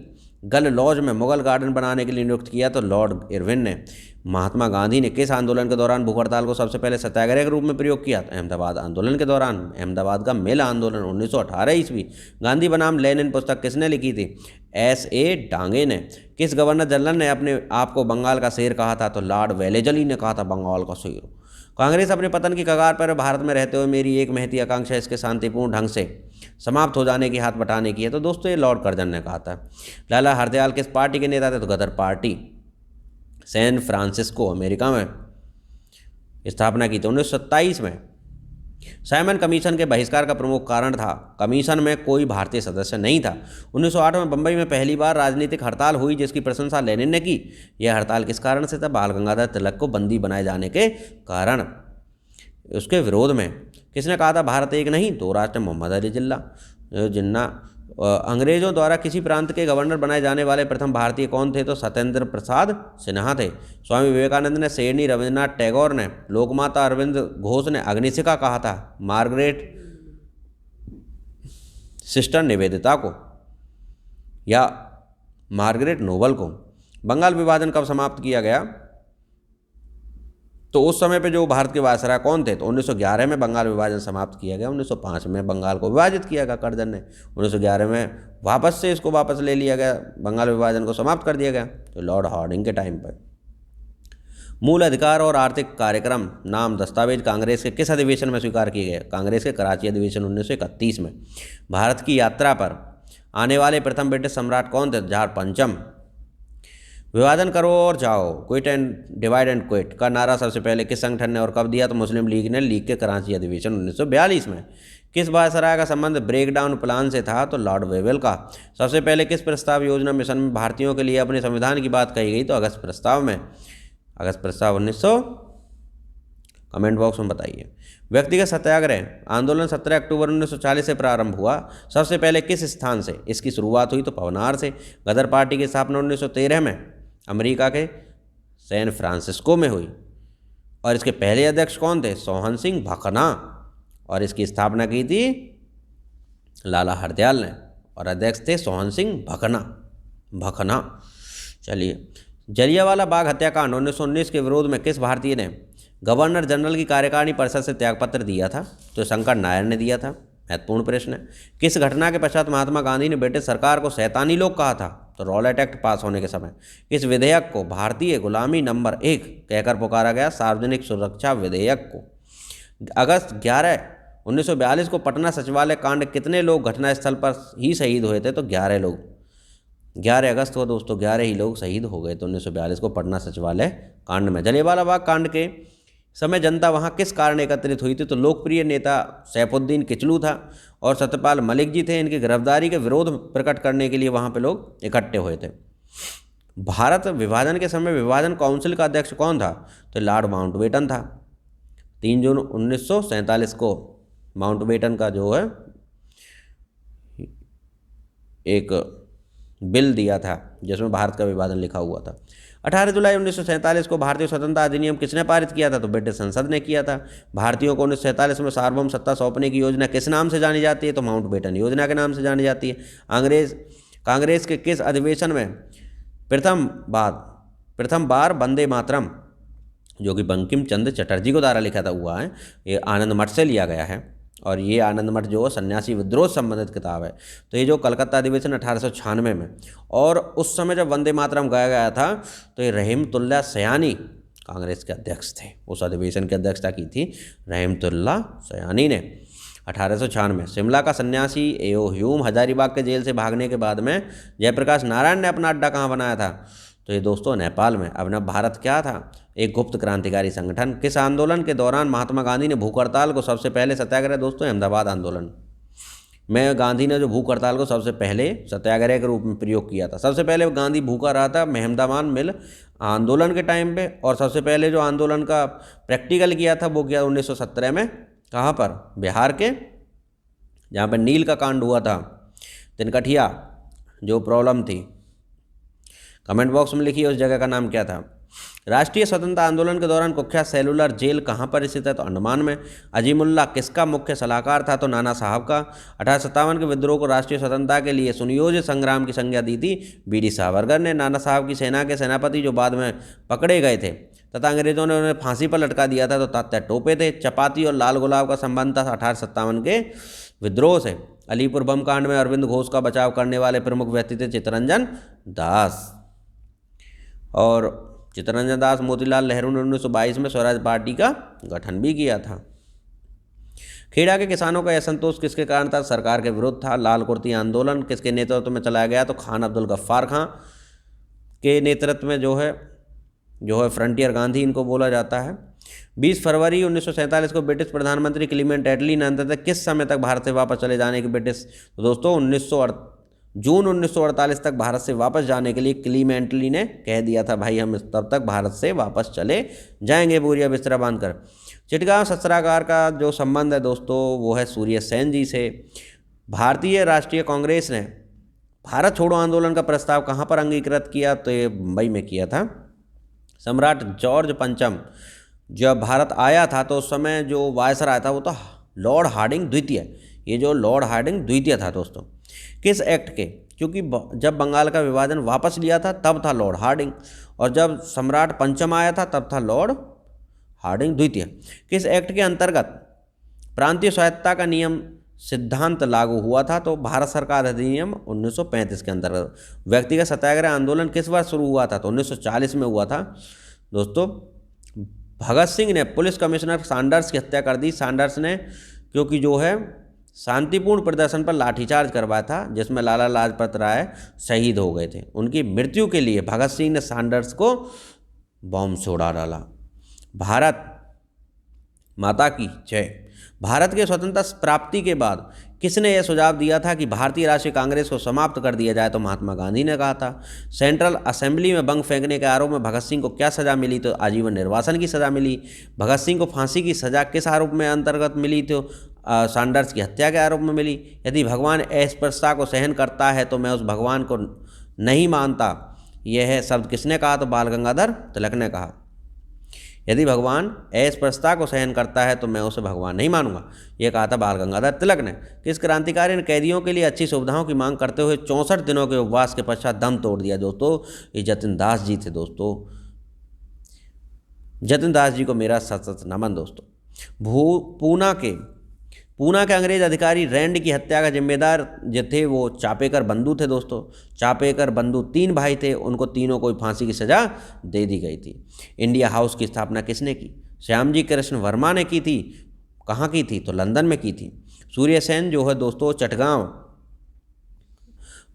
गल लॉज में मुगल गार्डन बनाने के लिए नियुक्त किया? तो लॉर्ड इरविन ने। महात्मा गांधी ने किस आंदोलन के दौरान भूख हड़ताल को सबसे पहले सत्याग्रह के रूप में प्रयोग किया? तो अहमदाबाद आंदोलन के दौरान। अहमदाबाद का मेला आंदोलन 1918 ईस्वी। गांधी बनाम लेनिन पुस्तक किसने लिखी थी? S.A. डांगे ने। किस गवर्नर जनरल ने अपने आप को बंगाल का शेर कहा था? तो लॉर्ड वेलेजली ने कहा था बंगाल का शेर। कांग्रेस अपने पतन की कगार पर भारत में रहते हुए मेरी एक महती आकांक्षा इसके शांतिपूर्ण ढंग से समाप्त हो जाने की हाथ बटाने की है। तो दोस्तों ये लॉर्ड कर्जन ने कहा था। लाला हरदयाल किस पार्टी के नेता थे? तो गदर पार्टी। सैन फ्रांसिस्को अमेरिका में स्थापना की थी 1927 में। साइमन कमीशन के बहिष्कार का प्रमुख कारण था कमीशन में कोई भारतीय सदस्य नहीं था। 1908 में बंबई में पहली बार राजनीतिक हड़ताल हुई जिसकी प्रशंसा लेनिन ने की। यह हड़ताल किस कारण से था? बाल गंगाधर तिलक को बंदी बनाए जाने के कारण। उसके विरोध में किसने कहा था भारत एक नहीं दो राष्ट्र? मोहम्मद अली जिन्ना। अंग्रेजों द्वारा किसी प्रांत के गवर्नर बनाए जाने वाले प्रथम भारतीय कौन थे? तो सत्येंद्र प्रसाद सिन्हा थे। स्वामी विवेकानंद ने शेरनी, रविन्द्रनाथ टैगोर ने लोकमाता, अरविंद घोष ने अग्निशिखा कहा था। मार्गरेट सिस्टर निवेदिता को या मार्गरेट नोबल को। बंगाल विभाजन कब समाप्त किया गया? तो उस समय पे जो भारत के वायसराय कौन थे? तो 1911 में बंगाल विभाजन समाप्त किया गया। 1905 में बंगाल को विभाजित किया गया कर्जन ने। 1911 में वापस से इसको वापस ले लिया गया, बंगाल विभाजन को समाप्त कर दिया गया तो लॉर्ड हार्डिंग के टाइम पर। मूल अधिकार और आर्थिक कार्यक्रम नाम दस्तावेज कांग्रेस के किस अधिवेशन में स्वीकार किए गए? कांग्रेस के कराची अधिवेशन 1931 में। भारत की यात्रा पर आने वाले प्रथम ब्रिटिश सम्राट कौन थे? जार पंचम। विभाजन करो और जाओ, quit and divide and quit का नारा सबसे पहले किस संगठन ने और कब दिया? तो मुस्लिम लीग ने। लीग के कराची अधिवेशन 1942 में। किस वायसराय का संबंध ब्रेक डाउन प्लान से था? तो लॉर्ड वेवेल का। सबसे पहले किस प्रस्ताव योजना मिशन में भारतीयों के लिए अपने संविधान की बात कही गई? तो अगस्त प्रस्ताव में। अगस्त प्रस्ताव 1900। कमेंट बॉक्स में बताइए। व्यक्तिगत सत्याग्रह आंदोलन 17 अक्टूबर 1940 से प्रारंभ हुआ। सबसे पहले किस स्थान से इसकी शुरुआत हुई? तो पवनार से। गदर पार्टी की स्थापना 1913 में अमेरिका के सैन फ्रांसिस्को में हुई और इसके पहले अध्यक्ष कौन थे? सोहन सिंह भकना। और इसकी स्थापना की थी लाला हरदयाल ने और अध्यक्ष थे सोहन सिंह भकना। चलिए, जलियांवाला बाग हत्याकांड 1919 के विरोध में किस भारतीय ने गवर्नर जनरल की कार्यकारिणी परिषद से त्यागपत्र दिया था? तो शंकर नायर ने दिया था। महत्वपूर्ण प्रश्न है। किस घटना के पश्चात महात्मा गांधी ने ब्रिटिश सरकार को शैतानी लोग कहा था? तो रॉलेट एक्ट पास होने के समय। किस विधेयक को भारतीय गुलामी नंबर 1 कहकर पुकारा गया? सार्वजनिक सुरक्षा विधेयक को। अगस्त 11 1942 को पटना सचिवालय कांड कितने लोग घटनास्थल पर ही शहीद हुए थे? तो 11 लोग। 11 अगस्त को दोस्तों 11 ही लोग शहीद हो गए थे 1942 को पटना सचिवालय कांड में। जलियांवाला बाग कांड के समय जनता वहां किस कारण एकत्रित हुई थी? तो लोकप्रिय नेता सैफुद्दीन किचलू था और सत्यपाल मलिक जी थे। इनकी गिरफ्तारी के विरोध प्रकट करने के लिए वहां पे लोग इकट्ठे हुए थे। भारत विभाजन के समय विभाजन काउंसिल का अध्यक्ष कौन था? तो लॉर्ड माउंटबेटन था। 3 जून 1947 को माउंटबेटन का जो है एक बिल दिया था जिसमें भारत का विभाजन लिखा हुआ था। 18 जुलाई 1947 को भारतीय स्वतंत्रता अधिनियम किसने पारित किया था? तो ब्रिटिश संसद ने किया था। भारतीयों को 1947 में सार्वभौम सत्ता सौंपने की योजना किस नाम से जानी जाती है? तो माउंटबेटन योजना के नाम से जानी जाती है। कांग्रेस के किस अधिवेशन में प्रथम बार वंदे मातरम, जो कि बंकिम चंद्र चटर्जी को द्वारा लिखा था हुआ है, ये आनंद मठ से लिया गया है और ये आनंद मठ जो सन्यासी विद्रोह से संबंधित किताब है। तो ये जो कलकत्ता अधिवेशन 1896 में, और उस समय जब वंदे मातरम गाया गया था तो ये रहमतुल्लाह सयानी कांग्रेस के अध्यक्ष थे। उस अधिवेशन की अध्यक्षता की थी रहमतुल्लाह सयानी ने 1896 में। शिमला का सन्यासी एओ ह्यूम हजारीबाग के जेल से भागने के बाद में जयप्रकाश नारायण ने अपना अड्डा कहाँ बनाया था? तो ये दोस्तों नेपाल में। अब न भारत क्या था, एक गुप्त क्रांतिकारी संगठन। किस आंदोलन के दौरान महात्मा गांधी ने भूख हड़ताल को सबसे पहले सत्याग्रह, दोस्तों अहमदाबाद आंदोलन में गांधी ने जो भूख हड़ताल को सबसे पहले सत्याग्रह के रूप में प्रयोग किया था। सबसे पहले गांधी भूखा रहा था अहमदाबाद मिल आंदोलन के टाइम पे, और सबसे पहले जो आंदोलन का प्रैक्टिकल किया था वो किया 1917 में। कहाँ पर? बिहार के, जहाँ पर नील का कांड हुआ था, तिनकठिया जो प्रॉब्लम थी। कमेंट बॉक्स में लिखिए उस जगह का नाम क्या था। राष्ट्रीय स्वतंत्रता आंदोलन के दौरान कुख्यात सेलुलर जेल कहाँ पर स्थित है? तो अंडमान में। अजीमुल्ला किसका मुख्य सलाहकार था? तो नाना साहब का। 1857 के विद्रोह को राष्ट्रीय स्वतंत्रता के लिए सुनियोजित संग्राम की संज्ञा दी थी बीडी सावरकर ने। नाना साहब की सेना के सेनापति जो बाद में पकड़े गए थे तथा अंग्रेजों ने उन्हें फांसी पर लटका दिया था, तो तात्या टोपे थे। चपाती और लाल गुलाब का संबंध था 1857 के विद्रोह से। अलीपुर बम कांड में अरविंद घोष का बचाव करने वाले प्रमुख व्यक्ति थे चित्तरंजन दास। और चित्तरंजन दास मोतीलाल नेहरू ने 1922 में स्वराज पार्टी का गठन भी किया था। खेड़ा के किसानों का असंतोष किसके कारण था? सरकार के विरुद्ध था। लाल कुर्ती आंदोलन किसके नेतृत्व में चलाया गया? तो खान अब्दुल गफ्फार खां के नेतृत्व में जो है फ्रंटियर गांधी इनको बोला जाता है। 20 फरवरी 1947 को ब्रिटिश प्रधानमंत्री क्लीमेंट एटली ने अंततः किस समय तक भारत से वापस चले जाने की ब्रिटिश, तो दोस्तों जून 1948 तक भारत से वापस जाने के लिए क्लीमेंटली ने कह दिया था, भाई हम तब तक भारत से वापस चले जाएंगे बोरिया बिस्तरा बांधकर। चिटगांव शस्त्रागार का जो संबंध है दोस्तों वो है सूर्य सेन जी से। भारतीय राष्ट्रीय कांग्रेस ने भारत छोड़ो आंदोलन का प्रस्ताव कहाँ पर अंगीकृत किया? तो ये मुंबई में किया था। सम्राट जॉर्ज पंचम जब भारत आया था तो उस समय जो वायसराय था वो तो लॉर्ड हार्डिंग द्वितीय। ये जो लॉर्ड हार्डिंग द्वितीय था दोस्तों, किस एक्ट के? क्योंकि जब बंगाल का विभाजन वापस लिया था तब था लॉर्ड हार्डिंग, और जब सम्राट पंचम आया था तब था लॉर्ड हार्डिंग द्वितीय। किस एक्ट के अंतर्गत प्रांतीय स्वायत्तता का नियम सिद्धांत लागू हुआ था? तो भारत सरकार अधिनियम 1935 के अंतर्गत। व्यक्तिगत सत्याग्रह आंदोलन किस बार शुरू हुआ था? तो 1940 में हुआ था दोस्तों। भगत सिंह ने पुलिस कमिश्नर सैंडर्स की हत्या कर दी। सैंडर्स ने क्योंकि जो है शांतिपूर्ण प्रदर्शन पर लाठीचार्ज करवाया था जिसमें लाला लाजपत राय शहीद हो गए थे। उनकी मृत्यु के लिए भगत सिंह ने सैंडर्स को बॉम्ब से उड़ा डाला। भारत माता की जय। भारत के स्वतंत्रता प्राप्ति के बाद किसने यह सुझाव दिया था कि भारतीय राष्ट्रीय कांग्रेस को समाप्त कर दिया जाए? तो महात्मा गांधी ने कहा था। सेंट्रल असेंबली में बंग फेंकने के आरोप में भगत सिंह को क्या सज़ा मिली? तो आजीवन निर्वासन की सज़ा मिली। भगत सिंह को फांसी की सज़ा किस आरोप में अंतर्गत मिली? तो सैंडर्स की हत्या के आरोप में मिली। यदि भगवान अस्पृश्यता को सहन करता है तो मैं उस भगवान को नहीं मानता, यह शब्द किसने कहा? तो बाल गंगाधर तिलक ने कहा। यदि भगवान अस्पृश्यता को सहन करता है तो मैं उसे भगवान नहीं मानूंगा, यह कहा था बाल गंगाधर तिलक ने। किस क्रांतिकारी ने कैदियों के लिए अच्छी सुविधाओं की मांग करते हुए 64 दिनों के उपवास के पश्चात दम तोड़ दिया? दोस्तों ये जतिन दास जी थे। दोस्तों जतिन दास जी को मेरा सत सत नमन। दोस्तों पूना के अंग्रेज अधिकारी रैंड की हत्या का जिम्मेदार जो थे वो चापेकर बंधु थे। दोस्तों चापेकर बंधु 3 भाई थे, उनको तीनों को फांसी की सज़ा दे दी गई थी। इंडिया हाउस की स्थापना किसने की? श्यामजी कृष्ण वर्मा ने की थी। कहाँ की थी? तो लंदन में की थी। सूर्य सेन जो है दोस्तों चटगांव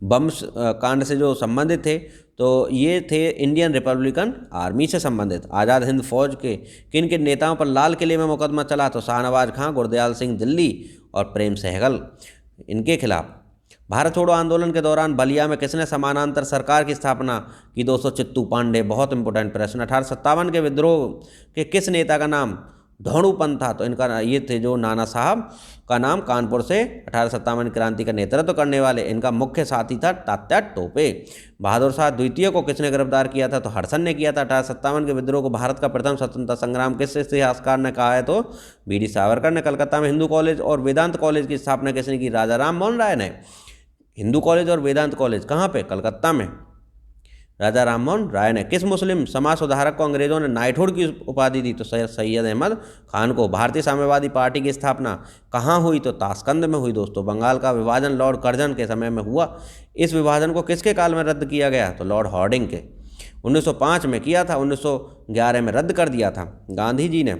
बम कांड से जो संबंधित थे तो ये थे इंडियन रिपब्लिकन आर्मी से संबंधित। आज़ाद हिंद फौज के किन किन नेताओं पर लाल किले में मुकदमा चला? तो शाहनवाज खां, गुरदयाल सिंह दिल्ली और प्रेम सहगल इनके खिलाफ। भारत छोड़ो आंदोलन के दौरान बलिया में किसने समानांतर सरकार की स्थापना की? दोस्तों चित्तू पांडे। बहुत इंपॉर्टेंट प्रश्न। 1857 के विद्रोह के किस नेता का नाम धोणुपंथ था? तो इनका ये थे जो नाना साहब का नाम, कानपुर से 1857 क्रांति का नेतृत्व करने वाले। इनका मुख्य साथी था तात्या टोपे। बहादुर शाह द्वितीय को किसने गिरफ्तार किया था? तो हडसन ने किया था। 1857 के विद्रोह को भारत का प्रथम स्वतंत्रता संग्राम किस इतिहासकार ने कहा है? तो बीडी सावरकर ने। कलकत्ता में हिंदू कॉलेज और वेदांत कॉलेज की स्थापना किसने की? राजा राम मोहन राय ने। हिंदू कॉलेज और वेदांत कॉलेज कहाँ पे? कलकत्ता में, राजा राम मोहन राय ने। किस मुस्लिम समाज सुधारक को अंग्रेजों ने नाइटहुड की उपाधि दी? तो सैयद अहमद खान को। भारतीय साम्यवादी पार्टी की स्थापना कहाँ हुई? तो ताशकंद में हुई। दोस्तों बंगाल का विभाजन लॉर्ड कर्जन के समय में हुआ। इस विभाजन को किसके काल में रद्द किया गया? तो लॉर्ड हार्डिंग के। 1905 में किया था, 1911 में रद्द कर दिया था गांधी जी ने।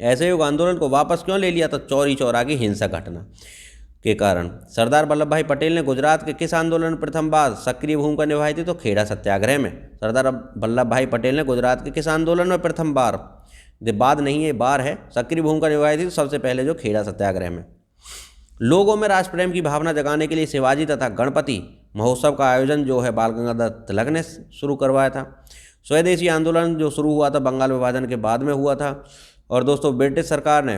असहयोग आंदोलन को वापस क्यों ले लिया? तो चौरी चौरा की हिंसक घटना। के कारण। सरदार वल्लभ भाई पटेल ने गुजरात के किस आंदोलन में प्रथम बार सक्रिय भूमिका निभाई थी? तो खेड़ा सत्याग्रह में। सरदार वल्लभ भाई पटेल ने गुजरात के किस आंदोलन में प्रथम बार, बाद नहीं है बार है, सक्रिय भूमिका निभाई थी? तो सबसे पहले जो खेड़ा सत्याग्रह में। लोगों में राष्ट्र प्रेम की भावना जगाने के लिए शिवाजी तथा गणपति महोत्सव का आयोजन जो है बाल गंगाधर तिलक ने शुरू करवाया था। स्वदेशी आंदोलन जो शुरू हुआ था बंगाल विभाजन के बाद में हुआ था। और दोस्तों ब्रिटिश सरकार ने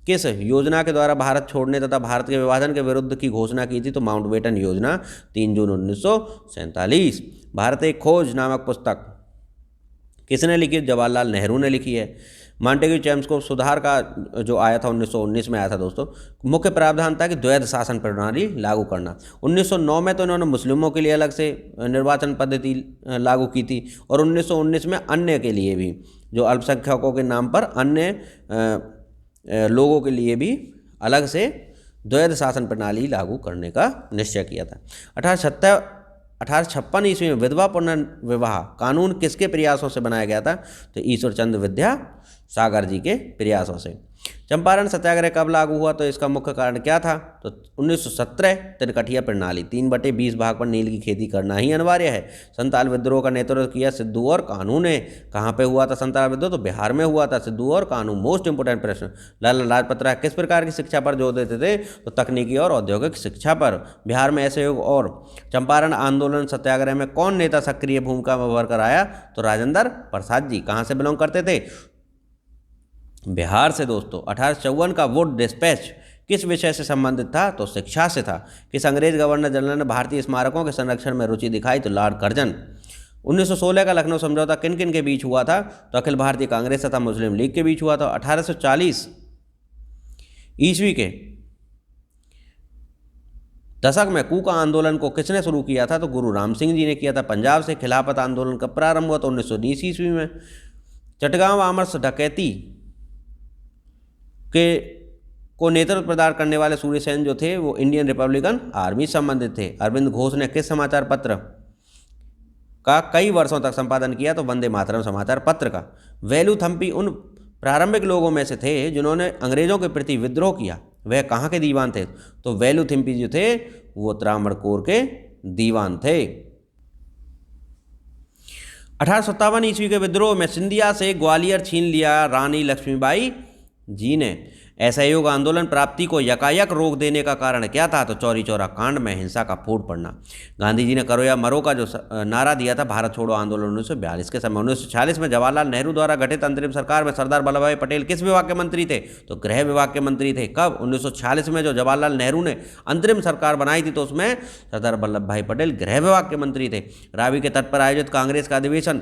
किस योजना के द्वारा भारत छोड़ने तथा भारत के विभाजन के विरुद्ध की घोषणा की थी? तो माउंटबेटन योजना 3 जून 1947। भारत एक खोज नामक पुस्तक किसने लिखी? जवाहरलाल नेहरू ने लिखी है। मॉन्टेग्यू चेम्स्को सुधार का जो आया था 1919 में आया था दोस्तों, मुख्य प्रावधान था कि द्वैध शासन प्रणाली लागू करना। 1909 में तो इन्होंने मुस्लिमों के लिए अलग से निर्वाचन पद्धति लागू की थी और 1919 में अन्य के लिए भी, जो अल्पसंख्यकों के नाम पर अन्य लोगों के लिए भी अलग से द्वैध शासन प्रणाली लागू करने का निश्चय किया था। 1856 ईस्वी में विधवा पुनर्विवाह कानून किसके प्रयासों से बनाया गया था? तो ईश्वर चंद्र विद्यासागर जी के प्रयासों से। चंपारण सत्याग्रह कब लागू हुआ? तो इसका मुख्य कारण क्या था? तो 1917 तिनकठिया प्रणाली, 3/20 भाग पर नील की खेती करना ही अनिवार्य है। संताल विद्रोह का नेतृत्व किया सिद्धू और कान्हू ने। कहाँ पे हुआ था संताल विद्रोह? तो बिहार में हुआ था। सिद्धू और कान्हू, मोस्ट इंपोर्टेंट प्रश्न। लाला लाजपत राय किस प्रकार की शिक्षा पर जोर देते थे? तो तकनीकी और औद्योगिक शिक्षा पर। बिहार में असहयोग और चंपारण आंदोलन सत्याग्रह में कौन नेता सक्रिय भूमिका में उभर कर आया? तो राजेंद्र प्रसाद जी। कहाँ से बिलोंग करते थे? बिहार से दोस्तों। 1854 का वुड डिस्पैच किस विषय से संबंधित था? तो शिक्षा से था। किस अंग्रेज गवर्नर जनरल ने भारतीय स्मारकों के संरक्षण में रुचि दिखाई? तो लॉर्ड कर्जन। 1916 का लखनऊ समझौता किन किन के बीच हुआ था? तो अखिल भारतीय कांग्रेस तथा मुस्लिम लीग के बीच हुआ था। 1840 ईस्वी के दशक में कूका आंदोलन को किसने शुरू किया था? तो गुरु राम सिंह जी ने किया था। पंजाब से खिलाफत आंदोलन कब प्रारंभ हुआ? तो 1920 ईस्वी में। चटगांव आमर्स डकैती को नेतृत्व प्रदान करने वाले सूर्य सेन जो थे वो इंडियन रिपब्लिकन आर्मी से संबंधित थे। अरविंद घोष ने किस समाचार पत्र का कई वर्षों तक संपादन किया? तो वंदे मातरम समाचार पत्र का। वेलुथम्पी उन प्रारंभिक लोगों में से थे जिन्होंने अंग्रेजों के प्रति विद्रोह किया। वह कहाँ के दीवान थे? तो वेलुथम्पी जो थे वो त्रावणकोर के दीवान थे। 1857 ईस्वी के विद्रोह में सिंधिया से ग्वालियर छीन लिया रानी लक्ष्मीबाई जी ने। असहयोग आंदोलन प्राप्ति को यकायक रोक देने का कारण क्या था? तो चौरी चौरा कांड में हिंसा का फूट पड़ना। गांधी जी ने करो या मरो का जो नारा दिया था भारत छोड़ो आंदोलन 1942 के समय। 1946 में जवाहरलाल नेहरू द्वारा गठित अंतरिम सरकार में सरदार वल्लभ भाई पटेल किस विभाग के मंत्री थे? तो गृह विभाग के मंत्री थे। कब? 1946 में जो जवाहरलाल नेहरू ने अंतरिम सरकार बनाई थी तो उसमें सरदार वल्लभ भाई पटेल गृह विभाग के मंत्री थे। रावी के तट पर आयोजित कांग्रेस का अधिवेशन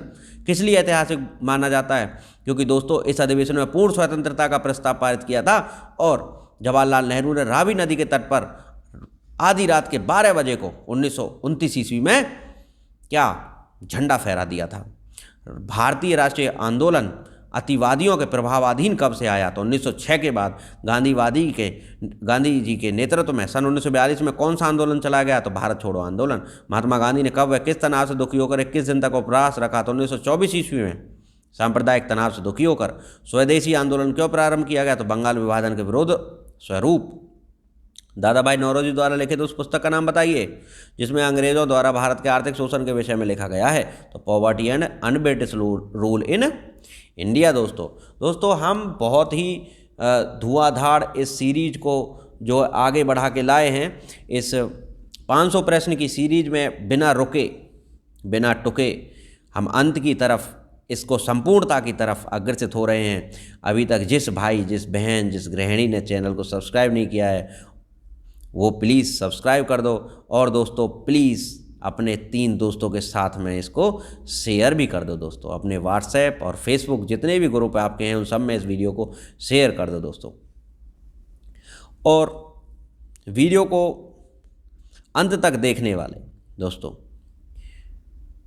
किस लिए ऐतिहासिक माना जाता है? क्योंकि दोस्तों इस अधिवेशन में पूर्ण स्वतंत्रता का प्रस्ताव पारित किया था और जवाहरलाल नेहरू ने रावी नदी के तट पर आधी रात के 12 बजे को 1929 ईस्वी में क्या झंडा फहरा दिया था। भारतीय राष्ट्रीय आंदोलन अतिवादियों के प्रभावाधीन कब से आया? तो 1906 के बाद गांधी जी के नेतृत्व में सन 1942 में कौन सा आंदोलन चला गया? तो भारत छोड़ो आंदोलन। महात्मा गांधी ने कब व किस तनाव से दुखी होकर 21 दिन तक उपवास रखा? तो 1924 ईस्वी में। सांप्रदायिक तनाव से दुखी होकर। स्वदेशी आंदोलन क्यों प्रारंभ किया गया? तो बंगाल विभाजन के विरोध स्वरूप। दादा भाई नौरोजी द्वारा लिखित उस पुस्तक का नाम बताइए जिसमें अंग्रेजों द्वारा भारत के आर्थिक शोषण के विषय में लिखा गया है। तो poverty and un-British rule in India. दोस्तों हम बहुत ही धुआंधार इस सीरीज को जो आगे बढ़ा के लाए हैं। इस 500 प्रश्न की सीरीज में बिना रुके बिना टुके हम अंत की तरफ इसको संपूर्णता की तरफ अग्रसित हो रहे हैं। अभी तक जिस भाई, जिस बहन, जिस गृहिणी ने चैनल को सब्सक्राइब नहीं किया है वो प्लीज़ सब्सक्राइब कर दो। और दोस्तों प्लीज़ अपने 3 दोस्तों के साथ में इसको शेयर भी कर दो। दोस्तों अपने व्हाट्सएप और फेसबुक जितने भी ग्रुप आपके हैं उन सब में इस वीडियो को शेयर कर दो दोस्तों। और वीडियो को अंत तक देखने वाले दोस्तों,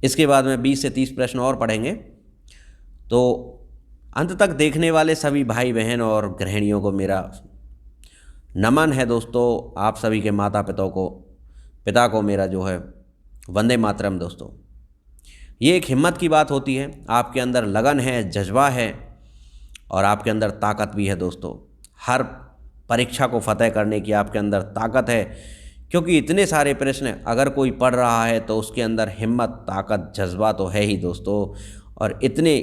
इसके बाद में 20 से 30 प्रश्न और पढ़ेंगे। तो अंत तक देखने वाले सभी भाई बहन और गृहिणियों को मेरा नमन है दोस्तों। आप सभी के माता पिता को मेरा जो है वंदे मातरम। दोस्तों ये एक हिम्मत की बात होती है। आपके अंदर लगन है, जज्बा है और आपके अंदर ताकत भी है दोस्तों। हर परीक्षा को फतेह करने की आपके अंदर ताकत है, क्योंकि इतने सारे प्रश्न अगर कोई पढ़ रहा है तो उसके अंदर हिम्मत, ताकत, जज्बा तो है ही दोस्तों। और इतने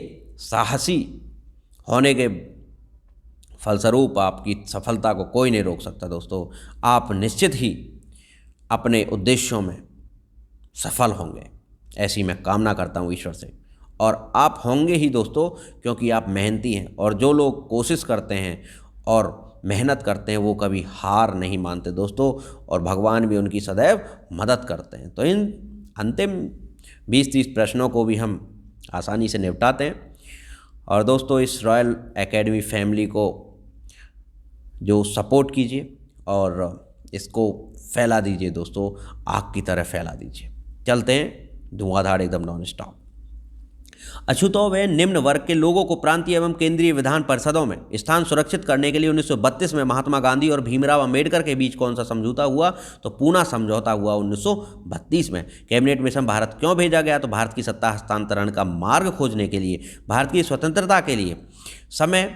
साहसी होने के फलस्वरूप आपकी सफलता को कोई नहीं रोक सकता दोस्तों। आप निश्चित ही अपने उद्देश्यों में सफल होंगे, ऐसी मैं कामना करता हूँ ईश्वर से। और आप होंगे ही दोस्तों, क्योंकि आप मेहनती हैं। और जो लोग कोशिश करते हैं और मेहनत करते हैं वो कभी हार नहीं मानते दोस्तों, और भगवान भी उनकी सदैव मदद करते हैं। तो इन अंतिम 20-30 प्रश्नों को भी हम आसानी से निपटाते हैं। और दोस्तों इस रॉयल एकेडमी फैमिली को जो सपोर्ट कीजिए और इसको फैला दीजिए दोस्तों, आग की तरह फैला दीजिए। चलते हैं धुआंधार एकदम नॉन स्टॉप। अछूतों व निम्न वर्ग के लोगों को प्रांतीय एवं केंद्रीय विधान परिषदों में स्थान सुरक्षित करने के लिए 1932 में महात्मा गांधी और भीमराव अंबेडकर के बीच कौन सा समझौता हुआ? तो पूना समझौता हुआ 1932 में। कैबिनेट मिशन भारत क्यों भेजा गया? तो भारत की सत्ता हस्तांतरण का मार्ग खोजने के लिए, भारत की स्वतंत्रता के लिए। समय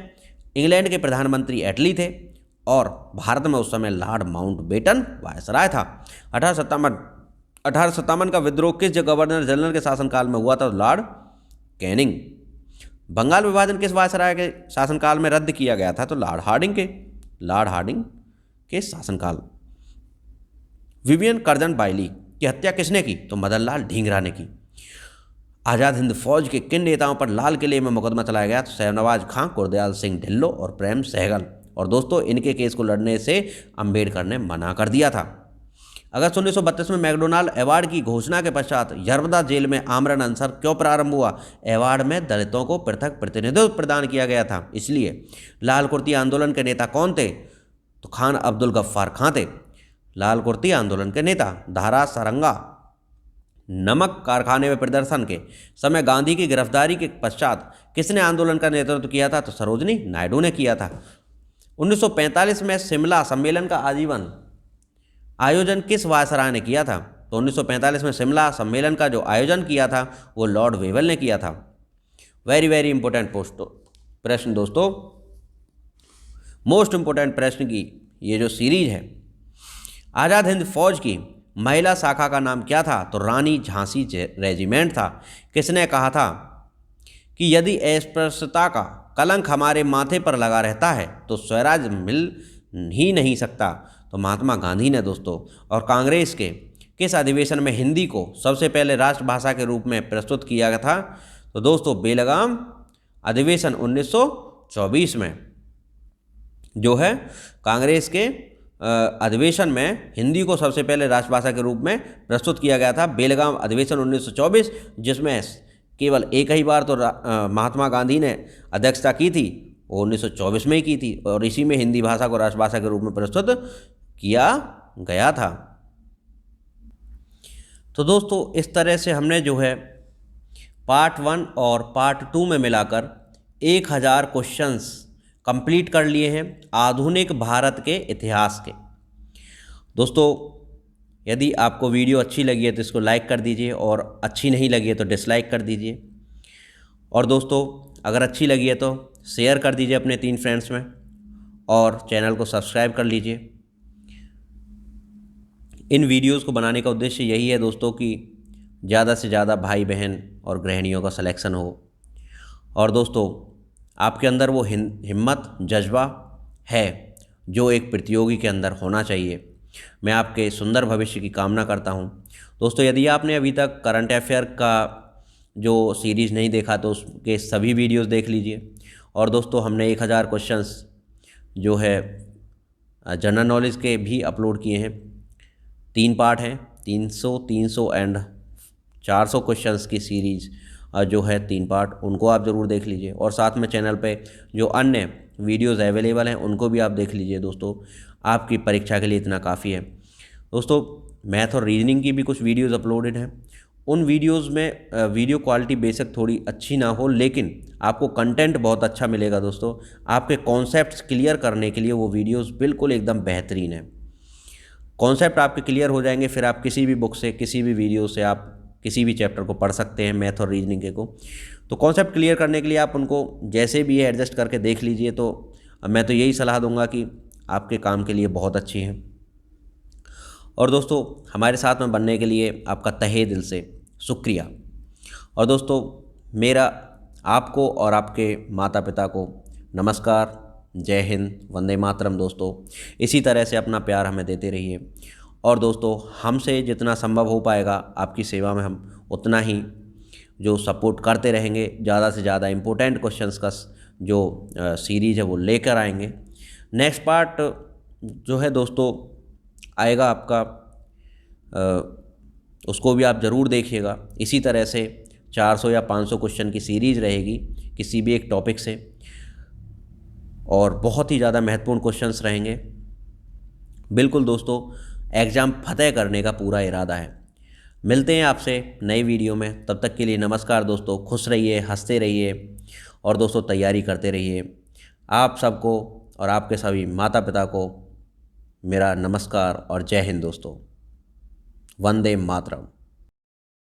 इंग्लैंड के प्रधानमंत्री एटली थे और भारत में उस समय लॉर्ड माउंटबेटन वायसराय था। 1857 का विद्रोह किस गवर्नर जनरल के शासनकाल में हुआ था? Lord Canning. बंगाल विभाजन किस वायसराय के शासनकाल में रद्द किया गया था? तो लॉर्ड हार्डिंग के शासनकाल। विवियन कर्जन बाइली की हत्या किसने की? तो मदन लाल ढींगरा ने की। आज़ाद हिंद फौज के किन नेताओं पर लाल किले में मुकदमा चलाया गया? तो शहनवाज खां, गुरदयाल सिंह ढिल्लों और प्रेम सहगल। और दोस्तों इनके केस को लड़ने से अंबेडकर ने मना कर दिया था। अगस्त 1932 में मैकडोनाल्ड अवार्ड की घोषणा के पश्चात यर्मदा जेल में आमरण अनशन क्यों प्रारंभ हुआ? अवार्ड में दलितों को पृथक प्रतिनिधित्व प्रदान किया गया था, इसलिए। लाल कुर्ती आंदोलन के नेता कौन थे? तो खान अब्दुल गफ्फार खां थे लाल कुर्ती आंदोलन के नेता। धारा सरंगा नमक कारखाने में प्रदर्शन के समय गांधी की गिरफ्तारी के पश्चात किसने आंदोलन का नेतृत्व किया था? तो सरोजिनी नायडू ने किया था। 1945 में शिमला सम्मेलन का आयोजन किस वायसराय ने किया था? तो 1945 में शिमला सम्मेलन का जो आयोजन किया था वो लॉर्ड वेवल ने किया था। वेरी वेरी इंपॉर्टेंट प्रश्न दोस्तों, मोस्ट इंपॉर्टेंट प्रश्न की ये जो सीरीज है। आज़ाद हिंद फौज की महिला शाखा का नाम क्या था? तो रानी झांसी रेजिमेंट था। किसने कहा था कि यदि अस्पृश्यता का कलंक हमारे माथे पर लगा रहता है तो स्वराज मिल ही नहीं सकता? तो महात्मा गांधी ने दोस्तों। और कांग्रेस के किस अधिवेशन में हिंदी को सबसे पहले राष्ट्रभाषा के रूप में प्रस्तुत किया गया था? तो दोस्तों बेलगाम अधिवेशन 1924 में जो है कांग्रेस के अधिवेशन में हिंदी को सबसे पहले राष्ट्रभाषा के रूप में प्रस्तुत किया गया था, बेलगाम अधिवेशन 1924, जिसमें केवल एक ही बार तो महात्मा गांधी ने अध्यक्षता की थी, वो 1924 में ही की थी, और इसी में हिंदी भाषा को राष्ट्रभाषा के रूप में प्रस्तुत किया गया था। तो दोस्तों इस तरह से हमने जो है पार्ट 1 और पार्ट 2 में मिलाकर 1000 क्वेश्चंस कंप्लीट कर लिए हैं आधुनिक भारत के इतिहास के। दोस्तों यदि आपको वीडियो अच्छी लगी है तो इसको लाइक कर दीजिए, और अच्छी नहीं लगी है तो डिसलाइक कर दीजिए। और दोस्तों अगर अच्छी लगी है तो शेयर कर दीजिए अपने 3 फ्रेंड्स में, और चैनल को सब्सक्राइब कर लीजिए। इन वीडियोस को बनाने का उद्देश्य यही है दोस्तों कि ज़्यादा से ज़्यादा भाई बहन और गृहिणियों का सिलेक्शन हो। और दोस्तों आपके अंदर वो हिम्मत, जज्बा है जो एक प्रतियोगी के अंदर होना चाहिए। मैं आपके सुंदर भविष्य की कामना करता हूं। दोस्तों यदि आपने अभी तक करंट अफेयर का जो सीरीज़ नहीं देखा तो उसके सभी वीडियोस देख लीजिए। और दोस्तों हमने 1000 क्वेश्चंस जो है जनरल नॉलेज के भी अपलोड किए हैं। 3 पार्ट हैं, 300, 300 एंड 400 क्वेश्चंस की सीरीज़ जो है 3 पार्ट, उनको आप ज़रूर देख लीजिए। और साथ में चैनल पे जो अन्य वीडियोस अवेलेबल हैं उनको भी आप देख लीजिए। दोस्तों आपकी परीक्षा के लिए इतना काफ़ी है। दोस्तों मैथ और रीजनिंग की भी कुछ वीडियोस अपलोडेड हैं। उन वीडियोस में वीडियो क्वालिटी बेशक थोड़ी अच्छी ना हो, लेकिन आपको कंटेंट बहुत अच्छा मिलेगा। दोस्तों आपके कॉन्सेप्ट्स क्लियर करने के लिए वो वीडियोस बिल्कुल एकदम बेहतरीन है। कॉन्सेप्ट आपके क्लियर हो जाएंगे, फिर आप किसी भी बुक से, किसी भी वीडियो से आप किसी भी चैप्टर को पढ़ सकते हैं, मैथ और रीजनिंग के को। तो कॉन्सेप्ट क्लियर करने के लिए आप उनको जैसे भी है एडजस्ट करके देख लीजिए। तो मैं तो यही सलाह दूंगा कि आपके काम के लिए बहुत अच्छी हैं। और दोस्तों, हमारे साथ में बनने के लिए आपका तहे दिल से शुक्रिया। और दोस्तों, मेरा आपको और आपके माता पिता को नमस्कार, जय हिंद, वंदे मातरम। दोस्तों, इसी तरह से अपना प्यार हमें देते रहिए। और दोस्तों, हमसे जितना संभव हो पाएगा आपकी सेवा में हम उतना ही जो सपोर्ट करते रहेंगे। ज़्यादा से ज़्यादा इम्पोर्टेंट क्वेश्चंस का जो सीरीज़ है वो लेकर आएंगे। नेक्स्ट पार्ट जो है दोस्तों आएगा आपका, उसको भी आप ज़रूर देखिएगा। इसी तरह से 400 या 500 क्वेश्चन की सीरीज़ रहेगी किसी भी एक टॉपिक से, और बहुत ही ज़्यादा महत्वपूर्ण क्वेश्चंस रहेंगे। बिल्कुल दोस्तों, एग्ज़ाम फतेह करने का पूरा इरादा है। मिलते हैं आपसे नई वीडियो में, तब तक के लिए नमस्कार दोस्तों। खुश रहिए, हंसते रहिए, और दोस्तों तैयारी करते रहिए। आप सबको और आपके सभी माता पिता को मेरा नमस्कार और जय हिंद दोस्तों। वंदे मातरम।